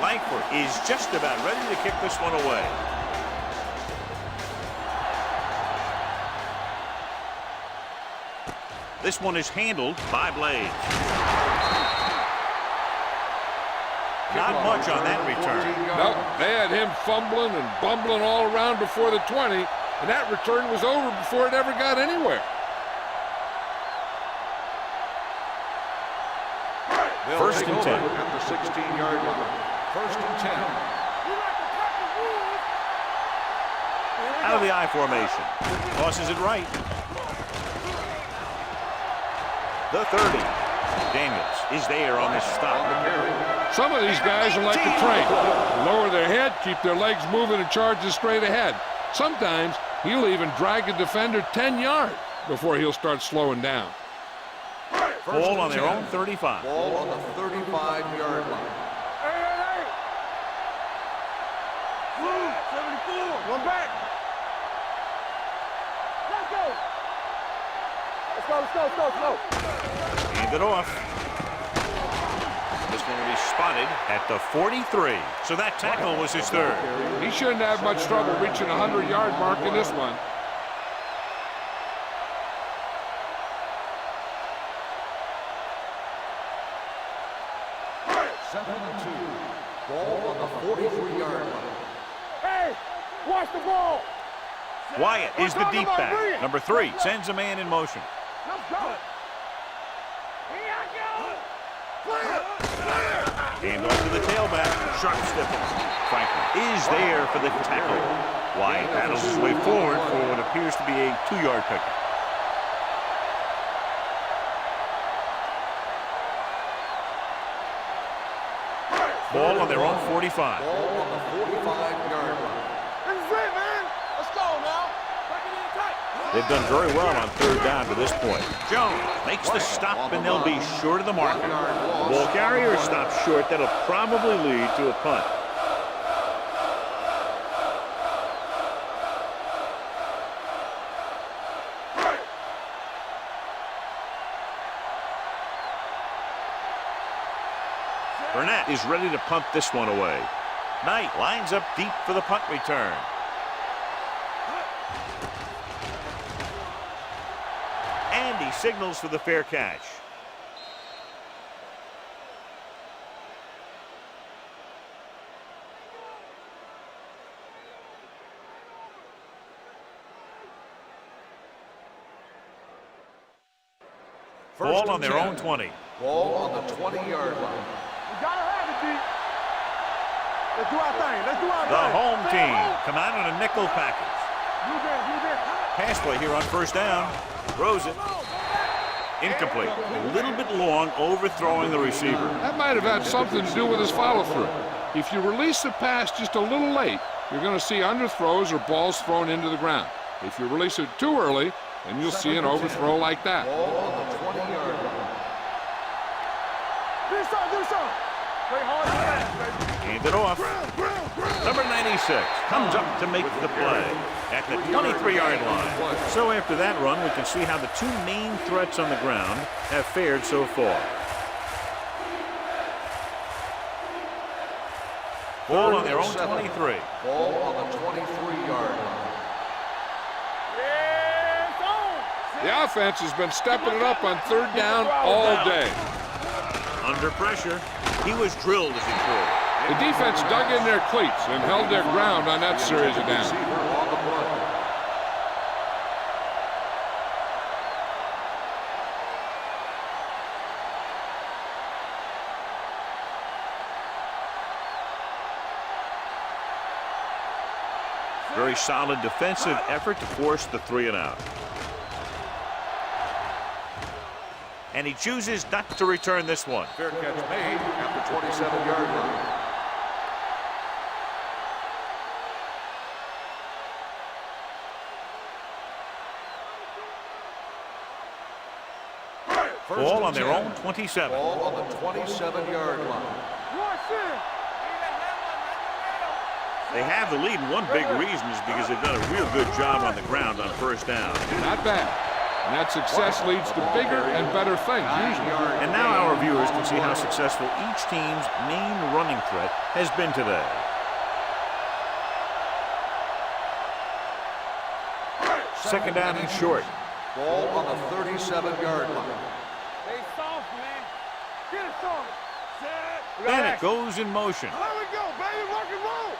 Langford is just about ready to kick this one away. This one is handled by Blades. Not much on that return. Nope, they had him fumbling and bumbling all around before the 20, and that return was over before it ever got anywhere. First and 10. At the 16-yard line. First and 10. Out of the I formation. Tosses it right. The 30. Daniels is there on this stop. Some of these guys are like a train. Lower their head, keep their legs moving, and charges straight ahead. Sometimes he'll even drag a defender 10 yards before he'll start slowing down. Ball on their own 35. Ball on the 35-yard line. Hey. 74. One back. Let's go. Hand it off. This one will be spotted at the 43. So that tackle was his third. He shouldn't have much trouble reaching the 100-yard mark in this one. Second and 2. Ball on the 43-yard line. Hey, watch the ball. Wyatt is the deep back. Number 3 sends a man in motion. Let's go. Here I go. Clear. Hand off to the tailback. Sharp stiffle. Franklin is there for the tackle. Wyatt battles his way forward for what appears to be a 2-yard pickup. Ball on their own 45. Ball on the 45-yard line. This is it, man. Let's go now. Back it in tight. They've done very well on third down to this point. Jones makes the stop, and they'll be short of the marker. The ball carrier stops short. That'll probably lead to a punt. Burnett is ready to punt this one away. Knight lines up deep for the punt return. And he signals for the fair catch. Ball on their own 20. Ball on the 20-yard line. Gotta have it, D. Let's do our thing. Let's do our thing. The home team come out in a nickel package. Pass play here on first down. Throws it. Incomplete. A little bit long, overthrowing the receiver. That might have had something to do with his follow-through. If you release the pass just a little late, you're going to see underthrows or balls thrown into the ground. If you release it too early, then you'll see an overthrow like that. Ball on the 20-yard line. Do something. Play hard and fast, baby. Hand it off. Number 96 comes up to make the play at the 23-yard line. So after that run, we can see how the two main threats on the ground have fared so far. Ball on their own 23. Ball on the 23-yard line. The offense has been stepping it up on third down all day. Under pressure, he was drilled as he threw. The defense dug in their cleats and held their ground on that series of downs. Very solid defensive effort to force the 3-and-out. And he chooses not to return this one. Fair catch made at the 27-yard line. Ball on their own 27. Ball on the 27-yard line. They have the lead, and one big reason is because they've done a real good job on the ground on first down. Not bad. And that success leads to bigger and better things, usually. And now our viewers can see how successful each team's main running threat has been today. Second down and short. Ball on the 37-yard line. Stay soft, man. Get it soft. Bennett goes in motion. There we go, baby. Rock and roll.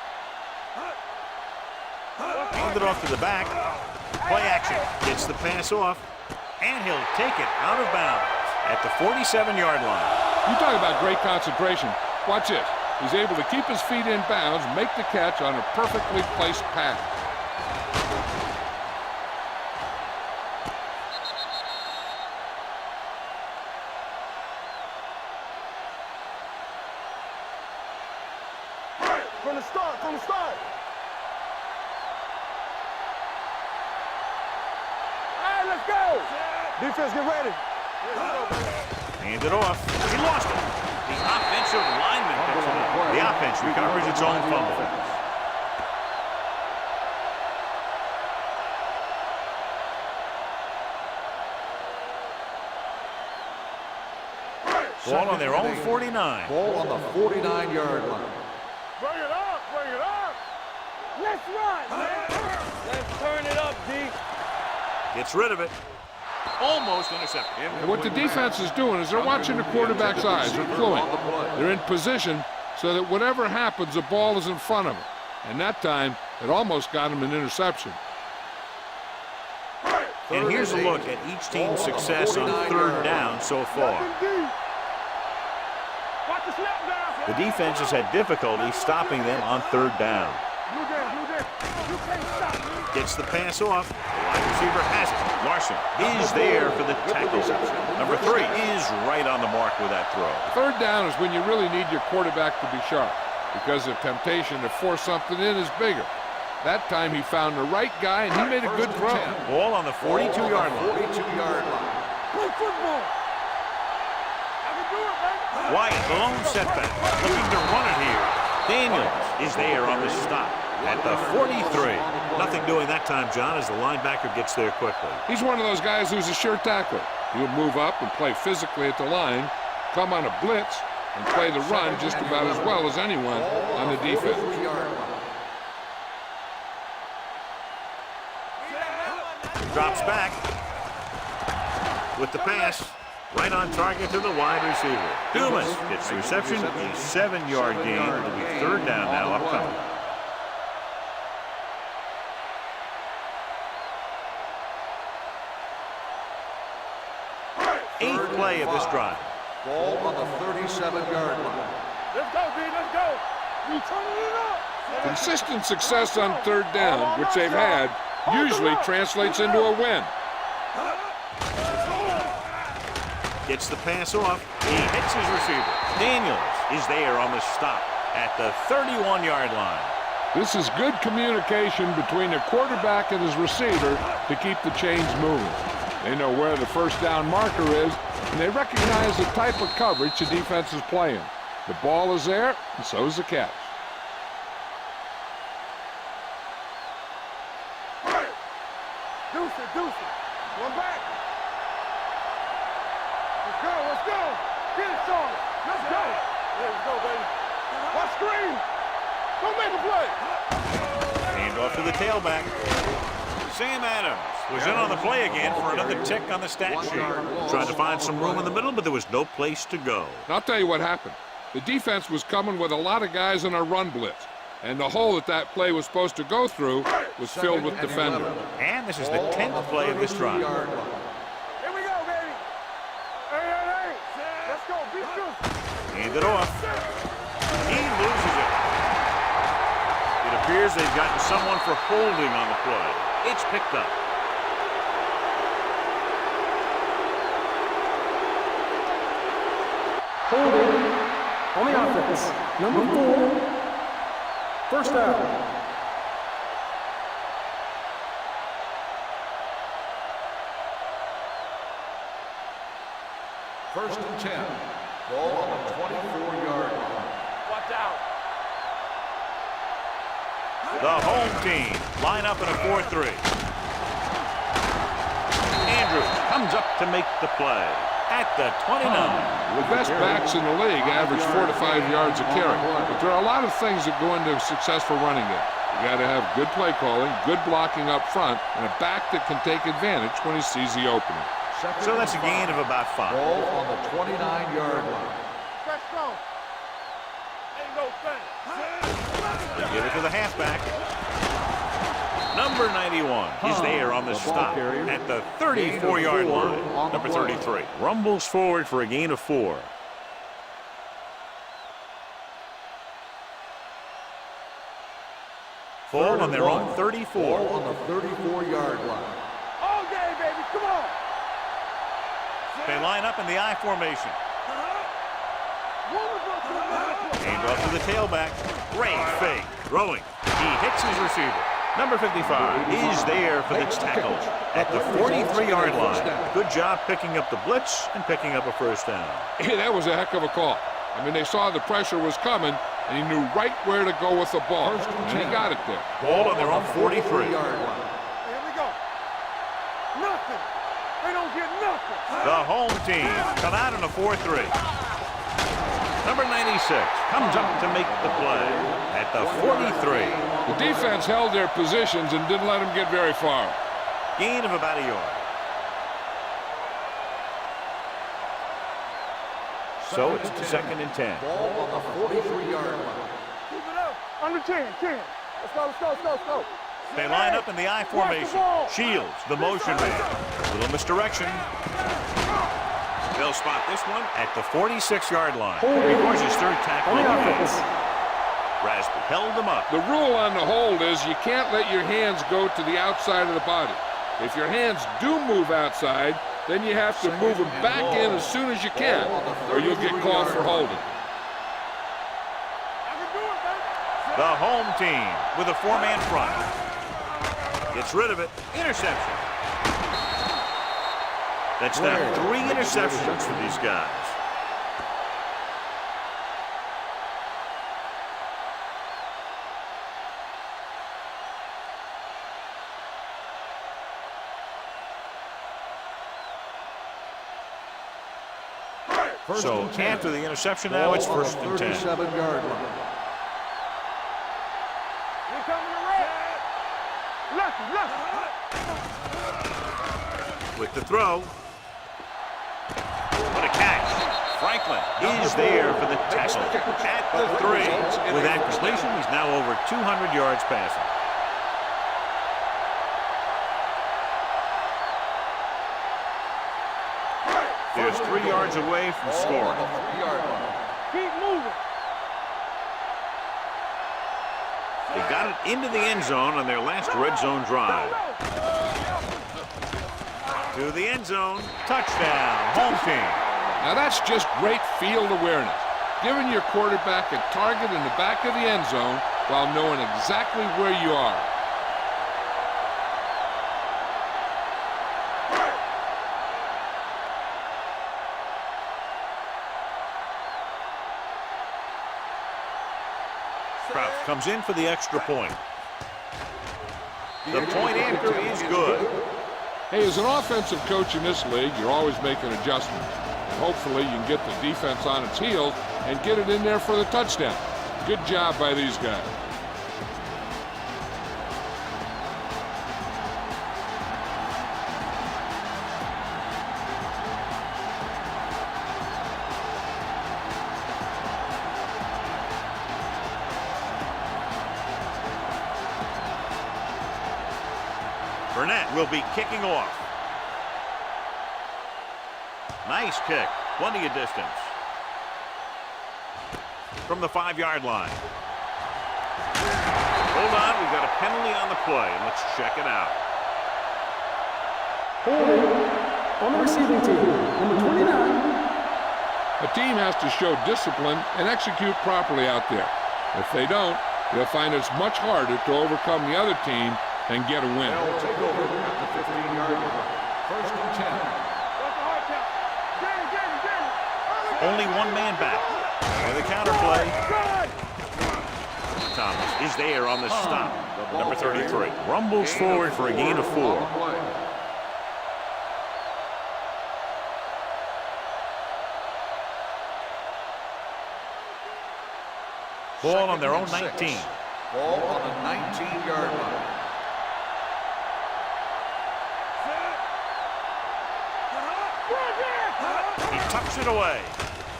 Hand it off to the back. Play action. Gets the pass off. And he'll take it out of bounds at the 47-yard line. You talk about great concentration. Watch this. He's able to keep his feet in bounds, make the catch on a perfectly placed pass. From the start, from the start. All right, let's go. Defense, get ready. Hand it off. He lost it. The offensive lineman picks it up. The offense recovers its own fumble. Ball on their own 49. Ball on the 49-yard line. Bring it up, bring it up. Let's run, man. Let's turn it up, D. Gets rid of it. Almost intercepted. And what the defense is doing is they're watching the quarterback's eyes. They're cluing. They're in position so that whatever happens, the ball is in front of them. And that time, it almost got him an interception. And here's a look at each team's success on third down so far. The defense has had difficulty stopping them on third down. Gets the pass off. The wide receiver has it. Larson is there for the tackle. Number 3 is right on the mark with that throw. Third down is when you really need your quarterback to be sharp because the temptation to force something in is bigger. That time he found the right guy, and he made a good throw. Ball on the 42-yard line. 42-yard line. Play football. I can do it, man. Wyatt, the lone setback, looking to run it here. Daniels is there on the stop at the 43. Nothing doing that time, John, as the linebacker gets there quickly. He's one of those guys who's a sure tackler. He'll move up and play physically at the line, come on a blitz, and play the run just about as well as anyone on the defense. Drops back with the pass. Right on target to the wide receiver. Dumas gets the reception. A 7-yard gain. It'll be third down now upcoming. Eighth play of this drive. Ball on the 37-yard line. Let's go, B. Let's go. You turning it up. Consistent success on third down, which they've had, usually translates into a win. Gets the pass off. He hits his receiver. Daniels is there on the stop at the 31-yard line. This is good communication between the quarterback and his receiver to keep the chains moving. They know where the first down marker is, and they recognize the type of coverage the defense is playing. The ball is there, and so is the catch. Deuce it. One back. Let's go. Get it, Sean. Let's go. Let's go, baby. Watch screen. Don't make a play. Hand off to the tailback. Sam Adams was in on the play again for another tick on the stat sheet. Tried to find some room in the middle, but there was no place to go. I'll tell you what happened. The defense was coming with a lot of guys in a run blitz, and the hole that play was supposed to go through was filled with defenders. And this is the 10th play of this drive. Here we go, baby. Hey. Let's go. Be good. Hand it off. He loses it. It appears they've gotten someone for holding on the play. It's picked up. Holding on the offense. Number 4. First down. First and 10. Ball on the 24-yard line. Watch out. The home team line up in a 4-3. Andrews comes up to make the play at the 29. The best backs in the league average 4 to 5 yards a carry, but there are a lot of things that go into a successful running game. You got to have good play calling, good blocking up front, and a back that can take advantage when he sees the opening. So that's a gain of about 5. Ball on the 29-yard line. Press strong. Ain't no thing. They give it to the halfback. Number 91 is there on the stop at the 34-yard line. Number 33 rumbles forward for a gain of 4. Full on their own 34. Ball on the 34-yard line. All day, baby. Come on. They line up in the I formation. Hand off to the tailback. Great fake. Throwing. He hits his receiver. Number 55 is there for the tackle at the 43-yard line. Good job picking up the blitz and picking up a first down. Hey, that was a heck of a call. I mean, they saw the pressure was coming, and he knew right where to go with the ball, and he got it there. Ball on their own 43. Here we go. Nothing. They don't get nothing. The home team come out in a 4-3. Number 96 comes up to make the play at the 43. The defense held their positions and didn't let them get very far. Gain of about a yard. So it's 2nd and 10. Ball on the 43-yard line. Keep it up. Under 10. Let's go. They line up in the I formation. Shields, the motion man. Little misdirection. They'll spot this one at the 46-yard line. Records his third tackle of the game. Rasby held him up. The rule on the hold is you can't let your hands go to the outside of the body. If your hands do move outside, then you have to move them back in as soon as you can, or you'll get called for holding. I can do it, baby. The home team with a 4-man front. Gets rid of it. Interception. That's now 3 interceptions for these guys. So after the interception, now it's 1st and 10. 37-yard line. Here coming the red. Look. With the throw. What a catch. Franklin is there for the tackle at the 3. With that completion, he's now over 200 yards passing. There's 3 yards away from scoring. Keep moving. They got it into the end zone on their last red zone drive. To the end zone. Touchdown. Home team. Now that's just great field awareness. Giving your quarterback a target in the back of the end zone while knowing exactly where you are. Comes in for the extra point. The point after is good. Hey, as an offensive coach in this league, you're always making adjustments. And hopefully you can get the defense on its heels and get it in there for the touchdown. Good job by these guys. Will be kicking off. Nice kick. Plenty of distance. From the 5-yard line. Hold on. We've got a penalty on the play. Let's check it out. Holding on the receiving team. Number 29. A team has to show discipline and execute properly out there. If they don't, they'll find it's much harder to overcome the other team and get a win. They'll take over at the 15-yard line. 1st and 10. Only 1 man back. With a counter play. Thomas is there on the stop. Number 33. Rumbles forward for a gain of 4. Ball on their own 19. Ball on the 19-yard line. He tucks it away.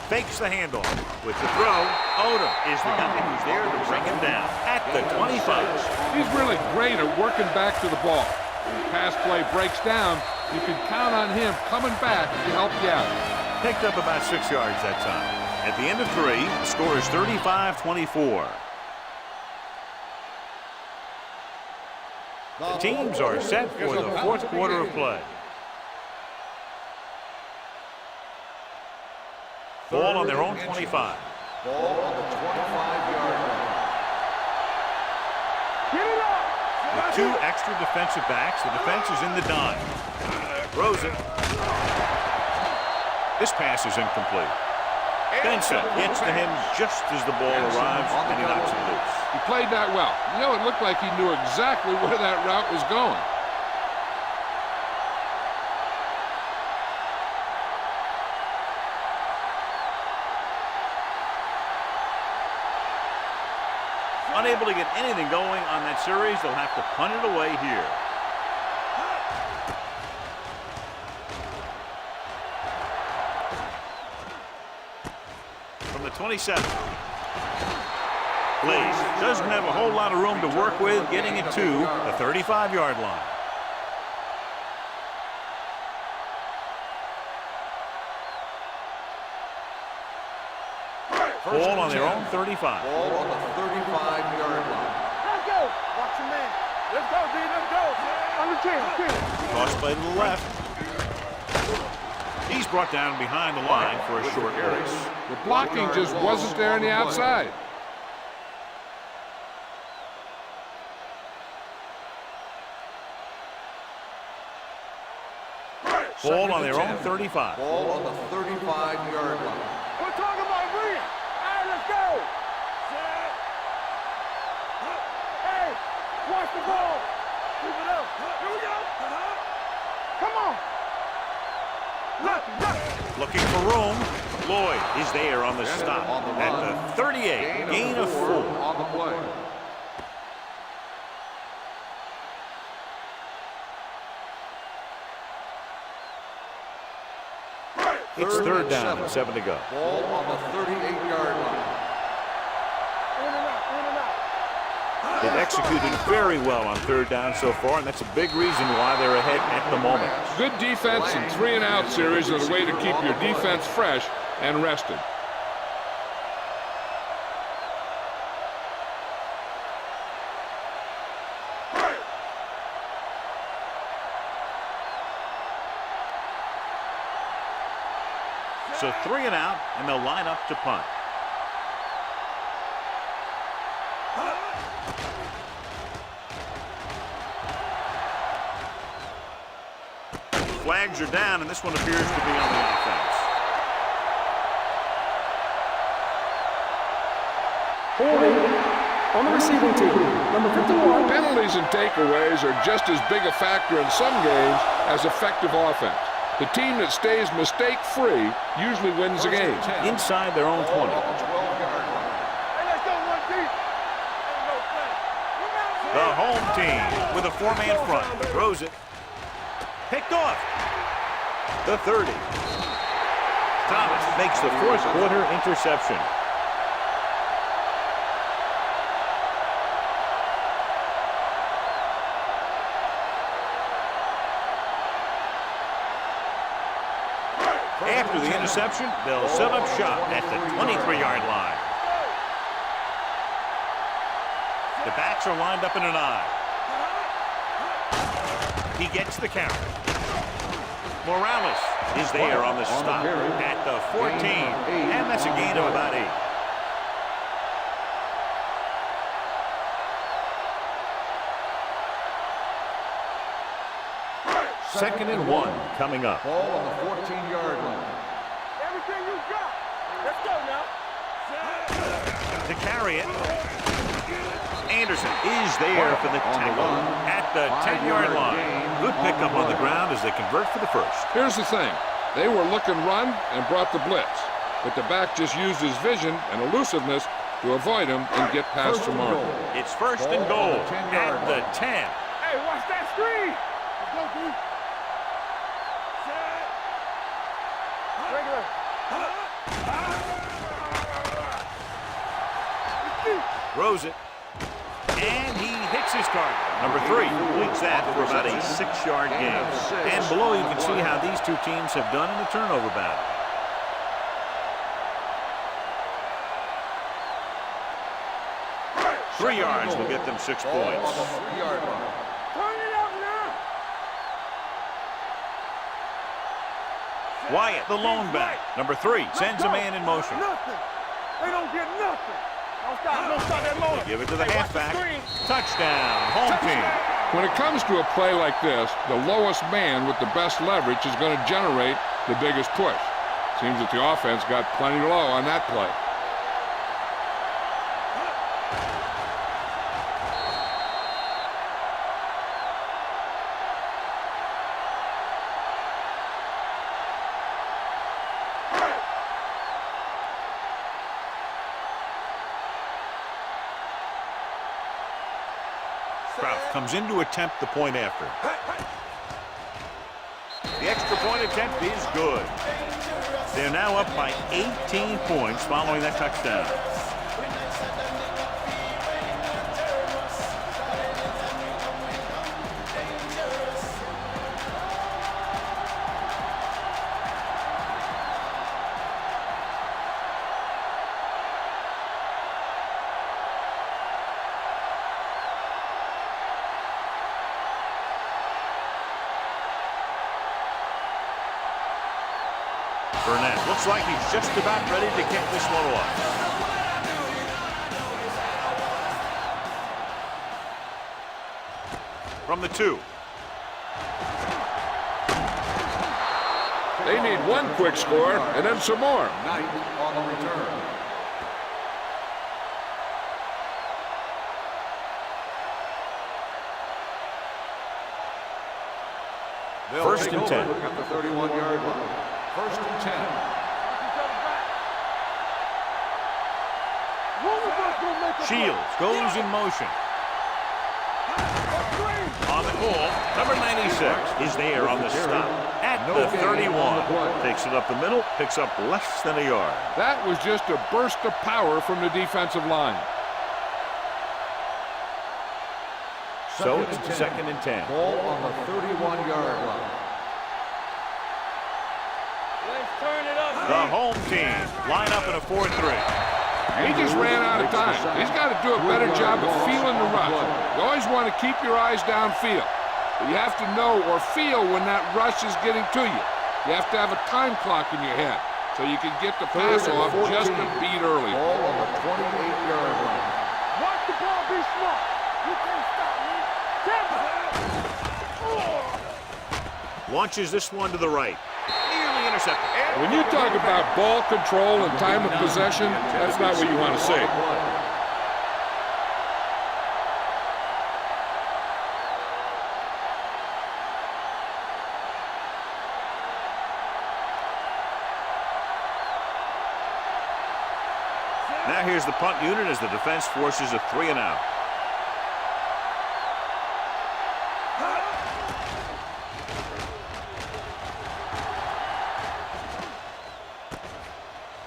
Fakes the handoff. With the throw, Otto is the guy who's there to bring him down at the 25. He's really great at working back to the ball. When the pass play breaks down, you can count on him coming back to help you out. Picked up about 6 yards that time. At the end of 3, the score is 35-24. The teams are set for the 4th quarter of play. Ball on their own 25. Ball on the 25-yard line. With 2 extra defensive backs, the defense is in the dime. Throws it. This pass is incomplete. Benson gets to him just as the ball arrives, and he knocks it loose. He played that well. You know, it looked like he knew exactly where that route was going. Unable to get anything going on that series, they'll have to punt it away here. From the 27. Blaze doesn't have a whole lot of room to work with, getting it to the 35-yard line. Ball on their own 35. Ball on the 35-yard line. Let's go. Watch your man. Let's go, D. Let's go. On the 10. Cross play to the left. He's brought down behind the line for a short race. The blocking just wasn't there on the outside. Ball on their own 35. Ball on the 35-yard line. We're talking about bring it. All right, let's go. Hey, watch the ball. Keep it up. Here we go. Come on. Look. Looking for room. Lloyd is there on the stop On the at run. the 38. Gain of 4. On the play. It's third down and 7 to go. Ball on the 38-yard line. In and out, in and out. They've executed very well on third down so far, and that's a big reason why they're ahead at the moment. Good defense and 3-and-out series are the way to keep your defense fresh and rested. So 3 and out, and they'll line up to punt. Flags are down, and this one appears to be on the offense. Holding on the receiving team. Number 51. Penalties and takeaways are just as big a factor in some games as effective offense. The team that stays mistake-free usually wins the game. Inside their own 20. On the 12-yard line. Hey, let's go one deep. Ain't no play. The home team with a 4-man front. Throws it. Picked off. The 30. Thomas makes the fourth quarter interception. After the interception, they'll set up shop at the 23-yard line. The backs are lined up in an I. He gets the count. Morales is there on the stop at the 14, and that's a gain of about 8. Second and 1 coming up. Ball on the 14-yard line. Everything you got. Let's go now. To carry it, Anderson is there for the tackle at the 10-yard line. Good pickup on the ground as they convert for the first. Here's the thing. They were looking run and brought the blitz, but the back just used his vision and elusiveness to avoid him and get past the mark. It's first and goal at the 10. Hey, watch that screen. Let's go, D. Regular. Throws it. And he hits his target. Number 3 completes that for about a 6-yard gain. And below you can see how these two teams have done in the turnover battle. Three yards will get them 6 Ball on points. the 3-yard line. Turn it up now. Wyatt, the lone back. Number 3 sends a man in motion. Nothing. They don't get nothing. Don't stop that motion. Give it to the Hey, watch halfback. screen. Touchdown, home team. When it comes to a play like this, the lowest man with the best leverage is going to generate the biggest push. Seems that the offense got plenty low on that play. Kraut comes in to attempt the point after. The extra point attempt is good. They're now up by 18 points following that touchdown. Burnett looks like he's just about ready to kick this one off. From the 2. They need one quick score and then some more. Knight on the return. They'll 1st take and 10. over at the 31-yard line. 1st and 10. Shields goes in motion. On the call, number 96 is there on the stop at the 31. Takes it up the middle, picks up less than a yard. That was just a burst of power from the defensive line. So it's 2nd and 10. Ball on the 31-yard line. Let's turn it up. The home team line up in a 4-3. He just ran out of time. He's got to do a better job of feeling the rush. You always want to keep your eyes downfield. But you have to know or feel when that rush is getting to you. You have to have a time clock in your head so you can get the pass off just a beat early. Ball on the 28-yard line. Watch the ball be smart. You can't stop me. Launches this one to the right. Nearly intercepted. When you talk about ball control and time of possession, that's not what you want to say. Now here's the punt unit as the defense forces a 3-and-out.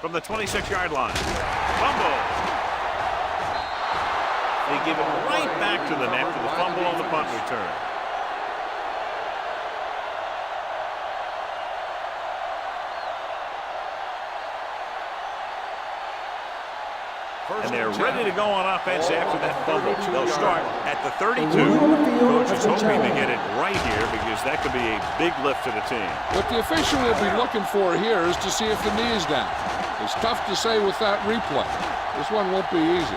From the 26-yard line. Fumble. They give it right back to the net for the fumble on the punt return. And they're ready to go on offense after that fumble. They'll start at the 32. Coach is hoping to get it right here because that could be a big lift to the team. What the official will be looking for here is to see if the knee is down. It's tough to say with that replay. This one won't be easy.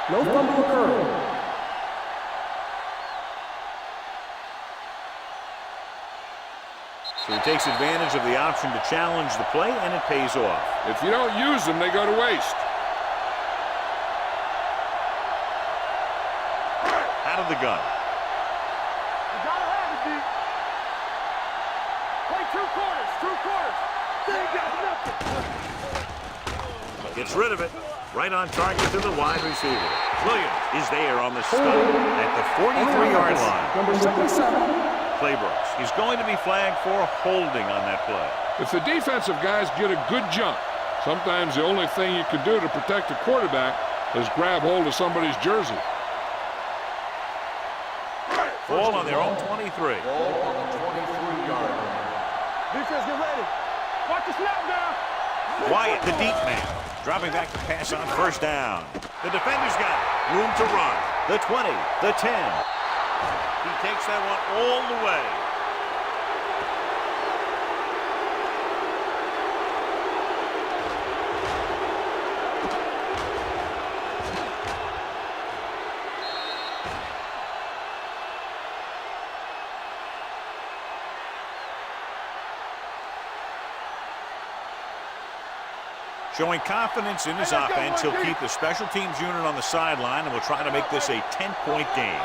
No fumble occurred. So he takes advantage of the option to challenge the play, and it pays off. If you don't use them, they go to waste. Out of the gun. You gotta have it, D. Play two quarters. They ain't got nothing. Gets rid of it. Right on target to the wide receiver. Williams is there on the stop at the 43-yard line. Number 77. Claybrooks is going to be flagged for holding on that play. If the defensive guys get a good jump, sometimes the only thing you can do to protect the quarterback is grab hold of somebody's jersey. Ball on their own 23. Ball on the 23-yard line. Defense, get ready. Watch the snap down. Wyatt, the deep man, dropping back to pass on 1st down. The defender's got it. Room to run. The 20, the 10. He takes that one all the way. Showing confidence in his offense, he'll keep the special teams unit on the sideline and will try to make this a 10-point game.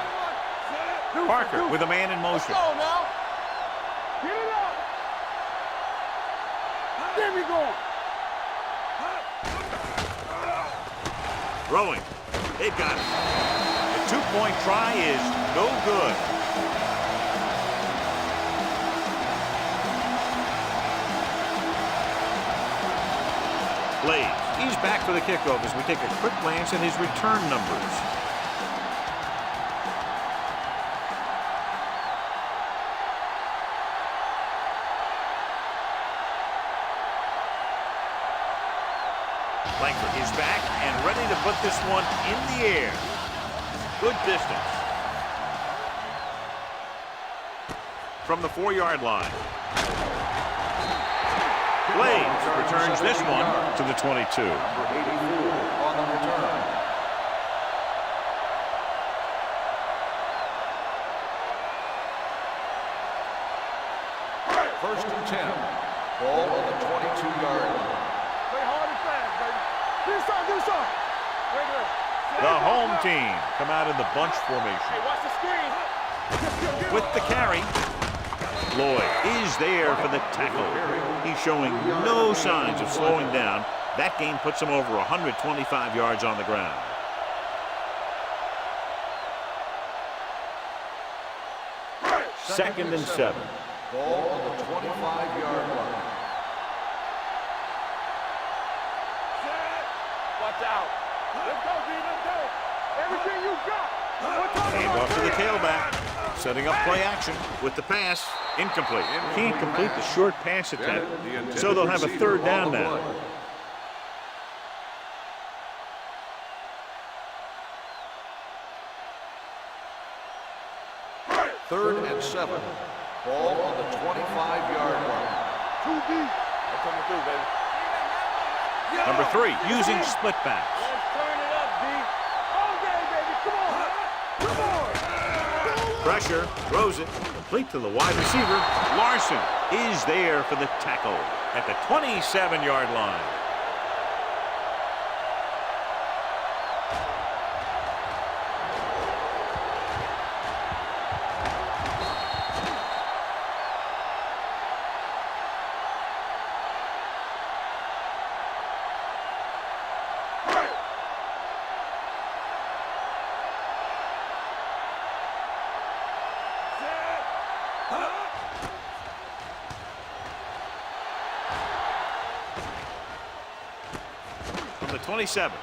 Parker with a man in motion. Go now. Get it up. There we go. Throwing. They've got it. The 2-point try is no good. Blades. He's back for the kickoff as we take a quick glance at his return numbers. Langford is back and ready to put this one in the air. Good distance. from the 4-yard line. Blades returns this one to the 22. Number 84 on the return. First and 10. Ball on the 22-yard line. Play hard and fast, baby. Do something. Right there. The home team come out in the bunch formation. Hey, watch the screen. With the carry, Lloyd is there for the tackle. He's showing no signs of slowing down. That game puts him over 125 yards on the ground. Second and 7. Ball on the 25-yard line. Watch out. Let's go, D. Let's go. Everything you got. Hand off to the tailback. Setting up play action with the pass. Incomplete. Can't complete the short pass attempt, so they'll have a third down now. Third and 7. Ball on the 25-yard line. 2 deep. That's coming through, baby. Number 3, using split backs. Let's turn it up, D. All day, baby. Come on. Come on. Pressure, throws it, complete to the wide receiver. Larson is there for the tackle at the 27-yard line. From the 27.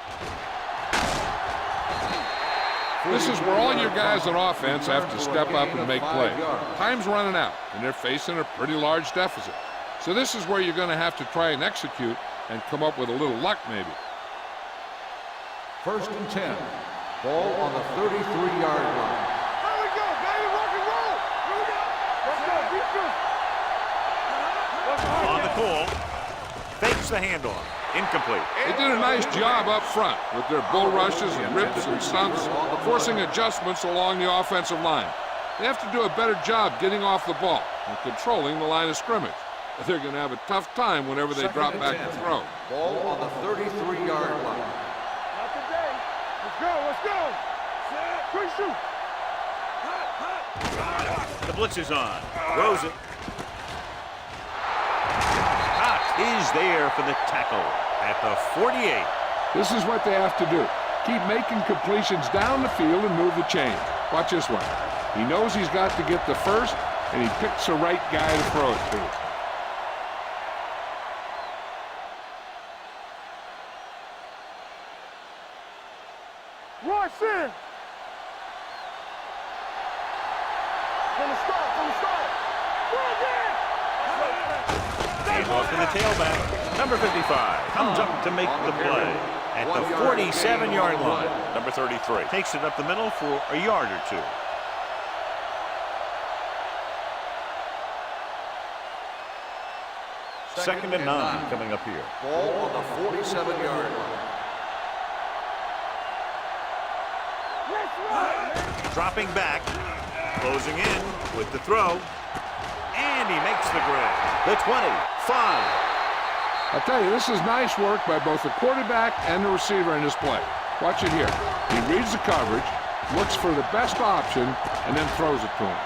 This is where all your guys on offense have to step up and make plays. Time's running out, and they're facing a pretty large deficit. So this is where you're going to have to try and execute and come up with a little luck, maybe. First and 10. Ball on the 33-yard line. There we go, baby. Rock and roll. Here we go. Let's go. Defense. On the call. Fakes the handoff. Incomplete. They did a nice job up front with their bull rushes and rips and stunts, forcing adjustments along the offensive line. They have to do a better job getting off the ball and controlling the line of scrimmage. They're going to have a tough time whenever they drop back to throw. Ball on the 33-yard line. Not today. Let's go. Let's go. Quick shoot. The blitz is on. Throws it. Cox is there for the tackle at the 48. This is what they have to do. Keep making completions down the field and move the chain. Watch this one. He knows he's got to get the first, and he picks the right guy to throw it to. Rush in. From the start. Run in. Hand off to the tailback. Number 55 comes up to make the play at the 47-yard line. Number 33 takes it up the middle for a yard or two. Second and 9 coming up here. Ball on the 47-yard line. Dropping back, closing in with the throw, and he makes the grab. The 25. I'll tell you, this is nice work by both the quarterback and the receiver in this play. Watch it here. He reads the coverage, looks for the best option, and then throws it to him.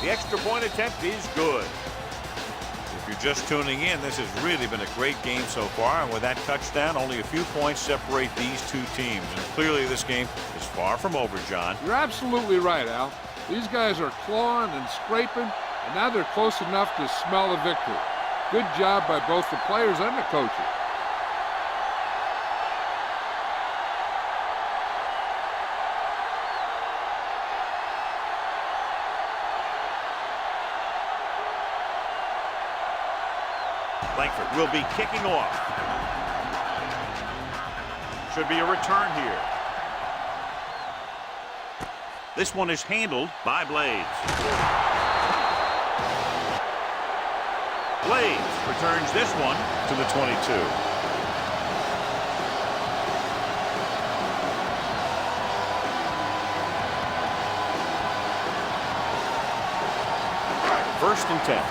The extra point attempt is good. If you're just tuning in, this has really been a great game so far, and with that touchdown, only a few points separate these two teams. And clearly this game is far from over, John. You're absolutely right, Al. These guys are clawing and scraping, and now they're close enough to smell the victory. Good job by both the players and the coaches. Langford will be kicking off. Should be a return here. This one is handled by Blades. Blades returns this one to the 22. First and 10.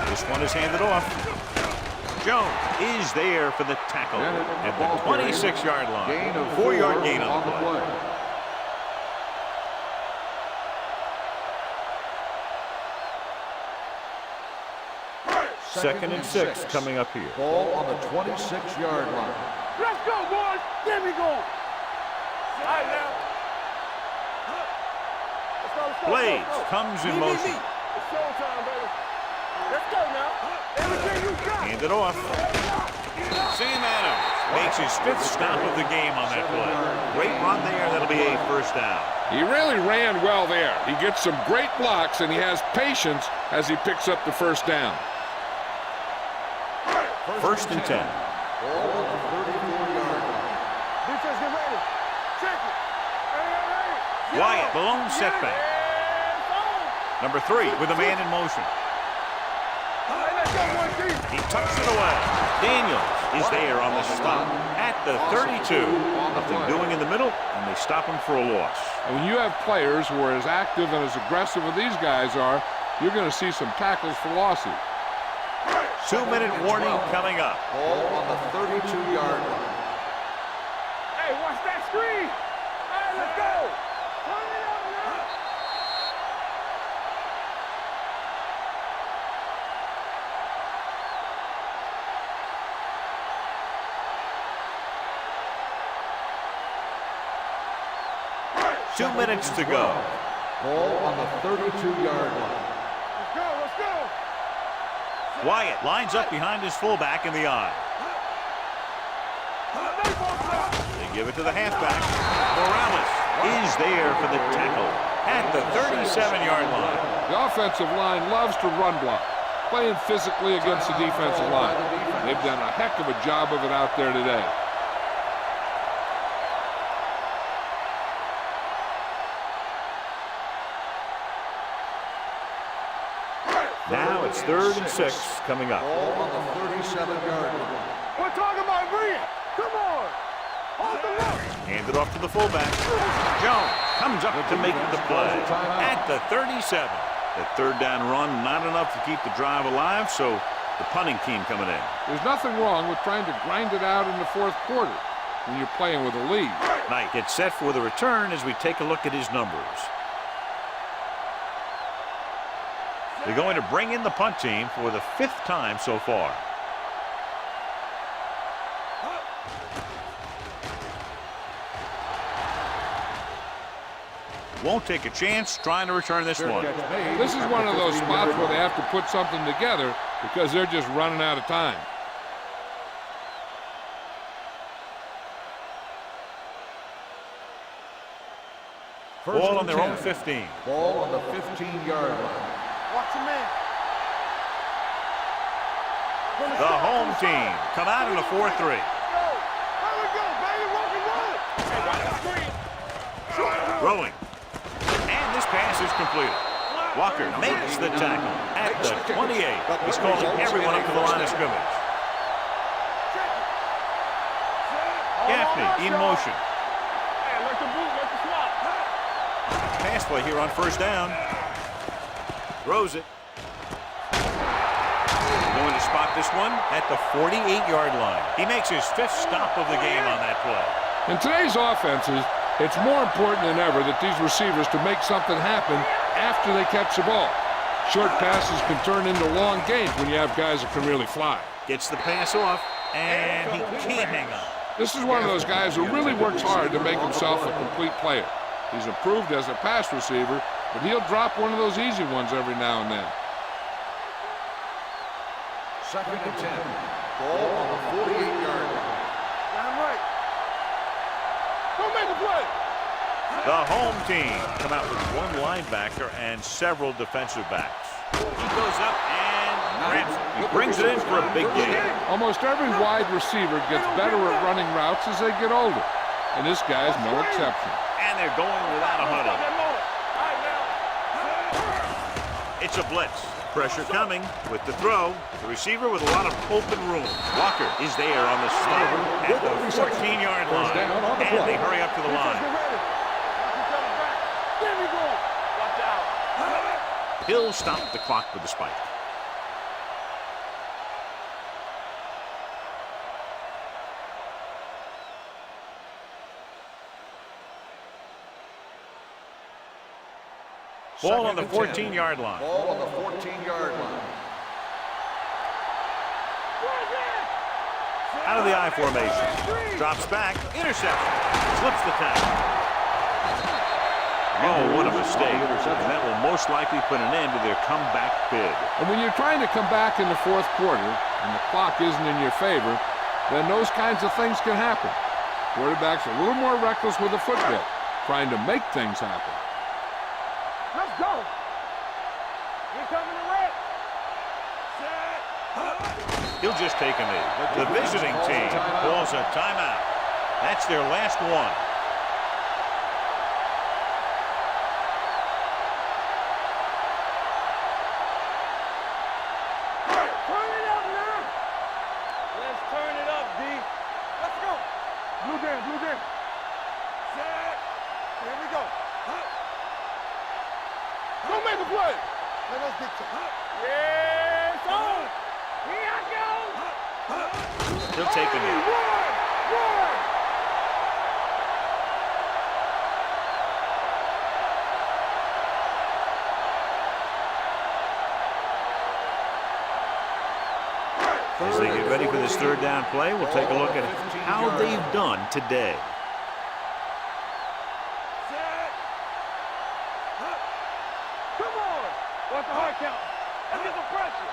This one is handed off. Jones is there for the tackle at the 26-yard line. 4-yard gain on the play. Second and 6 coming up here. Ball on the 26-yard line. Let's go, boys. There we go. All right, now. Blades comes in motion. It's showtime, baby. Let's go now. Everything you got. Hand it off. Sam Adams makes his 5th stop of the game on that play. Great run there. That'll be a first down. He really ran well there. He gets some great blocks, and he has patience as he picks up the first down. First and 10. Ball on the 34-yard line. Defense, get ready. Check it. Hey. Wyatt, the lone setback. Number 3 with a man in motion. He tucks it away. Daniels is there on the stop at the 32. Nothing doing in the middle, and they stop him for a loss. And when you have players who are as active and as aggressive as these guys are, you're going to see some tackles for losses. 2-minute warning coming up. Ball on the 32-yard line. Hey, watch that screen. All right, let's go. Turn it up now. Two minutes to go. Ball on the 32-yard line. Let's go, let's go. Wyatt lines up behind his fullback in the eye. They give it to the halfback. Morales is there for the tackle at the 37-yard line. The offensive line loves to run block, playing physically against the defensive line. They've done a heck of a job of it out there today. Now it's 3rd and 6 coming up. Ball on the 37-yard line. We're talking about Green. Come on. Hold the look. Hand it off to the fullback. Jones comes up to make the play at the 37. That 3rd down run, not enough to keep the drive alive, so the punting team coming in. There's nothing wrong with trying to grind it out in the 4th quarter when you're playing with a lead. Knight gets set for the return as we take a look at his numbers. They're going to bring in the punt team for the 5th time so far. Won't take a chance trying to return this one. This is one of those spots where they have to put something together because they're just running out of time. Ball on their own 15. Ball on the 15-yard line. Watch your man. The home team come out in a 4-3. There we go, baby. Roll. Rolling. And this pass is completed. Walker makes the tackle at the 28. He's calling everyone up to the line of scrimmage. Acme in motion. Hey, let the boot, let the swap. Pass play here on 1st down. Throws it. Going to spot this one at the 48-yard line. He makes his 5th stop of the game on that play. In today's offenses, it's more important than ever that these receivers to make something happen after they catch the ball. Short passes can turn into long gains when you have guys that can really fly. Gets the pass off, and he can't hang on. This is one of those guys who really works hard to make himself a complete player. He's improved as a pass receiver, but he'll drop one of those easy ones every now and then. 2nd and 10. Ball on the 48-yard line. Damn right. Don't make a play. The home team come out with one linebacker and several defensive backs. He goes up and rips. He brings it in for a big gain. Almost every wide receiver gets better at running routes as they get older, and this guy's no exception. And they're going without a huddle. It's a blitz. Pressure coming with the throw. The receiver with a lot of open room. Walker is there on the stop at the 14-yard line. And they hurry up to the line. He'll stop the clock with the spike. Ball on the 14-yard line. Ball on the 14-yard line. Out of the I formation. Drops back. Interception. Slips the tackle. Oh, what a mistake. And that will most likely put an end to their comeback bid. And when you're trying to come back in the fourth quarter and the clock isn't in your favor, then those kinds of things can happen. Quarterback's a little more reckless with the football, trying to make things happen. Let's go. Here coming the red. He'll just take a knee. The visiting team calls a timeout. That's their last one. Turn it up now. Let's turn it up, D. Let's go. Blue game, blue game. Set. Here we go. Don't make a play. Let us get to it. Yes, on. Here I go. He'll take a knee. Run. As they get ready for this third down play, we'll take a look at how they've done today. Set. Come on. What's the hard count? Let's get some pressure.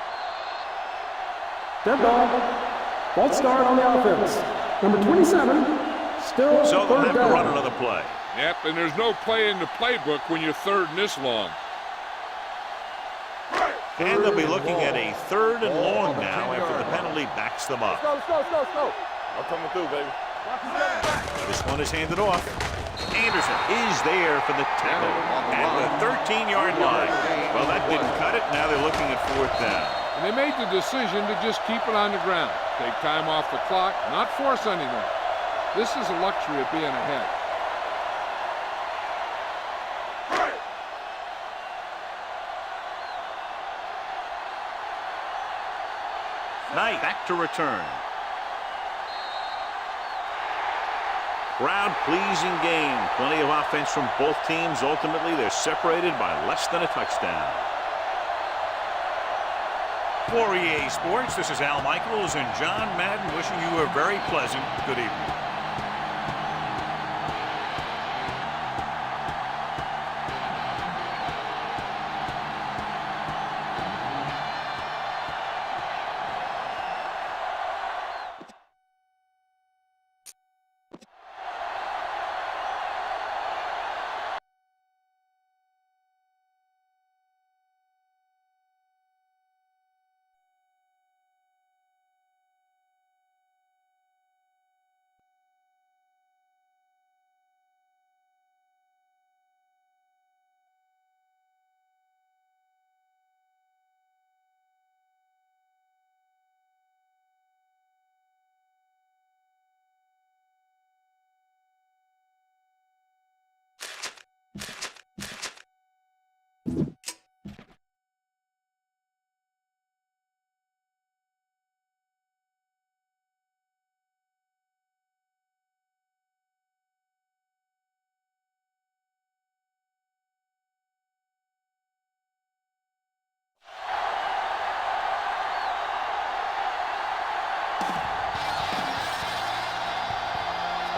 Dead ball. False start on the offense. Number 27, still So they'll third have to down. run another play. Yep, and there's no play in the playbook when you're third and this long. And they'll be looking at a third and long now after the penalty backs them up. Let's go. I'm coming through, baby. This one is handed off. Anderson is there for the tackle at the 13-yard line. Well, that didn't cut it. Now they're looking at fourth down. And they made the decision to just keep it on the ground. Take time off the clock, not force anything. This is a luxury of being ahead. Knight back to return. Crowd-pleasing game. Plenty of offense from both teams. Ultimately, they're separated by less than a touchdown. For EA Sports, this is Al Michaels and John Madden wishing you a very pleasant good evening.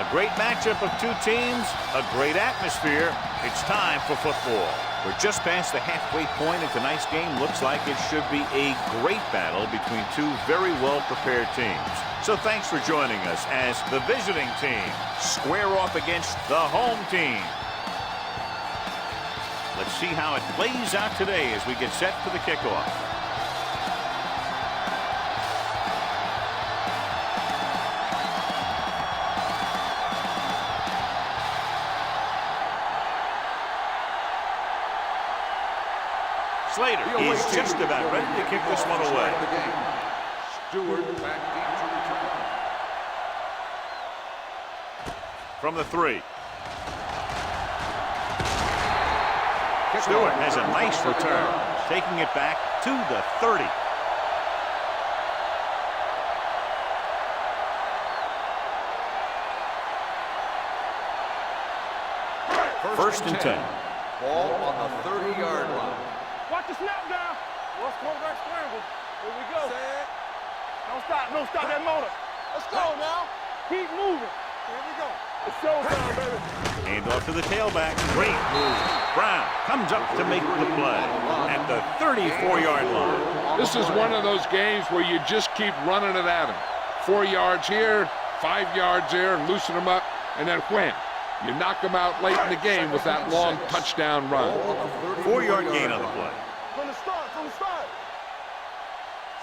A great matchup of two teams, a great atmosphere. It's time for football. We're just past the halfway point, and tonight's game looks like it should be a great battle between two very well-prepared teams. So thanks for joining us as the visiting team square off against the home team. Let's see how it plays out today as we get set for the kickoff. Slater is just about ready to kick this one away. Stewart back deep to return. From the 3. Stewart has a nice return, taking it back to the 30. First and 10. Ball on the 30-yard line. Watch the snap down. Watch quarterback scramble. Here we go. Don't stop that motor. Let's go now. Keep moving. Here we go. It's showtime, baby. Hand off to the tailback. Great move. Brown comes up to make the play at the 34-yard line. This is one of those games where you just keep running it at him. 4 yards here, 5 yards there, loosen them up, and then wham. You knock them out late in the game with that long touchdown run. 4-yard gain on the play. From the start.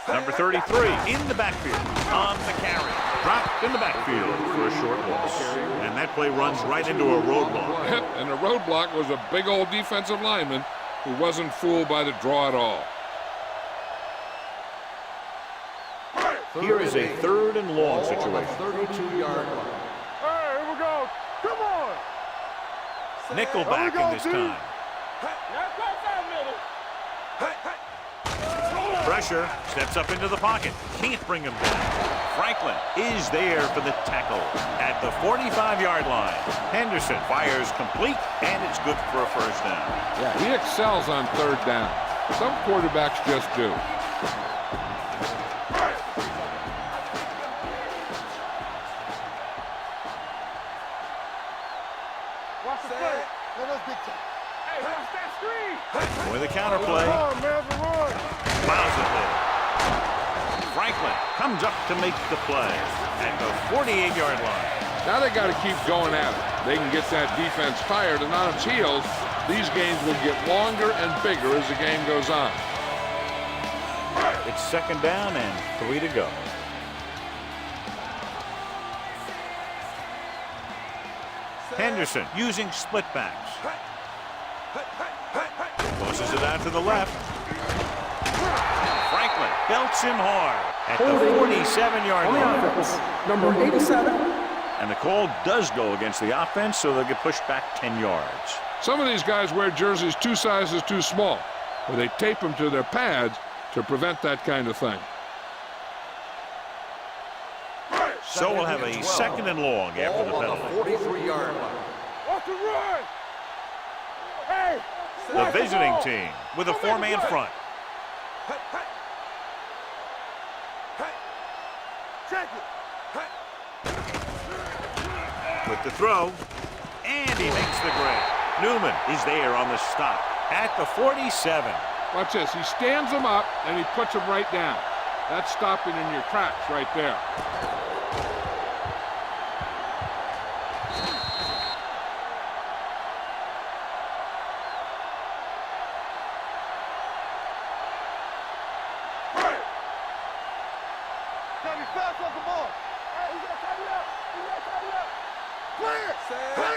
Number 33 in the backfield on the carry. Dropped in the backfield for a short loss. And that play runs right into a roadblock. Yep, and the roadblock was a big old defensive lineman who wasn't fooled by the draw at all. Here is a 3rd and long situation. 32-yard line. Hey, here we go. Come on. Nickelback in this time. Pressure, steps up into the pocket. Can't bring him down. Franklin is there for the tackle at the 45-yard line. Henderson fires complete, and it's good for a first down. Yeah, he excels on 3rd down. Some quarterbacks just do. Watch the play. Hey, watch that screen. For the counter play. Fouls it there. Franklin comes up to make the play at the 48-yard line. Now they got to keep going at it. They can get that defense tired and on its heels. These games will get longer and bigger as the game goes on. It's 2nd down and 3 to go. Henderson using split backs. Tosses it out to the left. Franklin belts him hard at the 47-yard On the line. offense, number 87. And the call does go against the offense, so they'll get pushed back 10 yards. Some of these guys wear jerseys 2 sizes too small, or they tape them to their pads to prevent that kind of thing. So we'll have a 2nd and long after the Ball on penalty. the 43-yard line. Watch the run. Hey. The visiting team with a 4-man front. Check it. With the throw, and he makes the grab. Newman is there on the stop at the 47. Watch this. He stands them up, and he puts them right down. That's stopping in your tracks right there.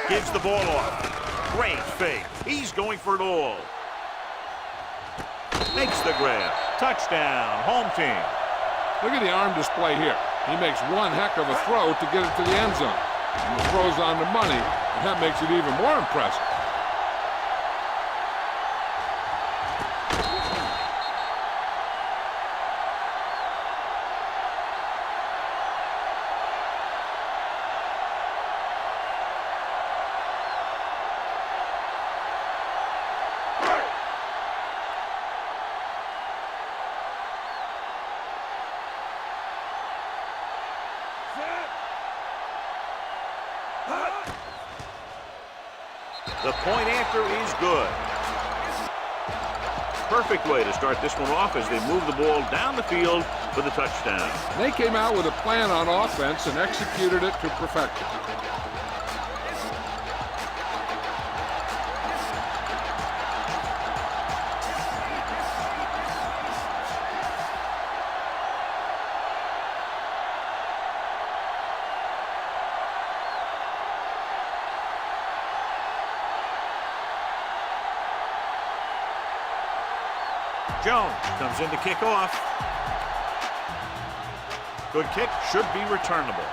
Gives the ball off. Great fake. He's going for it all. Makes the grab. Touchdown, home team. Look at the arm display here. He makes one heck of a throw to get it to the end zone. And he throws on the money, and that makes it even more impressive. The point after is good. Perfect way to start this one off as they move the ball down the field for the touchdown. They came out with a plan on offense and executed it to perfection. Jones comes in to kick off. Good kick, should be returnable.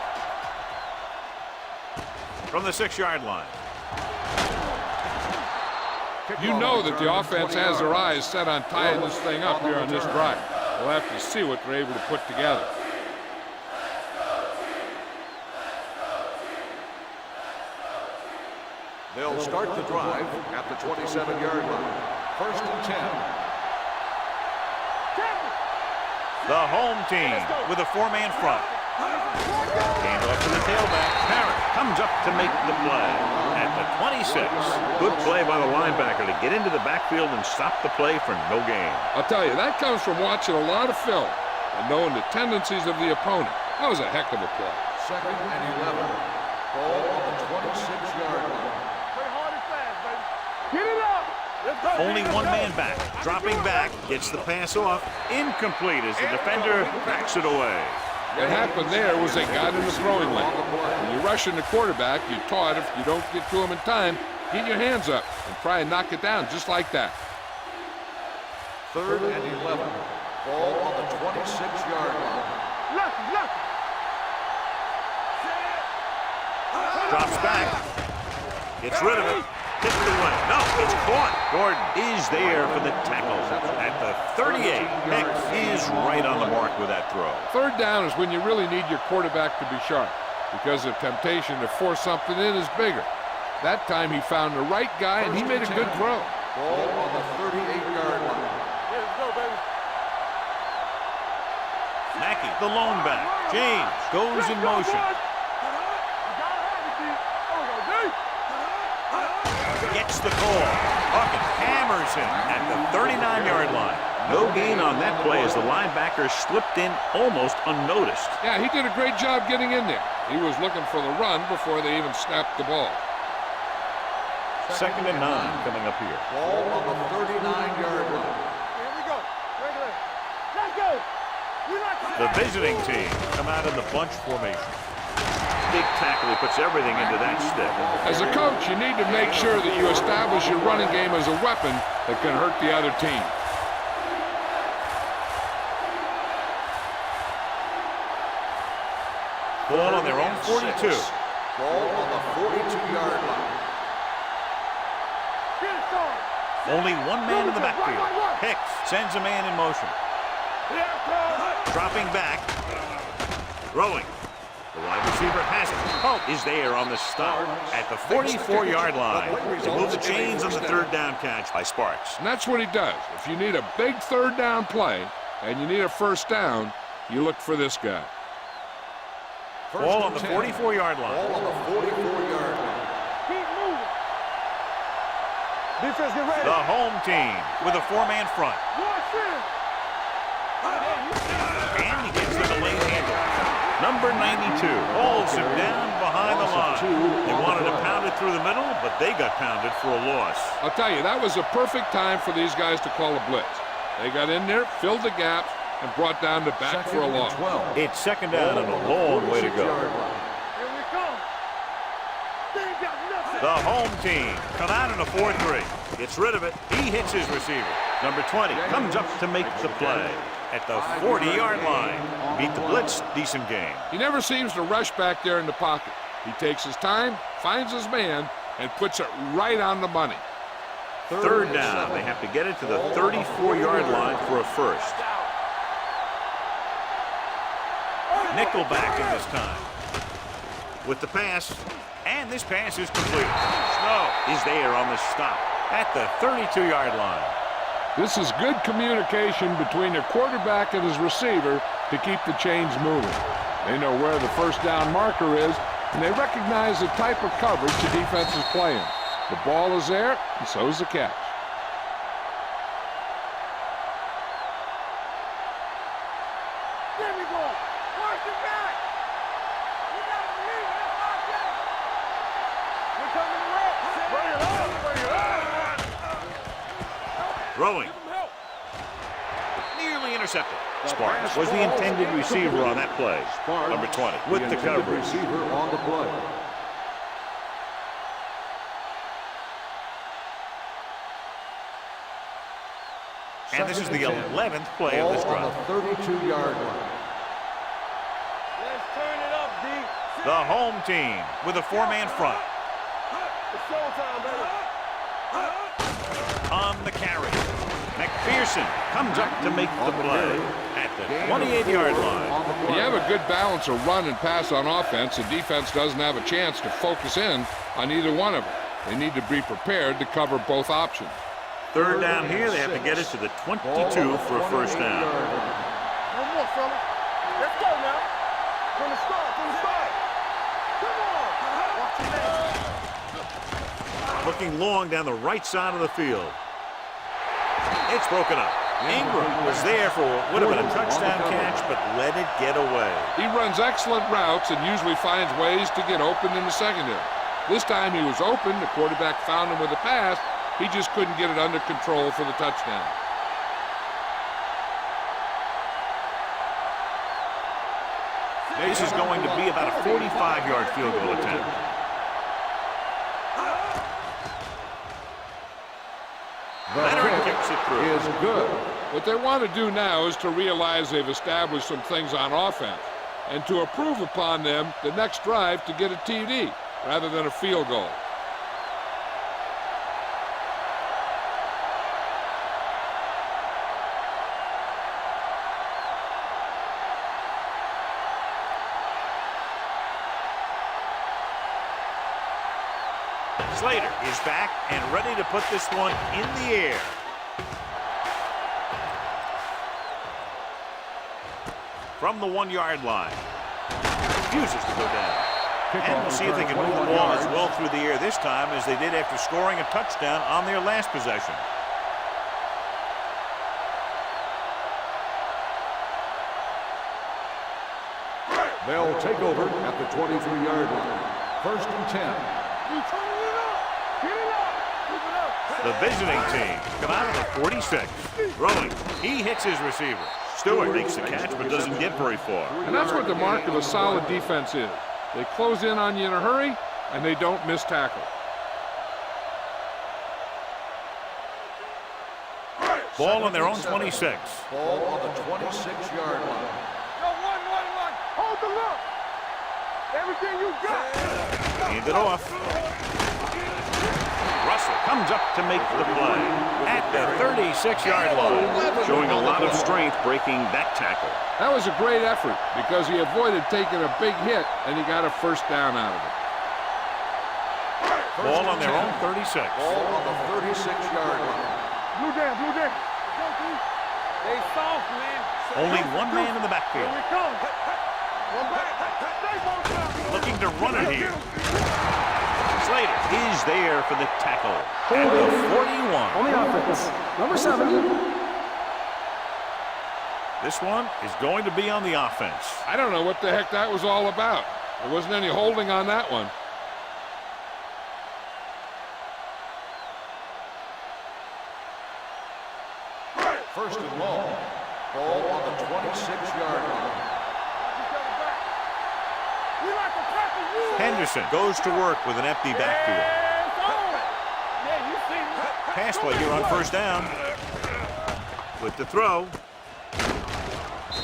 From the 6-yard line. You know that the offense has their eyes set on tying this thing up here on this drive. We'll have to see what they're able to put together. They'll start the drive at the 27-yard line. 1st and 10. The home team with a 4-man front. Hand off to the tailback. Parrott comes up to make the play at the 26. Good play by the linebacker to get into the backfield and stop the play for no gain. I'll tell you, that comes from watching a lot of film and knowing the tendencies of the opponent. That was a heck of a play. 2nd and 11. Ball on the 26-yard line. Play hard and fast, baby. Get it up. Let's go. Only one man back. Dropping back. Gets the pass off. Incomplete as the defender backs it away. What happened there was they got in the throwing lane. When you're rushing the quarterback, you're taught if you don't get to him in time, get your hands up and try and knock it down just like that. 3rd and 11. Ball on the 26-yard line. Lucky. Drops back. Gets rid of it. Tipped away. No, it's caught. Gordon is there for the tackle at the 38. Hicks is right on the mark with that throw. 3rd down is when you really need your quarterback to be sharp because the temptation to force something in is bigger. That time he found the right guy and he made a good throw. Ball on the 38-yard line. Let's go, baby. Mackey, the lone back. James goes in motion. Gets the call. Hawkins hammers him at the 39-yard line. No gain on that play as the linebacker slipped in almost unnoticed. Yeah, he did a great job getting in there. He was looking for the run before they even snapped the ball. 2nd and 9 coming up here. Ball on the 39-yard line. Here we go. Regular. Let's go. The visiting team come out in the bunch formation. Big tackle, he puts everything into that stick. As a coach, you need to make sure that you establish your running game as a weapon that can hurt the other team. Ball on their own 42. Ball on the 42-yard line. Only one man in the backfield. Hicks sends a man in motion. Dropping back. Throwing. The wide receiver has it. Pope is there on the stop at the 44-yard line to move the chains on the 3rd down catch by Sparks. And that's what he does. If you need a big 3rd down play and you need a 1st down, you look for this guy. Ball on the 44-yard line. Ball on the 44-yard line. Keep moving. Defense, get ready. The home team with a 4-man front. Watch this. And he gets the delayed handle. Number 92 holds him down behind the line. They wanted to pound it through the middle, but they got pounded for a loss. I'll tell you, that was a perfect time for these guys to call a blitz. They got in there, filled the gaps, and brought down the back for a loss. It's 2nd down and a long way to go. Here we come. They ain't got nothing. The home team come out in a 4-3. Gets rid of it. He hits his receiver. Number 20 comes up to make the play at the 40-yard line. Beat the blitz. Decent game. He never seems to rush back there in the pocket. He takes his time, finds his man, and puts it right on the money. 3rd down. They have to get it to the 34-yard line for a 1st. Nickelback in this time. With the pass, and this pass is complete. Snow is there on the stop at the 32-yard line. This is good communication between the quarterback and his receiver to keep the chains moving. They know where the 1st down marker is, and they recognize the type of coverage the defense is playing. The ball is there, and so is the catch. There we go. Watch it back. You got to believe it. That's our game. We're coming around. Bring it on. Bring it on. Throwing. Nearly intercepted. Sparks was the intended receiver on that play. Number 20 with the coverage. Receiver on the play. And this is the 11th play of this drive. On the 32-yard line. Let's turn it up, D. The home team with a four-man front. It's showtime, baby. On the carry. McPherson comes up to make the play at the 28-yard line. When you have a good balance of run and pass on offense, the defense doesn't have a chance to focus in on either one of them. They need to be prepared to cover both options. Third down here, they have to get it to the 22 for a first down. No more, fella. Let's go now. From the start, from the start. Come on. Watch your man. Looking long down the right side of the field. It's broken up. Ingram was there for what would have been a touchdown catch, but let it get away. He runs excellent routes and usually finds ways to get open in the secondary. This time he was open. The quarterback found him with a pass. He just couldn't get it under control for the touchdown. This is going to be about a 45-yard field goal attempt. Leonard kicks it through. Is good. What they want to do now is to realize they've established some things on offense and to improve upon them the next drive to get a TD rather than a field goal. Slater is back and ready to put this one in the air. From the 1-yard line. Refuses to go down. And we'll see if they can move the ball as well through the air this time as they did after scoring a touchdown on their last possession. They'll take over at the 23-yard line. First and 10. The visiting team come out of the 46. Throwing. He hits his receiver. Stewart makes the catch but doesn't get very far. And that's what the mark of a solid defense is. They close in on you in a hurry, and they don't miss tackle. Ball on their own 26. Ball on the 26-yard line. Yo, one. Hold the look. Everything you got. Hand it off. Russell comes up to make the play at the 36-yard line, showing a lot of strength breaking that tackle. That was a great effort because he avoided taking a big hit, and he got a first down out of it. Ball on their own 36. Ball on the 36-yard line. Blue down. They soft, man. Only one man in the backfield. Here we come. One back. Looking to run it here. Slater is there for the tackle at the 41. On the offense, number 7. This one is going to be on the offense. I don't know what the heck that was all about. There wasn't any holding on that one. First and long. Ball on the 26-yard line. Henderson goes to work with an empty backfield. Pass play here on first down. With the throw.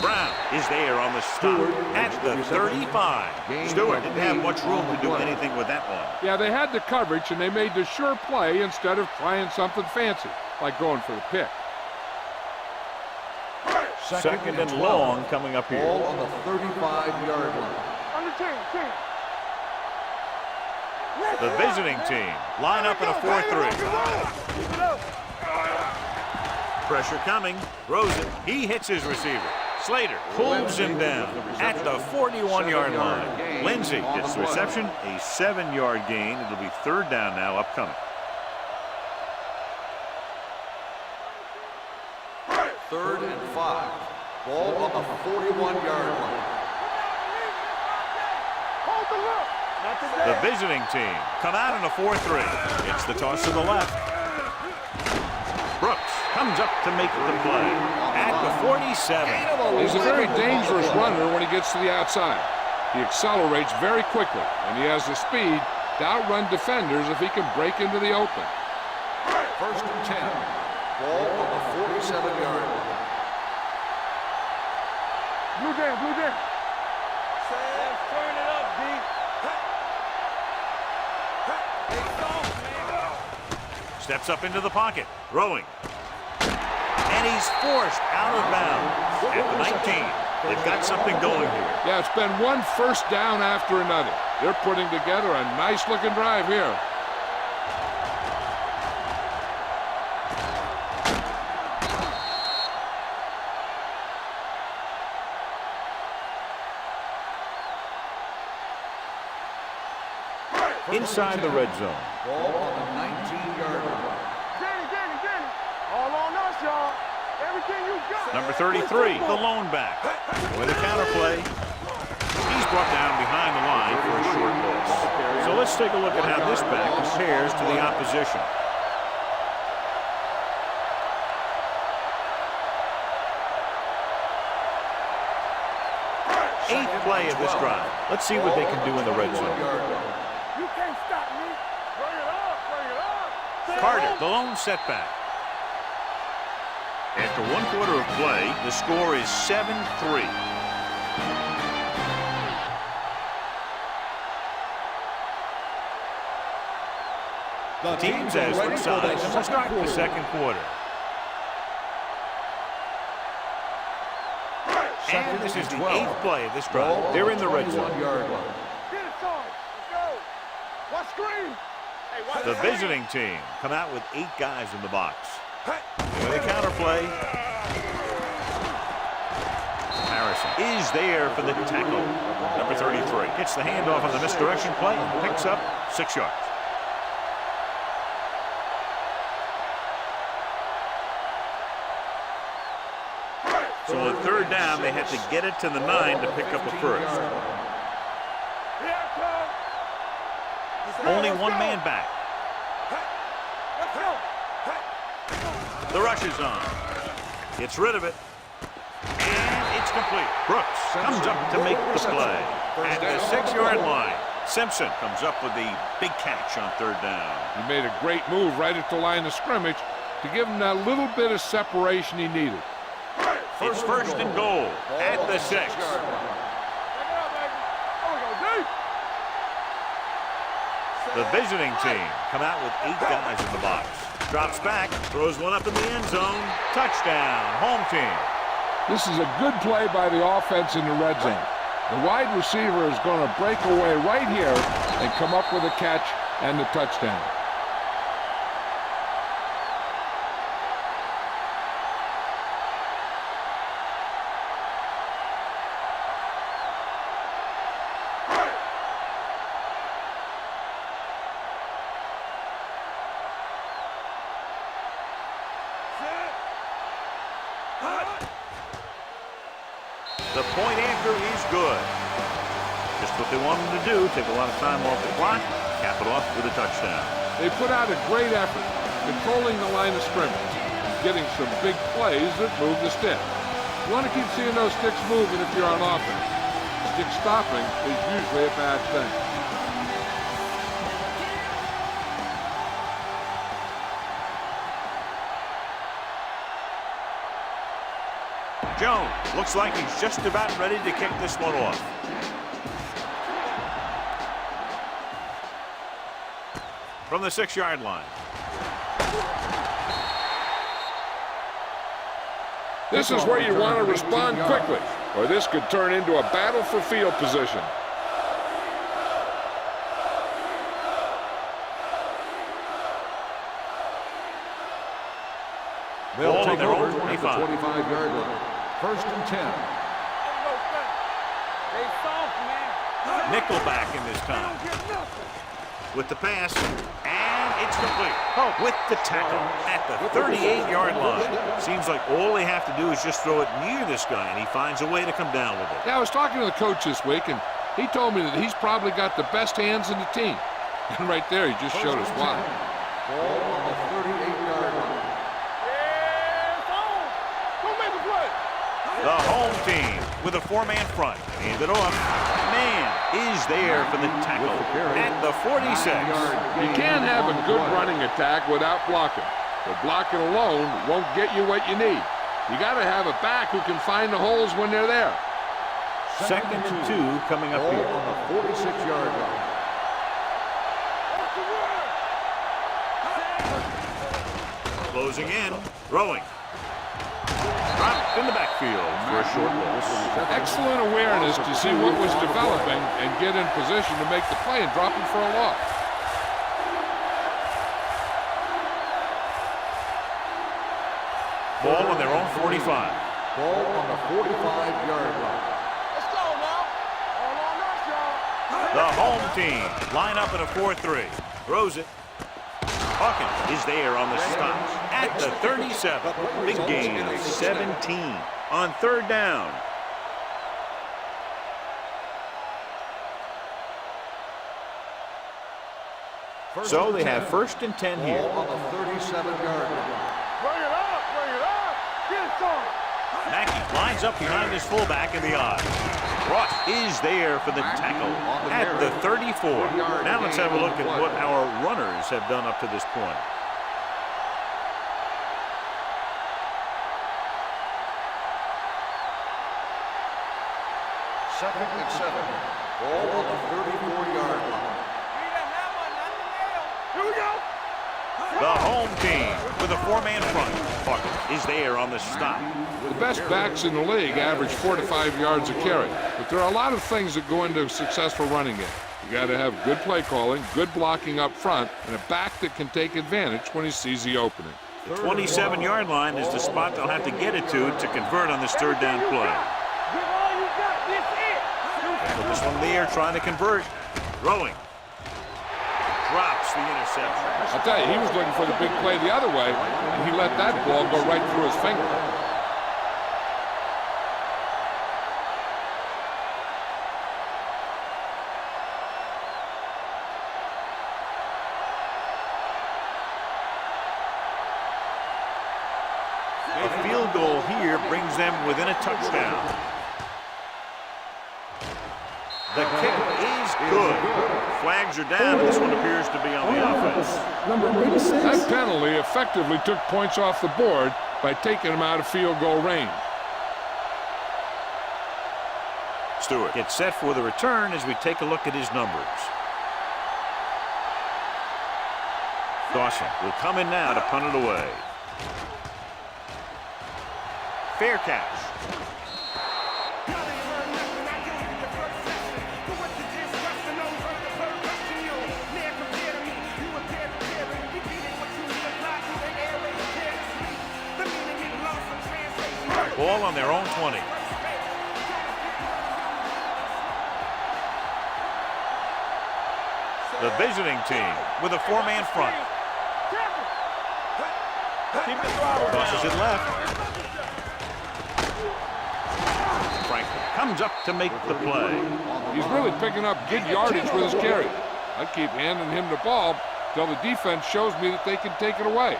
Brown is there on the stop at the 35. Stewart didn't have much room to do anything with that one. Yeah, they had the coverage, and they made the sure play instead of trying something fancy, like going for the pick. Second and long coming up here. Ball on the 35-yard line. On the 10. The visiting team line up in a 4-3. Pressure coming. Rosen, he hits his receiver. Slater pulls him down at the 41-yard line. Lindsey gets the reception, a 7-yard gain. It'll be third down now upcoming. 3rd and 5. Ball on the 41-yard line. Hold the look. Not today. The visiting team come out in a 4-3. It's the toss to the left. Brooks comes up to make the play at the 47. He's a very dangerous runner when he gets to the outside. He accelerates very quickly, and he has the speed to outrun defenders if he can break into the open. 1st and 10. Ball on the 47-yard line. Blue jam, blue jam. Let's turn it up, D. Steps up into the pocket, throwing. And he's forced out of bounds at the 19. They've got something going here. Yeah, it's been one first down after another. They're putting together a nice-looking drive here. Inside the red zone. Ball on the 19-yard line. Danny. All on us, y'all. Everything you got. Number 33, the lone back. With a counter play. He's brought down behind the line for a short loss. So let's take a look at how this back compares to the opposition. Eighth play of this drive. Let's see what they can do in the red zone. You can't stop me. Bring it up. Carter, the lone setback. After 1 quarter of play, the score is 7-3. The teams as for sides to start the 2nd quarter. And this is the 8th play of this drive. They're in the red zone. Get it, Sean. Let's go. What screen? Hey, The visiting team come out with 8 guys in the box. With a counter play. Harrison is there for the tackle. Number 33 gets the handoff on the misdirection play and picks up 6 yards. So on 3rd down, they had to get it to the 9 to pick up a first. Only 1 man back. The rush is on. Gets rid of it. And it's complete. Brooks comes up to make the play. At the 6-yard line, Simpson comes up with the big catch on 3rd down. He made a great move right at the line of scrimmage to give him that little bit of separation he needed. It's 1st and goal at the 6. The visiting team come out with 8 guys in the box. Drops back, throws one up in the end zone. Touchdown, home team. This is a good play by the offense in the red zone. The wide receiver is going to break away right here and come up with a catch and the touchdown. The point after is good. Just what they wanted to do, take a lot of time off the clock, cap it off with a touchdown. They put out a great effort, controlling the line of scrimmage, getting some big plays that move the sticks. You want to keep seeing those sticks moving if you're on offense. Stick stopping is usually a bad thing. Jones looks like he's just about ready to kick this one off. From the 6-yard line. This is where you want to respond quickly, or this could turn into a battle for field position. They'll take their over own at the 25-yard line. 1st and 10. Nickelback in this time. With the pass, and It's complete. With the tackle at the 38-yard line. Seems like all they have to do is just throw it near this guy, and he finds a way to come down with it. Yeah, I was talking to the coach this week, and he told me that he's probably got the best hands in the team. And right there, he just showed us why. Ball on the 38-yard line. The home team with a 4-man front. Hand it off. Man is there for the tackle at the 46. You can't have a good running attack without blocking. But blocking alone won't get you what you need. You got to have a back who can find the holes when they're there. Second and 2 coming up Ball here. on the 46-yard line. Closing in. Throwing. Dropped in the backfield for a short loss. Excellent awareness to see what was developing and get in position to make the play and drop him for a loss. Ball on their own 45. Ball on the 45-yard line. Let's go now. All on us, y'all. The home team line up in a 4-3. Throws it. Hawkins is there on the stop at the 37. Big gain of 17 on third down. So they have first and 10 here. Ball on the 37-yard line. Bring it up, bring it up. Get it started. Mackey lines up behind his fullback in the eye. Ross is there for the tackle at the 34. Now let's have a look at what our runners have done up to this point. Second and 7. Ball on the 34-yard line. Here we go. The home team with a 4-man front. Hawkins is there on the stop. The best backs in the league average 4 to 5 yards a carry. But there are a lot of things that go into a successful running game. You got to have good play calling, good blocking up front, and a back that can take advantage when he sees the opening. The 27-yard line is the spot they'll have to get it to convert on this third down play. Give all you got. This it. Put this one in the air, trying to convert. Throwing. Drops the interception. I'll tell you, he was looking for the big play the other way, and he let that ball go right through his finger. A field goal here brings them within a touchdown. The kick is good. Flags are down. This one appears to be on the offense. Number 86. That penalty effectively took points off the board by taking him out of field goal range. Stewart gets set for the return as we take a look at his numbers. Dawson will come in now to punt it away. Fair catch. Ball on their own 20. The visiting team with a 4-man front. Tosses it left. Franklin comes up to make the play. He's really picking up good yardage with his carry. I keep handing him the ball till the defense shows me that they can take it away.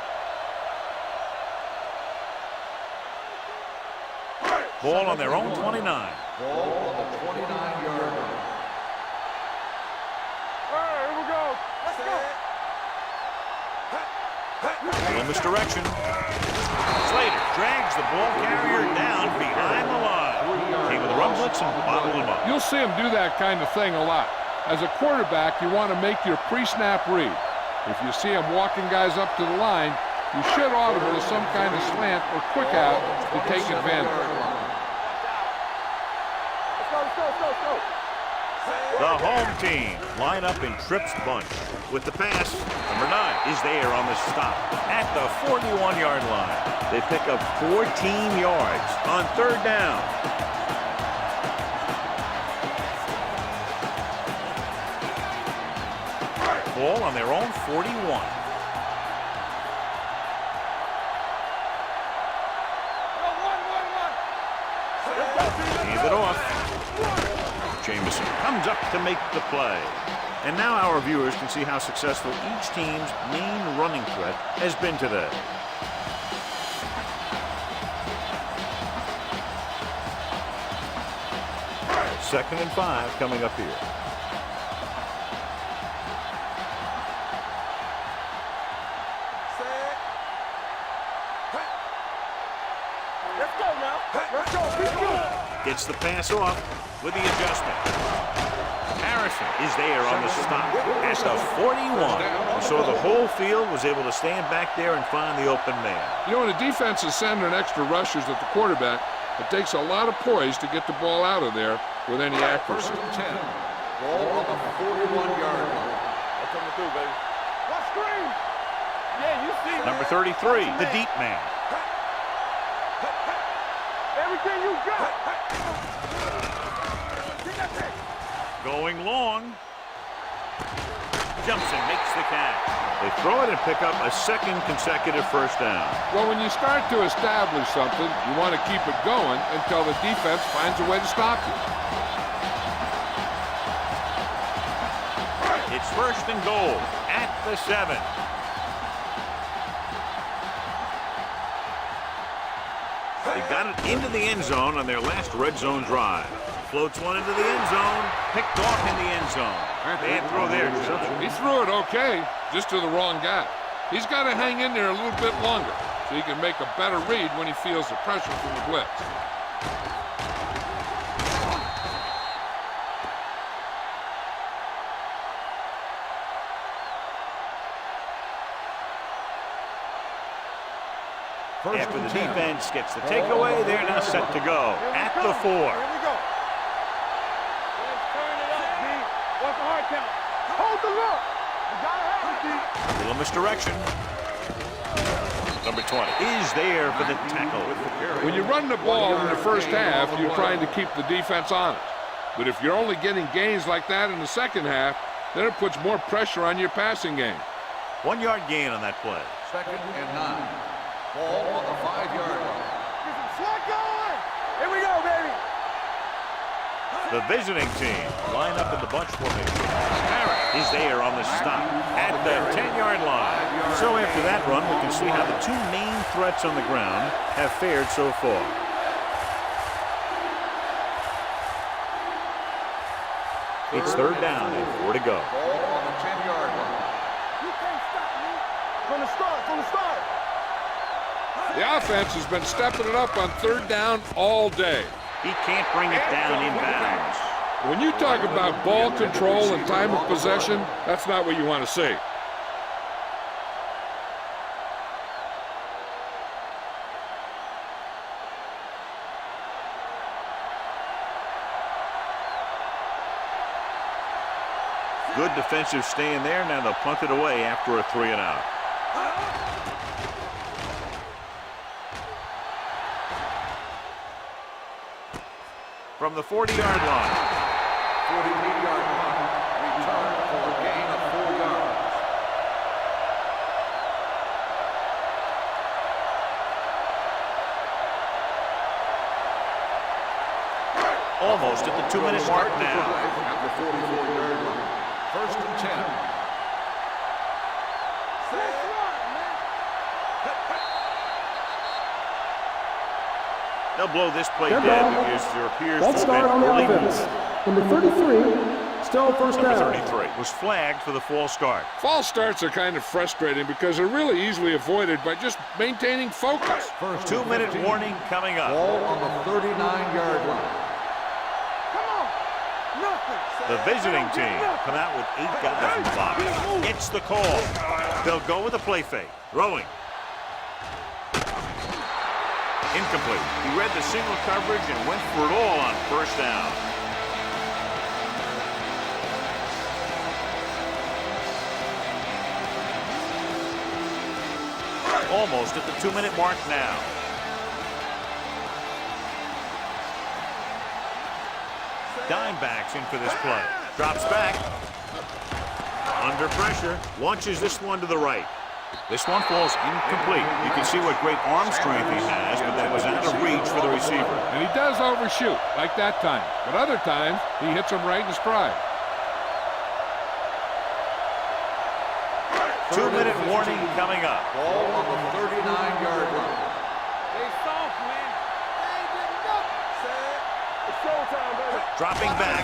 Ball on their own 29. Ball on the 29-yard line. All right, here we go. Let's go. Little misdirection. Slater drags the ball carrier down behind the line. Came with a run blitz and bottled him up. You'll see him do that kind of thing a lot. As a quarterback, you want to make your pre-snap read. If you see him walking guys up to the line, you should audible to some kind of slant or quick out to take advantage. The home team line up in Tripp's bunch. With the pass, number 9 is there on the stop at the 41-yard line. They pick up 14 yards on third down. Ball on their own 41. Jamison comes up to make the play. And now our viewers can see how successful each team's main running threat has been today. Second and 5 coming up here. Let's go now. Let's go. Be good. Gets the pass off with the adjustment. Harrison is there on the stop at the 41. So the whole field was able to stand back there and find the open man. You know, when a defense is sending extra rushers at the quarterback, it takes a lot of poise to get the ball out of there with any accuracy. First and 10. Ball on the 41-yard line. That's coming through, baby. What screen? Yeah, you see. Number 33, the deep man. Everything you got. Going long. Jumps and makes the catch. They throw it and pick up a second consecutive first down. Well, when you start to establish something, you want to keep it going until the defense finds a way to stop you. It's first and goal at the 7. They got it into the end zone on their last red zone drive. Floats one into the end zone. Picked off in the end zone. Bad throw there. He threw it okay, just to the wrong guy. He's got to hang in there a little bit longer so he can make a better read when he feels the pressure from the blitz. After the defense gets the takeaway, they're now set to go at the 4. Here we go. Let's turn it up, B. What's the hard count? Hold the look. You gotta have it, B. Little misdirection. Number 20 is there for the tackle. When you run the ball in the first half, you're trying to keep the defense honest. But if you're only getting gains like that in the second half, then it puts more pressure on your passing game. 1 yard gain on that play. Second and 9. Ball on the 5-yard line. Get some slack going. Here we go, baby. The visiting team line up in the bunch formation. Harris is there on the stop at the 10-yard line. So after that run, we can see how the two main threats on the ground have fared so far. It's third down and 4 to go. Ball on the 10-yard line. You can't stop me. From the start, from the start. The offense has been stepping it up on third down all day. He can't bring it down inbounds. When you talk about ball control and time of possession, that's not what you want to see. Good defensive stand there. Now they'll punt it away after a 3 and out. From the 40-yard line. 48-yard line. Return for a gain of 4 yards. Almost at the 2-minute mark now. At the 44-yard line. First and 10. They'll blow this play Dead dead ball. because there appears Let's to have start on the been early offense. Number 33, still first Number down. 33 was flagged for the false start. False starts are kind of frustrating because they're really easily avoided by just maintaining focus. First 2-minute warning coming up. Ball on the 39-yard line. Come on. Nothing. The visiting team come out with 8 guys in the box. It's the call. They'll go with a play fake. Throwing. Incomplete. He read the single coverage and went for it all on first down. Almost at the 2-minute mark now. Dimebacks in for this play. Drops back. Under pressure. Launches this one to the right. This one falls incomplete. You can see what great arm strength he has, but that was out of reach for the receiver. And he does overshoot, like that time. But other times, he hits him right in stride. 2-minute warning coming up. Ball on the 39-yard line. They soft, man. They ain't getting nothing. It's showtime, baby. Dropping back.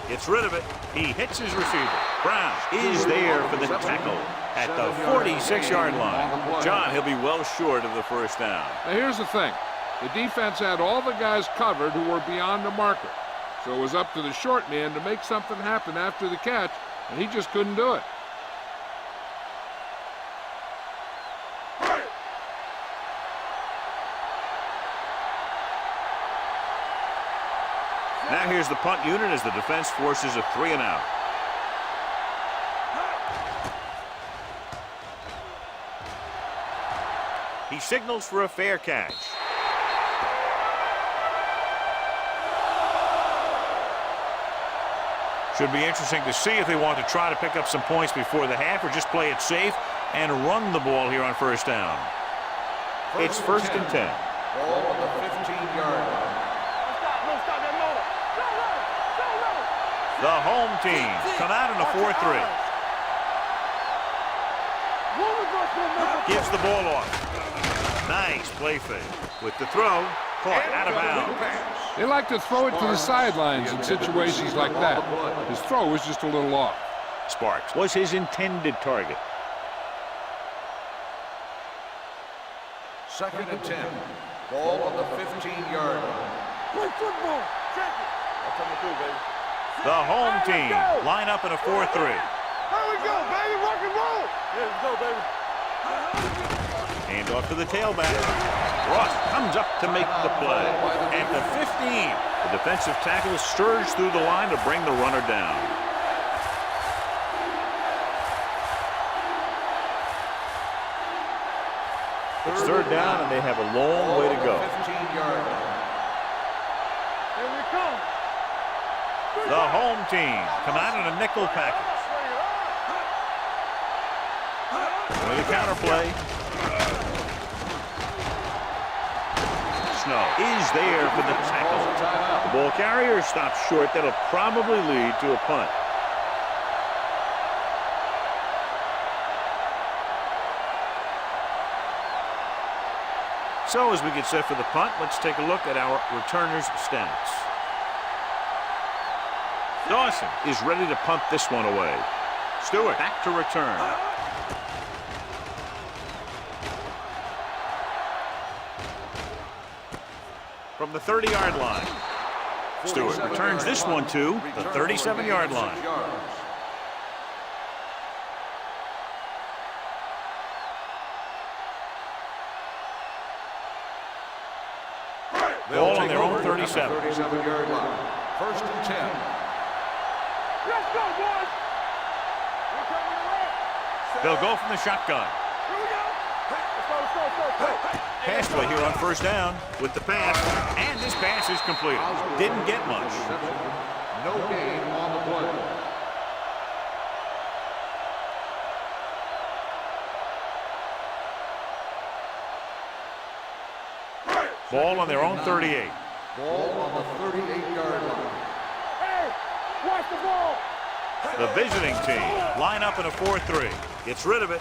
Gets rid of it. He hits his receiver. Brown is there for the tackle at the 46-yard line. John, he'll be well short of the first down. Now here's the thing. The defense had all the guys covered who were beyond the marker. So it was up to the short man to make something happen after the catch, and he just couldn't do it. Now here's the punt unit as the defense forces a 3-and-out. He signals for a fair catch. Should be interesting to see if they want to try to pick up some points before the half or just play it safe and run the ball here on first down. It's 1st and 10. Ball on the 15-yard line. The home team come out in a 4-3. Gives the ball off. Nice play fake. With the throw, caught out of bounds. They like to throw it to the sidelines in situations like that. His throw was just a little off. Sparks was his intended target. 2nd and 10. Ball on the 15-yard line. Play football. Check it. That's coming through, baby. The home team line up in a 4-3. Here we go, baby. Rock and roll. Here we go, baby. Hand off to the tailback. Ross comes up to make the play. At the 15, the defensive tackle surged through the line to bring the runner down. It's 3rd down, and they have a long way to go. 15-yard line. Here we come. The home team come out in a nickel package. With a counter play. Snow is there for the tackle. The ball carrier stops short. That'll probably lead to a punt. So as we get set for the punt, let's take a look at our returners' stats. Dawson is ready to punt this one away. Stewart back to return. From the 30-yard line. Stewart returns this one to the 37-yard line. Ball on their own 37. 37-yard line. 1st and 10. Let's go, boys. They'll go from the shotgun. Here we go. Let's go. Pass play here on first down with the pass. And this pass is completed. Didn't get much. No gain on the play. Ball on their own 38. Ball on the 38-yard line. Hey, watch the ball. The visiting team line up in a 4-3. Gets rid of it.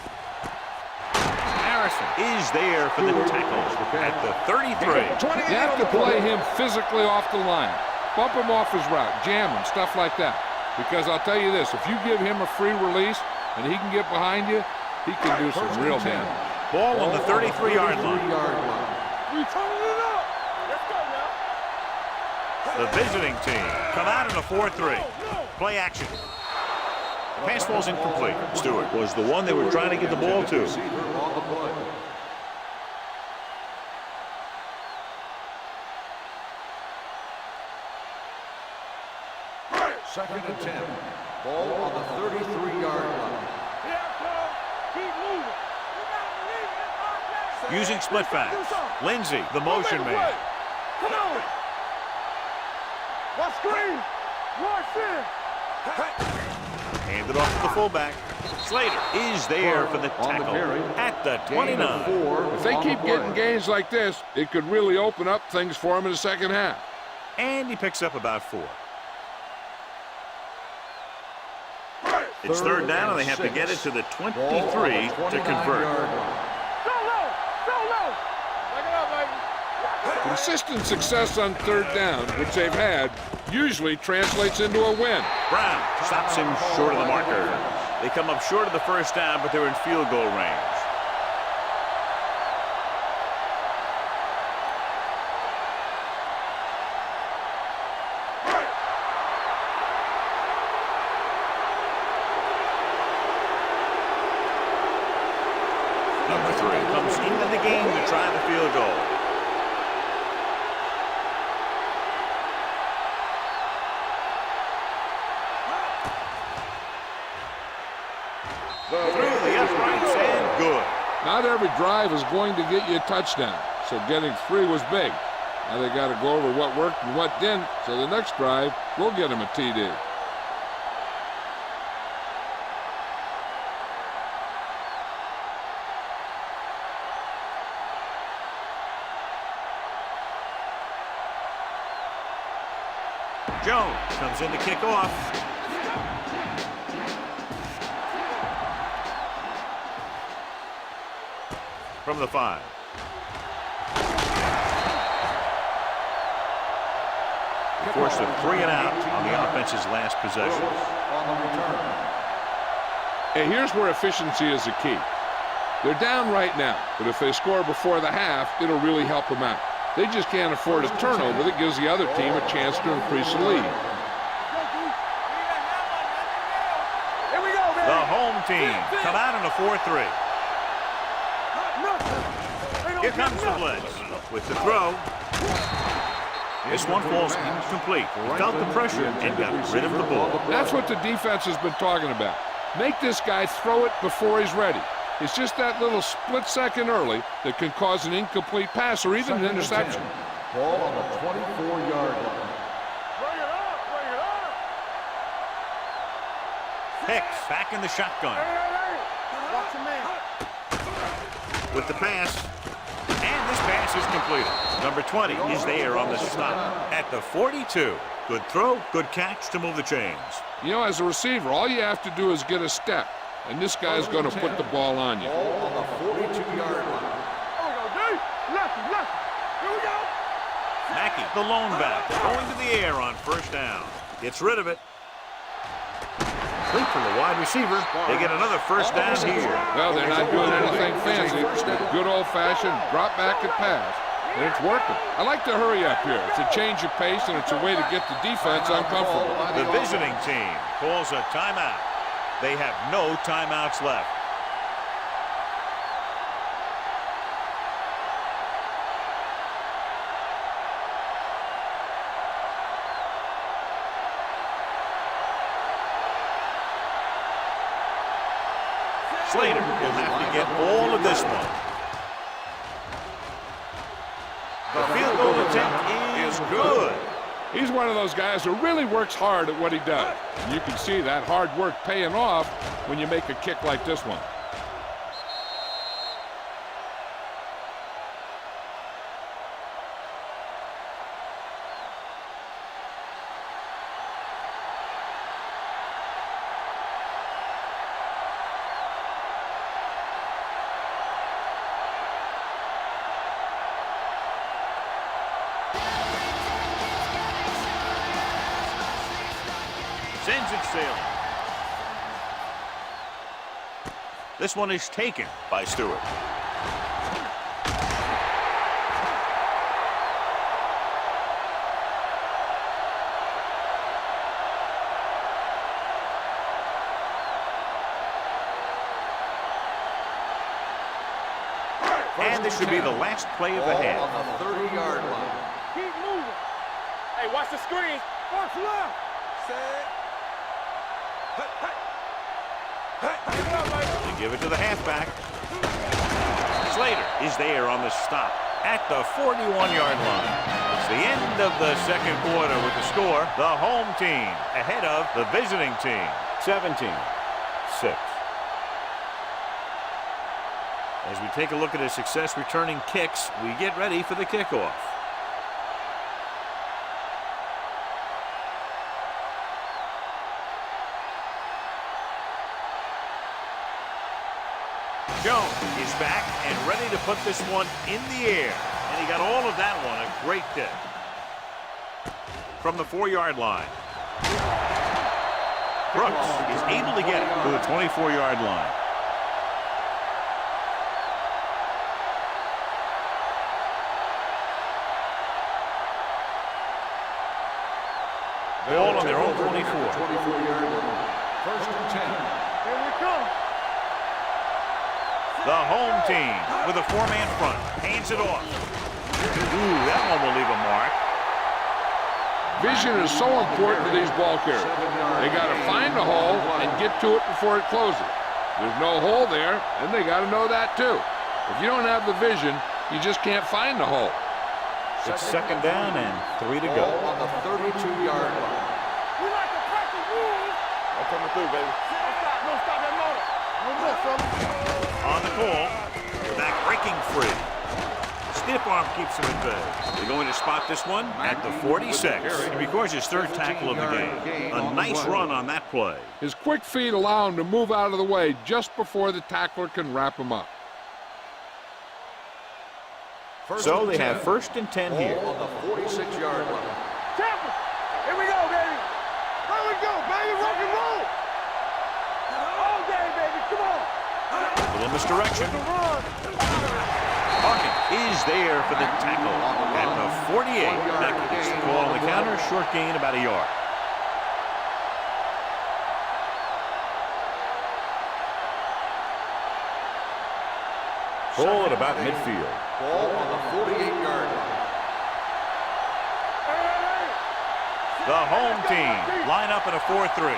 Harrison is there for the tackle at the 33. You have to play him physically off the line. Bump him off his route, jam him, stuff like that. Because I'll tell you this, if you give him a free release and he can get behind you, he can do some real damage. Ball on the 33-yard line. We turning it up. Let's go now. The visiting team come out in a 4-3. Play action. Pass ball's incomplete. Stewart was the one they were trying to get the ball to. Second and 10. Ball on the 33-yard line. Keep moving. Using split backs. Lindsey, the motion man. Come on. Watch screen. Watch in. Handed off to the fullback. Slater is there for the tackle at the 29. If they keep getting gains like this, it could really open up things for them in the second half. And he picks up about 4. It's third down, and they have to get it to the 23 to convert. Consistent success on third down, which they've had, usually translates into a win. Brown stops him short of the marker. They come up short of the first down, but they're in field goal range. Number 3 comes into the game to try the field goal. Through the uprights and good. Not every drive is going to get you a touchdown, so getting 3 was big. Now they got to go over what worked and what didn't, so the next drive will get them a TD. Jones comes in to kick off. From the 5. Forced a 3 and out on the offense's last possession. Hey, here's where efficiency is the key. They're down right now, but if they score before the half, it'll really help them out. They just can't afford a turnover that gives the other team a chance to increase the lead. The home team come out in a 4-3. Here comes the blitz with the throw. This one falls incomplete. He felt the pressure and got rid of the ball. That's what the defense has been talking about. Make this guy throw it before he's ready. It's just that little split second early that can cause an incomplete pass or even an interception. Ball on the 24-yard line. Bring it up, bring it up. Hicks back in the shotgun. Watch your man. With the pass. And this pass is completed. Number 20 is there on the stop at the 42. Good throw, good catch to move the chains. You know, as a receiver, all you have to do is get a step, and this guy's going to put the ball on you. Ball on the 42-yard line. Here we go, D. Lefty, lefty. Here we go. Mackey, the lone back, going to the air on first down. Gets rid of it. From the wide receiver, they get another first down here. Well, they're not doing anything fancy. Good old-fashioned drop back and pass, and it's working. I like to hurry up here. It's a change of pace, and it's a way to get the defense uncomfortable. The visiting team calls a timeout. They have no timeouts left. Slater will have to get all of this one. The field goal attempt is good. He's one of those guys who really works hard at what he does. And you can see that hard work paying off when you make a kick like this one. Sends it sailing. This one is taken by Stewart. And this should be the last play of the half. On the 30-yard line. Keep moving. Hey, watch the screen. Watch left. Set. They give it to the halfback. Slater is there on the stop at the 41-yard line. It's the end of the second quarter with the score. The home team ahead of the visiting team. 17-6. As we take a look at his success returning kicks, we get ready for the kickoff. Jones is back and ready to put this one in the air. And he got all of that one. A great kick. From the 4-yard line. Brooks is able to get it to the 24-yard line. Ball on their own 24. 24-yard line. First and 10. Here we come. The home team with a 4-man front. Hands it off. Ooh, that one will leave a mark. Vision is so important to these ball carriers. They got to find the hole and get to it before it closes. There's no hole there, and they got to know that too. If you don't have the vision, you just can't find the hole. It's second down and 3 to go. Ball on the 32-yard line. We like to crack the rules. I'm coming through, baby. Don't stop that motor. Don't move, fella. On the call, back breaking free. Stiff arm keeps him at bay. They're going to spot this one at the 46. And because his third tackle of the game. A nice run on that play. His quick feet allow him to move out of the way just before the tackler can wrap him up. So they have first and 10 here. Ball on the 46-yard line. Tampa. Here we go, baby. Here we go, baby. Rock and roll. All day, baby. Come on. A little misdirection. Run. Hawkins is there for the tackle at the 48. That gets the ball on the counter. Short gain, about a yard. Ball at about midfield. Ball on the 48-yard line. The home team line up in a 4-3.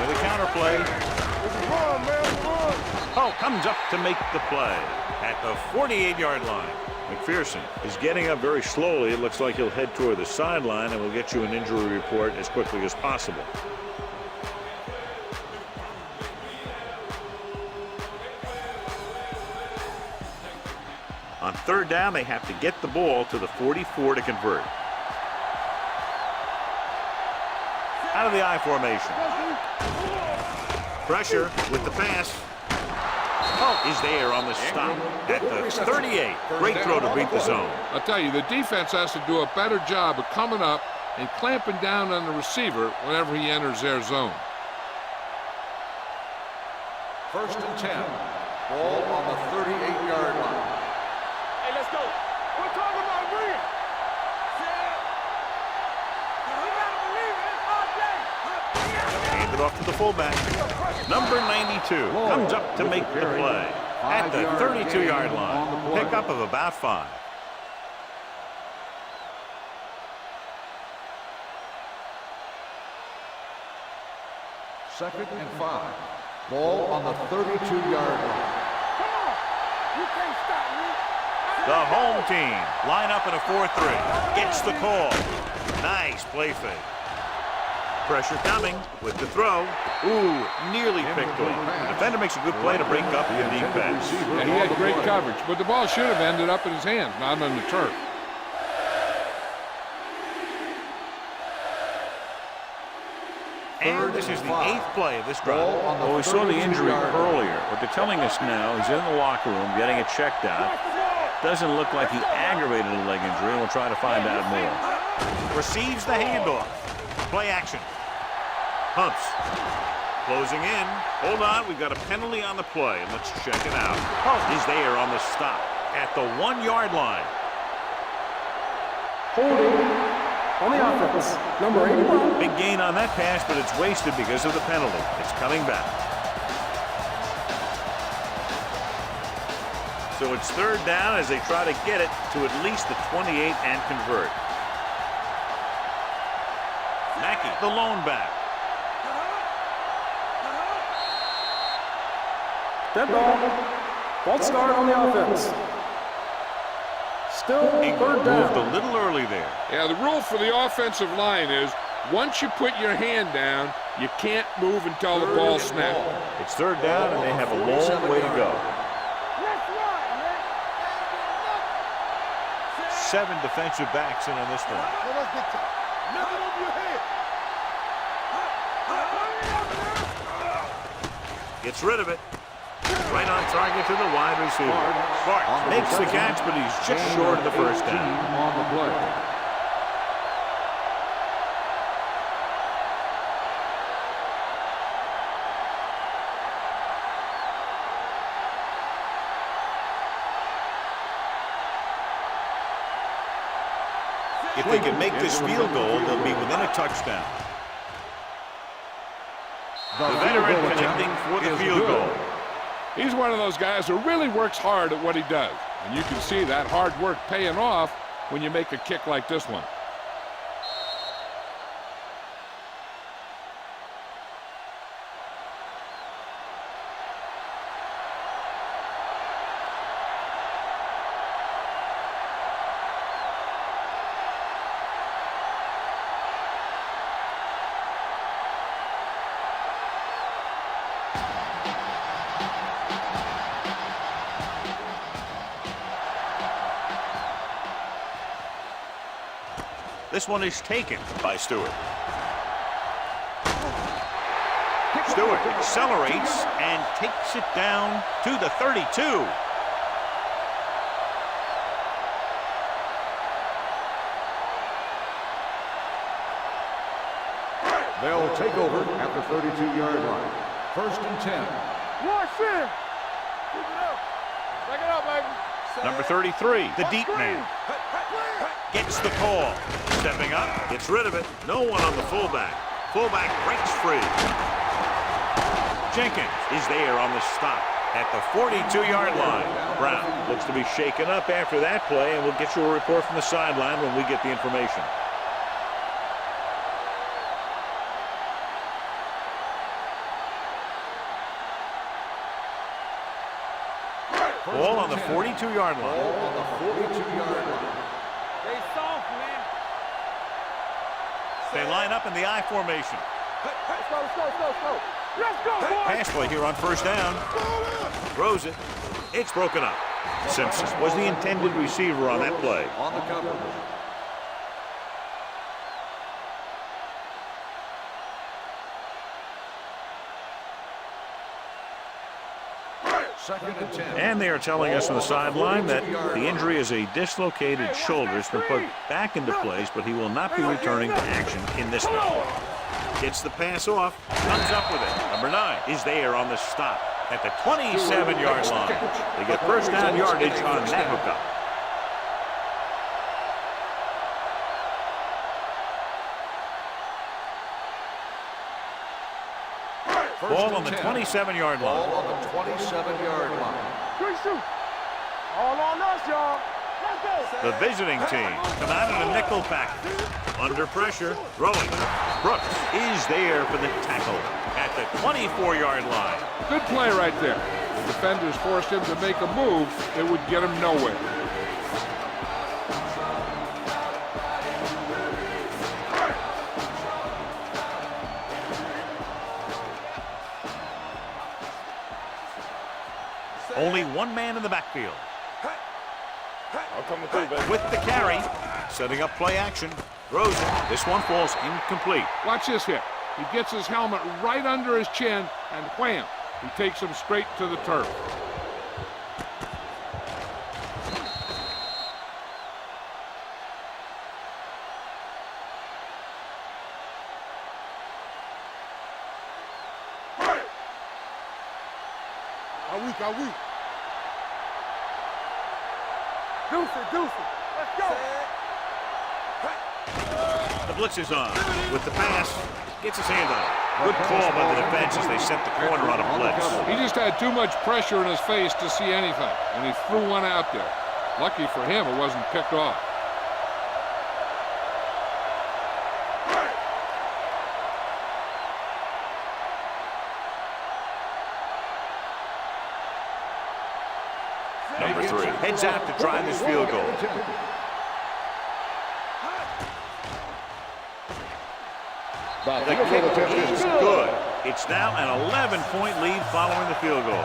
With a counter play. Run, man. Run. Oh, comes up to make the play at the 48-yard line. McPherson is getting up very slowly. It looks like he'll head toward the sideline, and we'll get you an injury report as quickly as possible. On third down, they have to get the ball to the 44 to convert. Out of the I formation. Pressure with the pass. Oh, is there on the stop at the 38. Great throw to beat the zone. I'll tell you, the defense has to do a better job of coming up and clamping down on the receiver whenever he enters their zone. First and 10. Ball on the 38-yard line. Hey, let's go. We're talking about bringing. You gotta believe it. It's all day. Hand it off to the fullback. Number 92 comes up to make the play at the 32-yard line. Pickup of about 5. Second and 5. Ball on the 32-yard line. Come on. You can't stop me. The home team line up in a 4-3. Gets the call. Nice play fake. Pressure coming with the throw. Ooh, nearly picked off. The defender makes a good play to break up the deep pass. Yeah, he had great coverage, but the ball should have ended up in his hands, not on the turf. And this is the 8th play of this drive. Well, we saw the injury earlier. What they're telling us now, he's in the locker room getting it checked out. Doesn't look like he aggravated a leg injury, and we'll try to find out more. Receives the handoff. Play action. Pumps. Closing in. Hold on, we've got a penalty on the play. Let's check it out. Oh, he's there on the stop at the 1-yard line. Holding on the offense, number 81. Big gain on that pass, but it's wasted because of the penalty. It's coming back. So it's third down as they try to get it to at least the 28 and convert. Mackey, the lone back. Dead ball. False start on the offense. Still Ingram third down. moved a little early there. Yeah, the rule for the offensive line is Once you put your hand down, you can't move until the ball snaps. It's third down, and they have a long way to go. Let's run, man. 7 defensive backs in on this one. Let's get to nothing over your head. Gets rid of it. Right on target to the wide receiver. Sparks makes the catch, but he's just short of the first down. On the play. If they can make this field goal, they'll be within a touchdown. The veteran connecting for the field goal. He's one of those guys who really works hard at what he does. And you can see that hard work paying off when you make a kick like this one. This one is taken by Stewart. Stewart accelerates and takes it down to the 32. They'll take over at the 32-yard line. 1st and 10. Watch it. Keep it up. Back it up, baby. Number 33, the deep man. Gets the call. Stepping up, gets rid of it. No one on the fullback. Fullback breaks free. Jenkins is there on the stop at the 42-yard line. Brown looks to be shaken up after that play, and we'll get you a report from the sideline when we get the information. Ball on the 42-yard line. Ball on the 42-yard line. Stay soft, man. They line up in the I formation. Let's go, let's go, let's go, let's go. Let's go, boys. Pass play here on first down. Throws it. It's broken up. Simpson was the intended receiver on that play. On the coverage. Second and 10. And they are telling us on the sideline that the injury is a dislocated shoulder. It's been put back into place, but he will not be returning to action in this one. Gets the pass off, comes up with it. Number 9 is there on the stop at the 27-yard line. They get first down yardage on that hookup. Ball on the 27-yard Ball line. on the 27-yard line. Quick shoot. All on us, y'all. Let's go. The visiting team come out in a nickel package. Under pressure, throwing. Brooks is there for the tackle at the 24-yard line. Good play right there. The defenders forced him to make a move that would get him nowhere. Only one man in the backfield. I'll come with you, baby. With the carry, setting up play action, throws it. This one falls incomplete. Watch this hit. He gets his helmet right under his chin, and wham, he takes him straight to the turf. Are we? Deuce it. Let's go. The blitz is on. With the pass, gets his hand on it. Good call by the defense as they set the corner on a blitz. He just had too much pressure in his face to see anything, and he threw one out there. Lucky for him, it wasn't picked off. Number 3 heads out to try this field goal. The kick is good. It's now an 11-point lead following the field goal.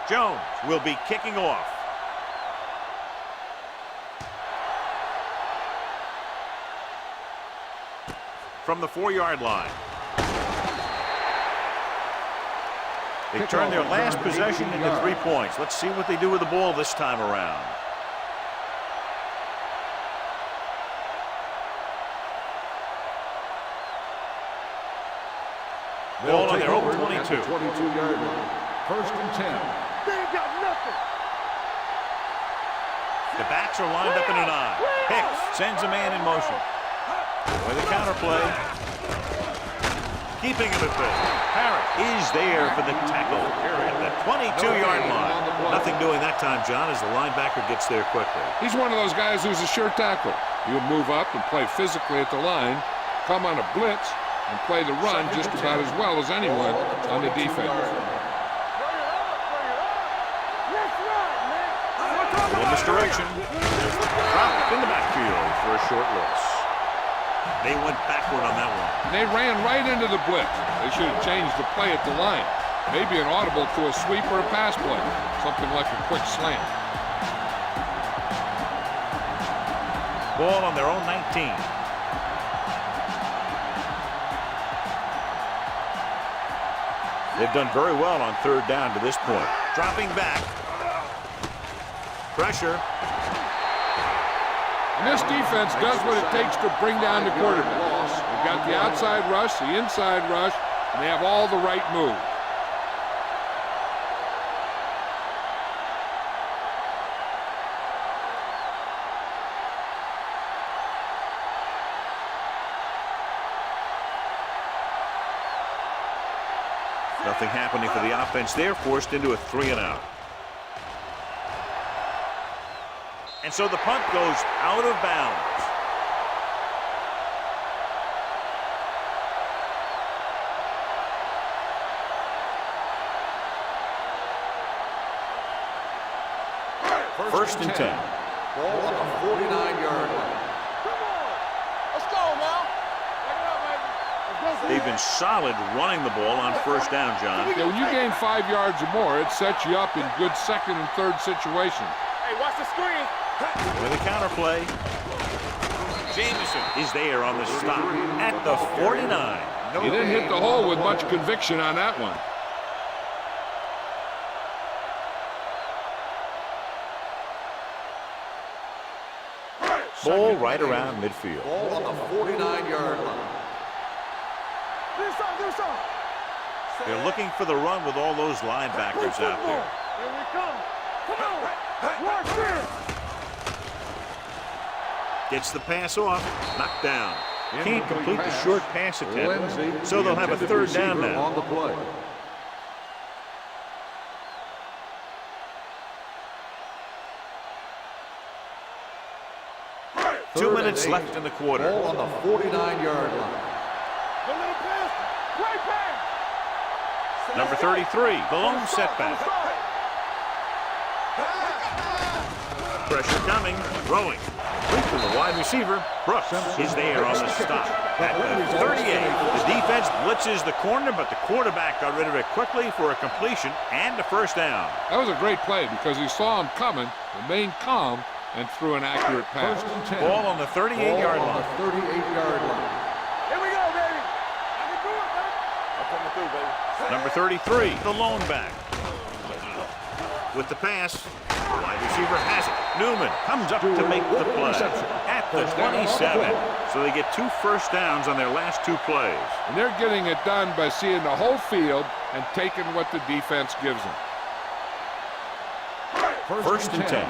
Jones will be kicking off. From the 4-yard line. They turned their last possession into 3 points. Let's see what they do with the ball this time around. Ball on their own 22. 22-yard line. First and 10. They ain't got nothing. The backs are lined up in an I. Hicks sends a man in motion. With a counter play. Keeping him at bay. Harris is there for the tackle at the 22-yard line. Nothing doing that time, John, as the linebacker gets there quickly. He's one of those guys who's a sure tackle. He'll move up and play physically at the line, come on a blitz, and play the run just about as well as anyone on the defense. Misdirection. Dropped in the backfield for a short loss. They went backward on that one. And they ran right into the blitz. They should have changed the play at the line. Maybe an audible to a sweep or a pass play. Something like a quick slant. Ball on their own 19. They've done very well on 3rd down to this point. Dropping back. Pressure. And this defense does what it takes to bring down the quarterback. They've got the outside rush, the inside rush, and they have all the right moves. Nothing happening for the offense there, forced into a 3-and-out. And so the punt goes out of bounds. First and 10. Ball on the 49-yard line. Come on. Let's go now. Take it up, baby. They've been solid running the ball on 1st down, John. Yeah, when you gain 5 yards or more, it sets you up in good 2nd and 3rd situations. Hey, watch the screen. With a counter play. Jameson is there on the stop at the 49. You didn't hit the hole with much conviction on that one. Ball right around midfield. Ball on the 49-yard line. They're looking for the run with all those linebackers out there. Here we come. Come on. Watch this. Gets the pass off. Knocked down. Can't complete the short pass attempt, so they'll have a 3rd down now. On the play. Two minutes left in the quarter. Ball on the 49-yard line. Good little pass. Great pass. Number 33, the lone setback. Pressure coming, throwing. Quick to the wide receiver. Brooks is there on the stop at the 38. The defense blitzes the corner, but the quarterback got rid of it quickly for a completion and a 1st down. That was a great play because he saw him coming, remained calm, and threw an accurate pass. First and 10. Ball on the 38-yard Ball on line. the 38-yard line. Here we go, baby. I can do it, baby. I'm coming through, baby. Number 33, the lone back. With the pass, the wide receiver has it. Newman comes up to make the play at the 27. So they get 2 1st downs on their last 2 plays. And they're getting it done by seeing the whole field and taking what the defense gives them. First and 10.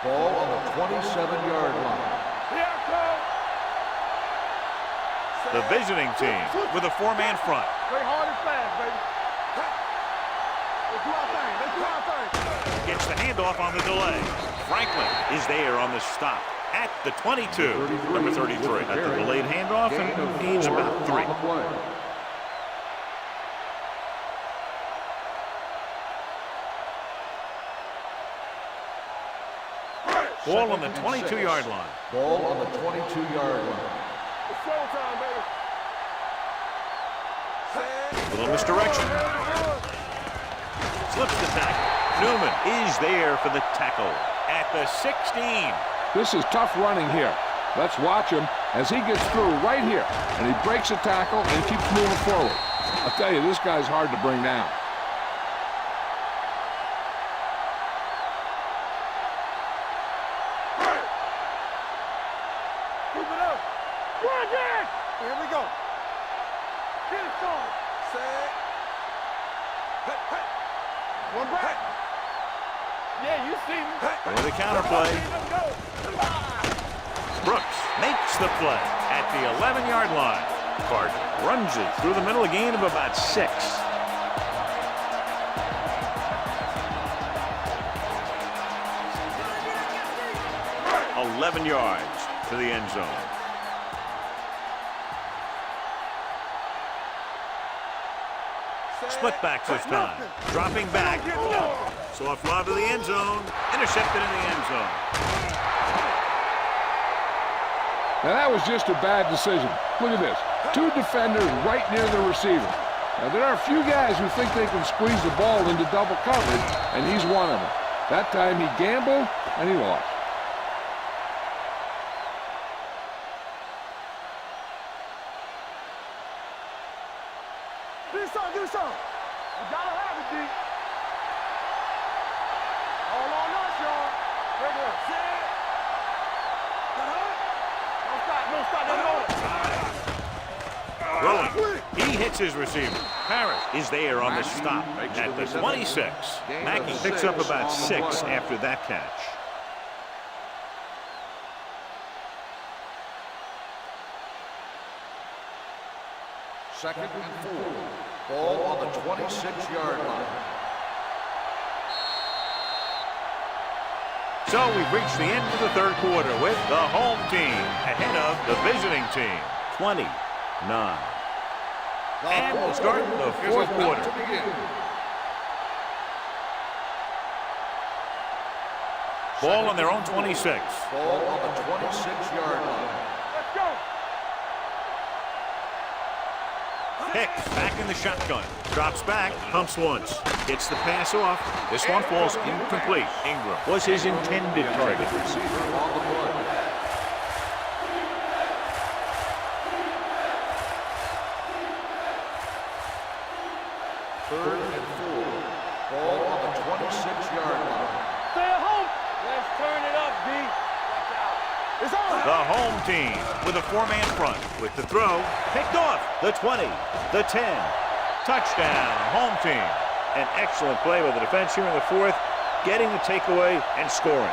Ball on the 27-yard line. Here I come. The visiting team with a 4-man front. Play hard and fast, baby. Let's do our thing. Let's do our thing. Gets the handoff on the delay. Franklin is there on the stop at the 22. Number 33. At the delayed handoff and gains about 3. Ball on the 22-yard line. Ball on the 22-yard line. It's showtime, baby. A little misdirection. Slips the tackle. Newman is there for the tackle at the 16. This is tough running here. Let's watch him as he gets through right here. And he breaks a tackle and keeps moving forward. I'll tell you, this guy's hard to bring down. Keep it up. Run it! Here we go. Get it on. Set. Hey, hey. One back. Yeah, you see me. For the counterplay. Brooks makes the play at the 11-yard line. Clark runs it through the middle, a gain of about 6. "11 yards to the end zone. Split back this time. Dropping back. Soft lob to the end zone. Intercepted in the end zone. Now that was just a bad decision. Look at this. 2 defenders right near the receiver. Now there are a few guys who think they can squeeze the ball into double coverage, and he's one of them. That time he gambled, and he lost. Do something. You gotta have it, D. All on us, y'all. Right there. Set. Don't stop. Rolling. He hits his receiver. Harris is there on the stop at the 26. Mackey picks up about 6 after that catch. Second and 4. Ball on the 26-yard line. So we've reached the end of the third quarter with the home team ahead of the visiting team, 29. And we'll start the fourth quarter. Ball on their own 26. Ball on the 26-yard line. Let's go. Hicks back in the shotgun. Drops back, pumps once. Gets the pass off. This one falls incomplete. Ingram was his intended target. Receiver on the play. Third and 4. Ball on the 26-yard line. Stay at home. Let's turn it up, D. Watch out. It's on. The home team with a 4-man front. With the throw, picked off. The 20, the 10. Touchdown, home team. An excellent play by the defense here in the fourth, getting the takeaway and scoring.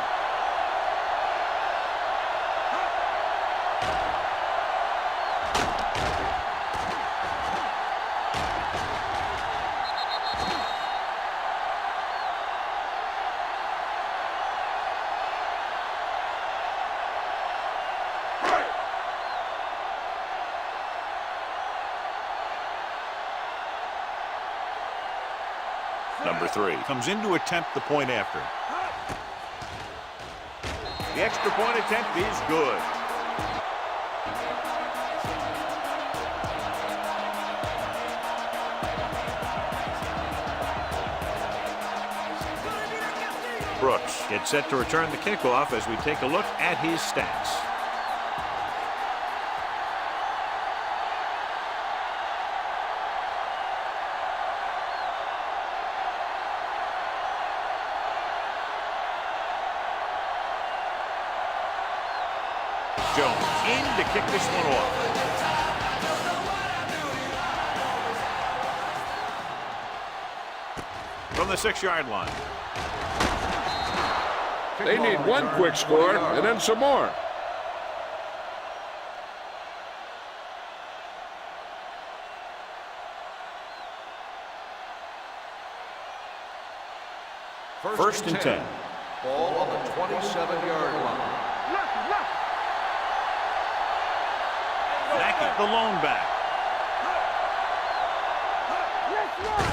Number 3 comes in to attempt the point after. The extra point attempt is good. Brooks gets set to return the kickoff as we take a look at his stats. Jones in to kick this one off. From the 6-yard line. They need one quick score and then some more. First and 10. Ball on the 27-yard line. Mackey, the lone back.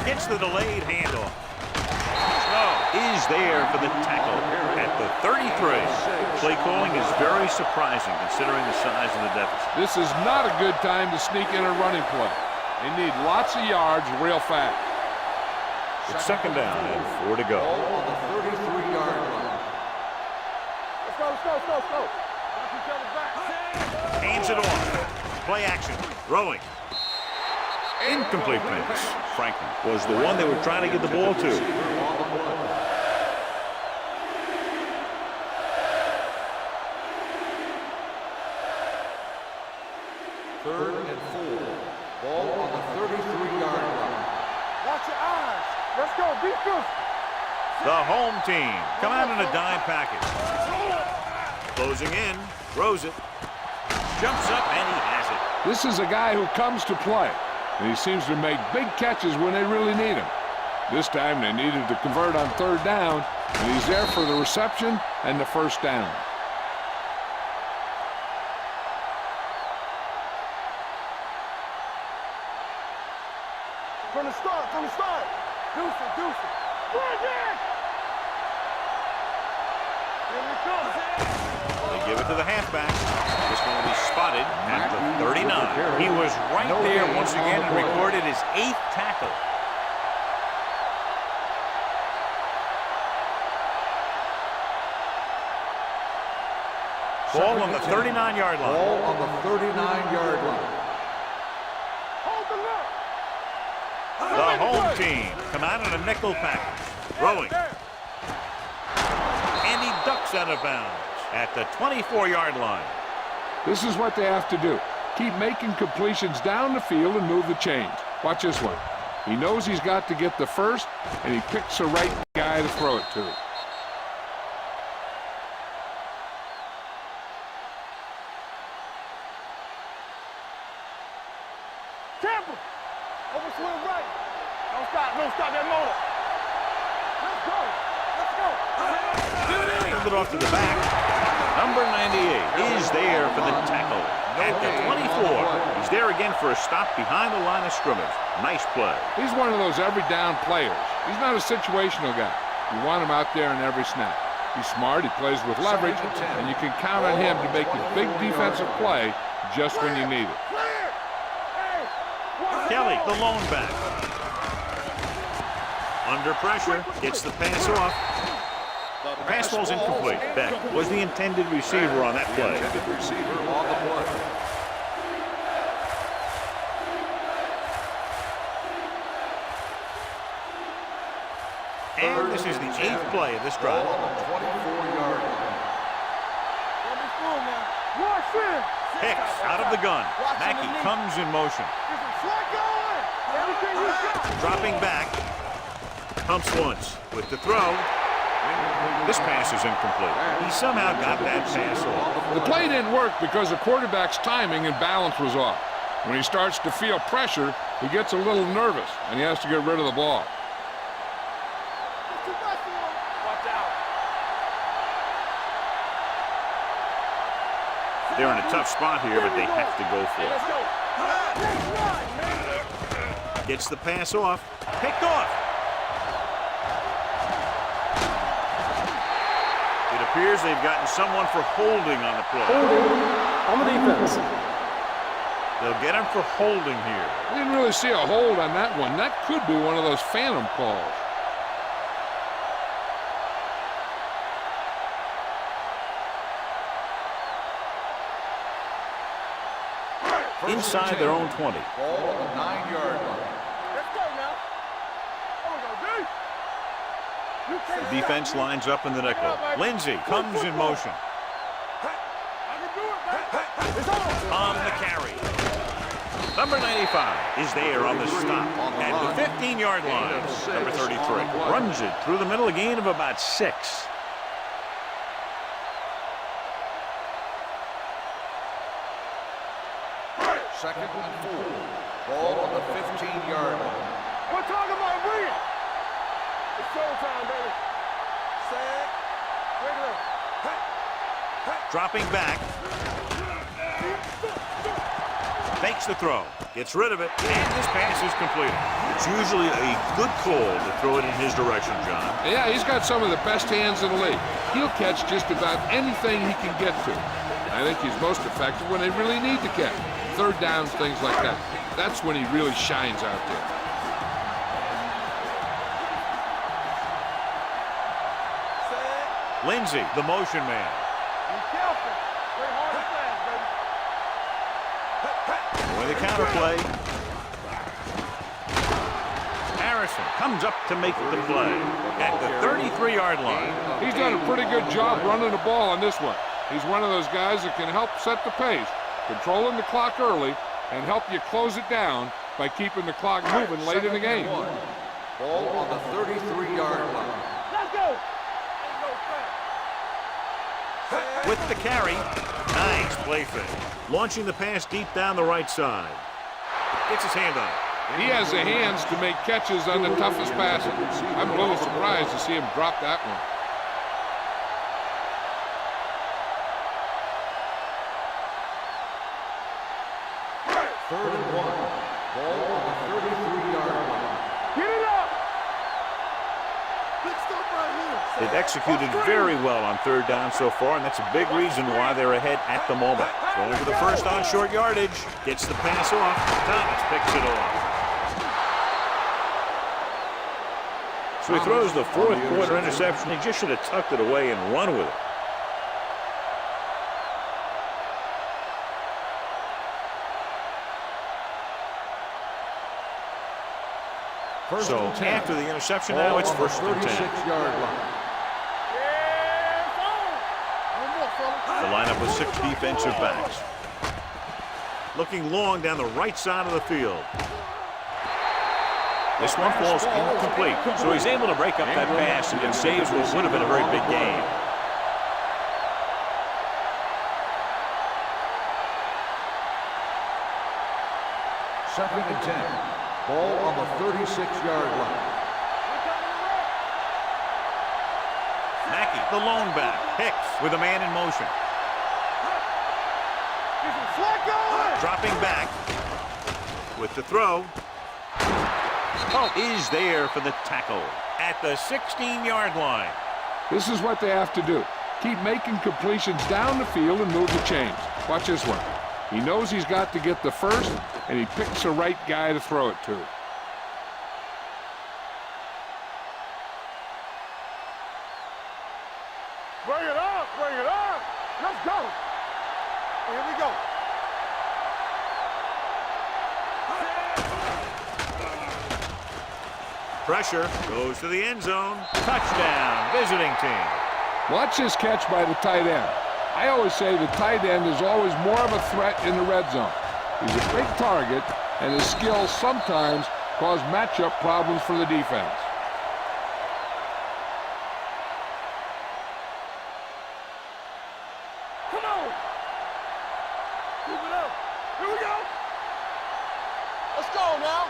Gets the delayed handoff. Is there for the tackle at the 33. Play calling is very surprising considering the size of the deficit. This is not a good time to sneak in a running play. They need lots of yards real fast. It's second down and 4 to go. Ball on the 33-yard line. Let's go. Watch each other back. Hands it off. Play action. Throwing. Incomplete pass. Franklin was the one they were trying to get the ball to. Third and 4. Ball on the 33-yard line. Watch your eyes. Let's go. Be good. The home team come out in a dime package. Closing in. Throws it. Jumps up and he has it. This is a guy who comes to play, and he seems to make big catches when they really need him. This time they needed to convert on third down, and he's there for the reception and the first down. From the start. Deuce it. Bring it! Here we go. They give it to the halfback. This one will be spotted at the 39. He was right there once again and recorded his 8th tackle. Ball on the 39-yard line. Ball on the 39-yard line. Hold the look. The home team come out in a nickel package. Throwing. And he ducks out of bounds at the 24-yard line. This is what they have to do. Keep making completions down the field and move the chains. Watch this one. He knows he's got to get the first, and he picks the right guy to throw it to. Tampa. Overswing right. Don't stop that motor. Let's go. Send it off to the back. Number 98 is there for the tackle at the 24. He's there again for a stop behind the line of scrimmage. Nice play. He's one of those every down players. He's not a situational guy. You want him out there in every snap. He's smart, he plays with leverage, and you can count on him to make a big defensive play just when you need it. Kelly, the lone back. Under pressure, gets the pass off. The pass ball's incomplete. Beck was the intended receiver on that play. Receiver on the play. And this is the 8th play of this drive. Ball on the 24-yard line. Hicks out of the gun. Mackey comes in motion. Dropping back. Pumps once with the throw. This pass is incomplete. He somehow got that pass off. The play didn't work because the quarterback's timing and balance was off. When he starts to feel pressure, he gets a little nervous, and he has to get rid of the ball. They're in a tough spot here, but they have to go for it. Gets the pass off. Picked off. It appears they've gotten someone for holding on the play. Holding on the defense. They'll get him for holding here. We didn't really see a hold on that one. That could be one of those phantom calls. Inside their own 20. Ball on the 9-yard line. Let's go now. The defense lines up in the nickel. Lindsey comes in motion. On the carry. Number 95 is there on the stop at the 15-yard line. Number 33 runs it through the middle, a gain of about 6. Second and 4. Ball on the 15-yard line. We're talking about real. It's showtime, baby. Set. Dropping back. Fakes the throw. Gets rid of it. And this pass is completed. It's usually a good call to throw it in his direction, John. Yeah, he's got some of the best hands in the league. He'll catch just about anything he can get to. I think he's most effective when they really need to catch. Third downs, things like that. That's when he really shines out there. Lindsey, the motion man. Be careful. Play hard and fast, baby. With the counter play. Harrison comes up to make the play at the 33-yard line. He's done a pretty good job running the ball on this one. He's one of those guys that can help set the pace, controlling the clock early, and help you close it down by keeping the clock moving late in the game. Ball on the 33-yard line. Let's go. With the carry. Nice play fake. Launching the pass deep down the right side. Gets his hand on it. He has the hands to make catches on the toughest passes. I'm a little surprised to see him drop that one. Third and 1. Ball on the 33-yard line. Get it up. Big stuff right here. They've executed very well on third down so far, and that's a big reason why they're ahead at the moment. Going for the first on short yardage. Gets the pass off. Thomas picks it off. So he throws the fourth quarter interception. He just should have tucked it away and run with it. So after the interception, now it's first and 10. 36-yard line. The lineup with 6 defensive backs. Looking long down the right side of the field. This one falls incomplete. So he's able to break up that pass and saves what would have been a very big game. Second and 10. Ball on the 36-yard line. Mackey, the lone back. Hicks with a man in motion. Dropping back with the throw. Oh, is there for the tackle at the 16-yard line. This is what they have to do. Keep making completions down the field and move the chains. Watch this one. He knows he's got to get the first, and he picks the right guy to throw it to. Bring it up, bring it up. Let's go. Here we go. Pressure goes to the end zone. Touchdown, visiting team. Watch this catch by the tight end. I always say the tight end is always more of a threat in the red zone. He's a big target, and his skills sometimes cause matchup problems for the defense. Come on. Move it up. Here we go. Let's go now.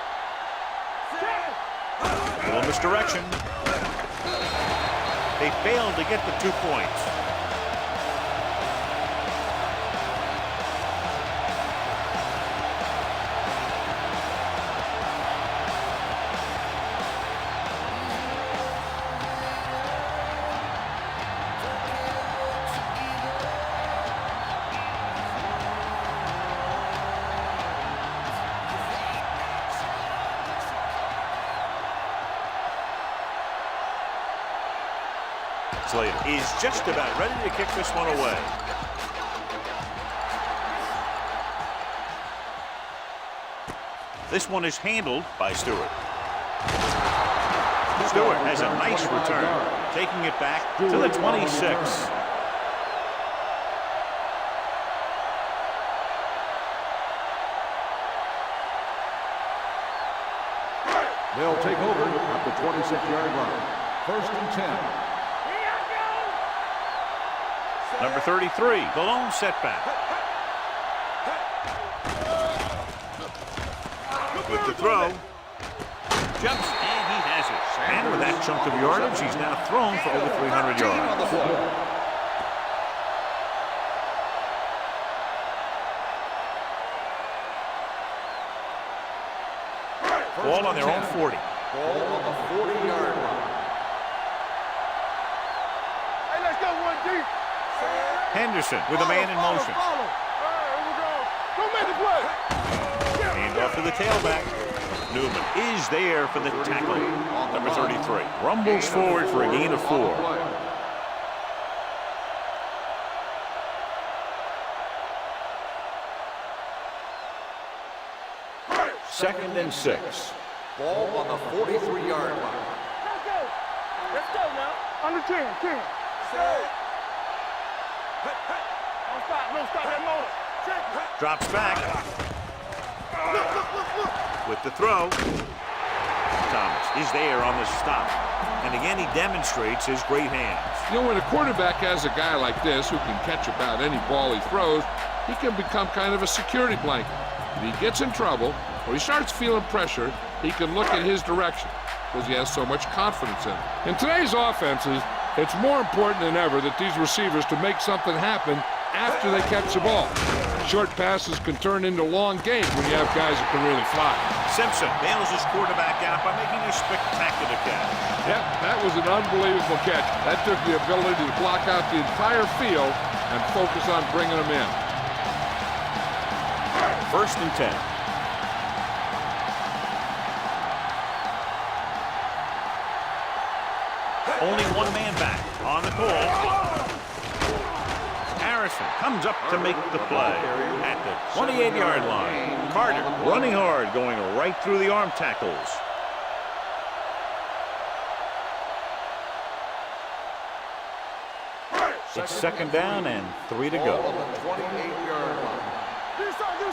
A little misdirection. They failed to get the 2 points. Slade is just about ready to kick this one away. This one is handled by Stewart. Stewart has a nice return, taking it back to the 26. They'll take over at the 26-yard line. First and 10. Number 33, the lone setback. With the throw. Jumps, and he has it. And with that chunk of yardage, he's now thrown for over 300 yards. Ball on their own 40. Ball on the 40-yard line. Hey, let's go, 1 deep. Henderson with a man in motion. Follow. Here we go. Don't make the play. Hand off to the tailback. Newman is there for the tackle. Number 33. Rumbles forward for a gain of 4. Second and 6. Ball on the 43-yard line. Let's go. Let's go now. Under 10. Don't stop that motor. Drops back. With the throw. Thomas is there on the stop. And again, he demonstrates his great hands. You know, when a quarterback has a guy like this who can catch about any ball he throws, he can become kind of a security blanket. If he gets in trouble or he starts feeling pressure, he can look in his direction because he has so much confidence in it. In today's offenses, it's more important than ever that these receivers to make something happen after they catch the ball. Short passes can turn into long games when you have guys that can really fly. Simpson bails his quarterback out by making a spectacular catch. Yep, that was an unbelievable catch. That took the ability to block out the entire field and focus on bringing them in. First and 10. Only one man back on the call. Harrison comes up to make the play at the 28-yard line. Carter running hard, going right through the arm tackles. It's second down and 3 to go. On the 28-yard line. Do something.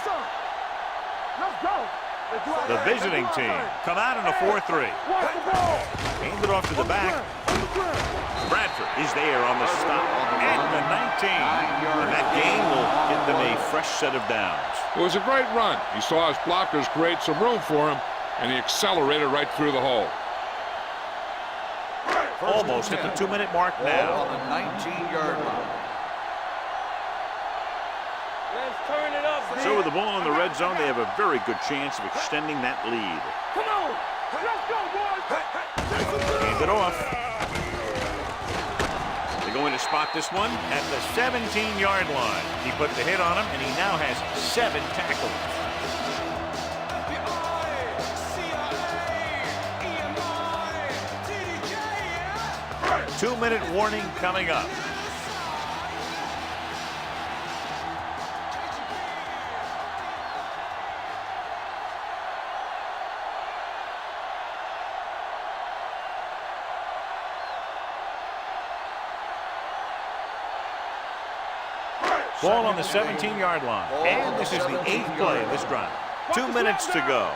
Let's go. The visiting team come out in a 4-3. Watch the ball. Hand it off to the back. Bradford is there on the stop at the 19. And that gain will get them a fresh set of downs. It was a great run. He saw his blockers create some room for him, and he accelerated right through the hole. Almost at the 2-minute mark now. Ball on the 19-yard line. Let's turn it up, So with the ball in the red zone, they have a very good chance of extending that lead. Come on. Let's go, boys. Hand it off. They're going to spot this one at the 17-yard line. He put the hit on him, and he now has 7 tackles. 2-minute warning coming up. Ball on the 17-yard line. And this is the 8th play of this drive. 2 minutes to go.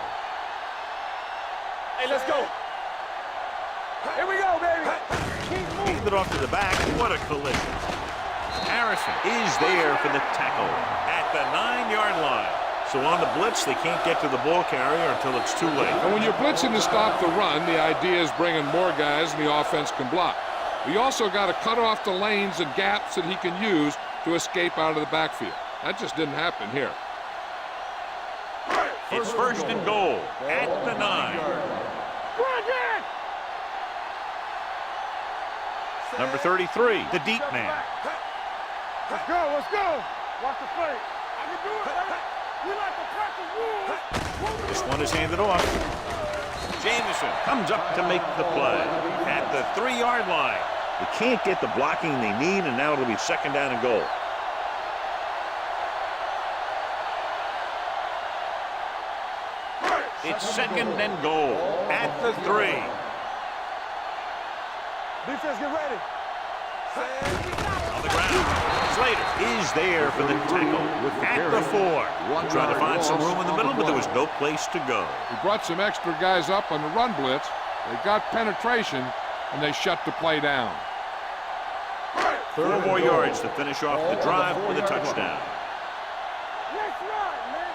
Hey, let's go. Here we go, baby. Hand it off to the back. What a collision. Harrison is there for the tackle at the 9-yard line. So on the blitz, they can't get to the ball carrier until it's too late. And when you're blitzing to stop the run, the idea is bringing more guys and the offense can block. We also got to cut off the lanes and gaps that he can use to escape out of the backfield. That just didn't happen here. It's first and goal at the 9. Number 33, the deep man. Let's go. Watch the play. I can do it. You like to practice rules. This one is handed off. Jamison comes up to make the play at the 3-yard line. They can't get the blocking they need, and now it'll be second down and goal. It's second and goal at the 3. Defense, get ready. On the ground, Slater is there for the tackle at the 4. Trying to find some room in the middle, but there was no place to go. He brought some extra guys up on the run blitz. They got penetration, and they shut the play down. 4 more yards to finish off the drive with a touchdown. Let's run, man.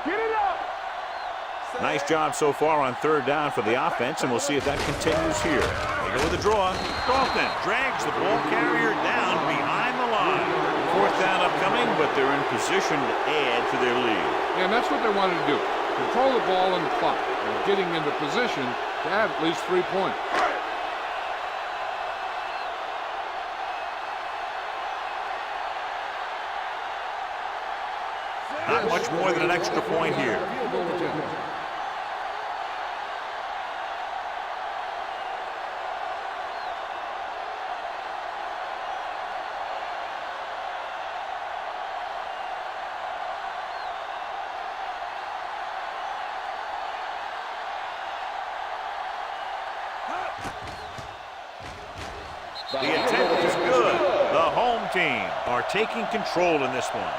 Get it up. Nice job so far on third down for the offense, and we'll see if that continues here. They go with the draw. Dalton drags the ball carrier down behind the line. 4th down upcoming, but they're in position to add to their lead. And that's what they wanted to do. Control the ball and the clock. and getting into position to add at least 3 points. Not much more than an extra point here. The attempt is good. The home team are taking control in this one.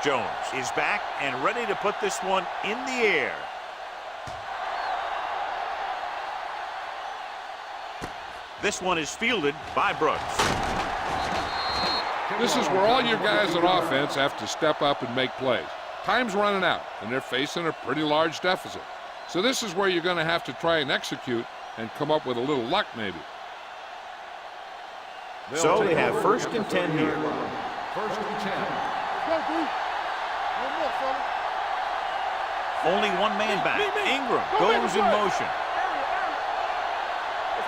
Jones is back and ready to put this one in the air. This one is fielded by Brooks. This is where all your guys on offense have to step up and make plays. Time's running out, and they're facing a pretty large deficit. So this is where you're going to have to try and execute and come up with a little luck, maybe. So they have 1st and 10 here. 1st and 10. Only one man back. Ingram goes in motion.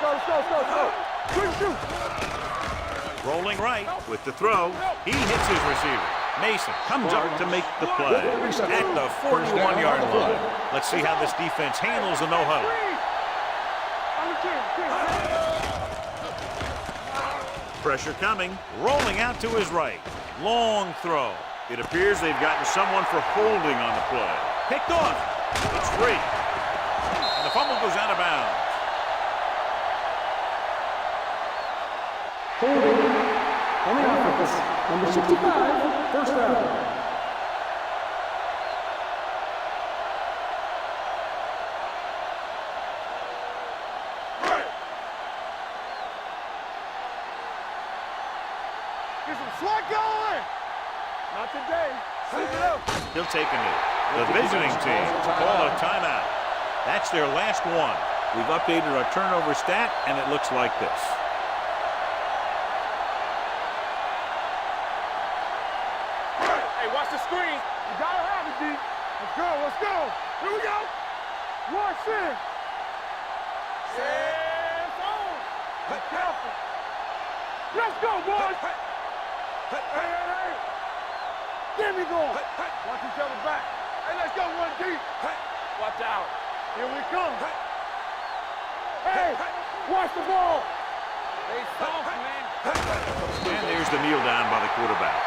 Let's go. Rolling right with the throw. He hits his receiver. Mason comes up to make the play at the 41-yard line. Let's see how this defense handles the no-huddle. Pressure coming. Rolling out to his right. Long throw. It appears they've gotten someone for holding on the play. Picked off. It's free. And the fumble goes out of bounds. Holding on the offense. Number 65, first down. Get some swat going. Not today. He'll take a knee. The visiting team call a timeout. That's their last one. We've updated our turnover stat, and it looks like this. Hey, watch the screen. You gotta have it, D. Let's go, let's go. Here we go. Watch this. Hands on. Be careful. Let's go, boys. Hey. Get me going. Watch each other back. Hey, let's go, one deep. Watch out. Here we come. Hey, watch the ball. Hey, soft, man. And there's the kneel down by the quarterback.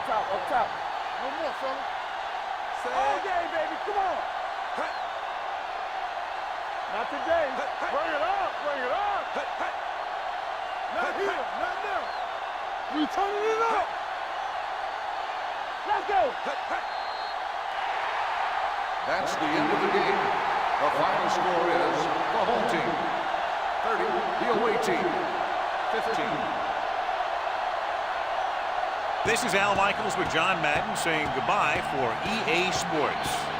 Up top. No more, fella. All day, baby. Come on. Not today. Bring it up. Not here. Not now. We turning it up. Let's go. That's the end of the game. The final score is the home team 30, the away team 15. This is Al Michaels with John Madden saying goodbye for EA Sports.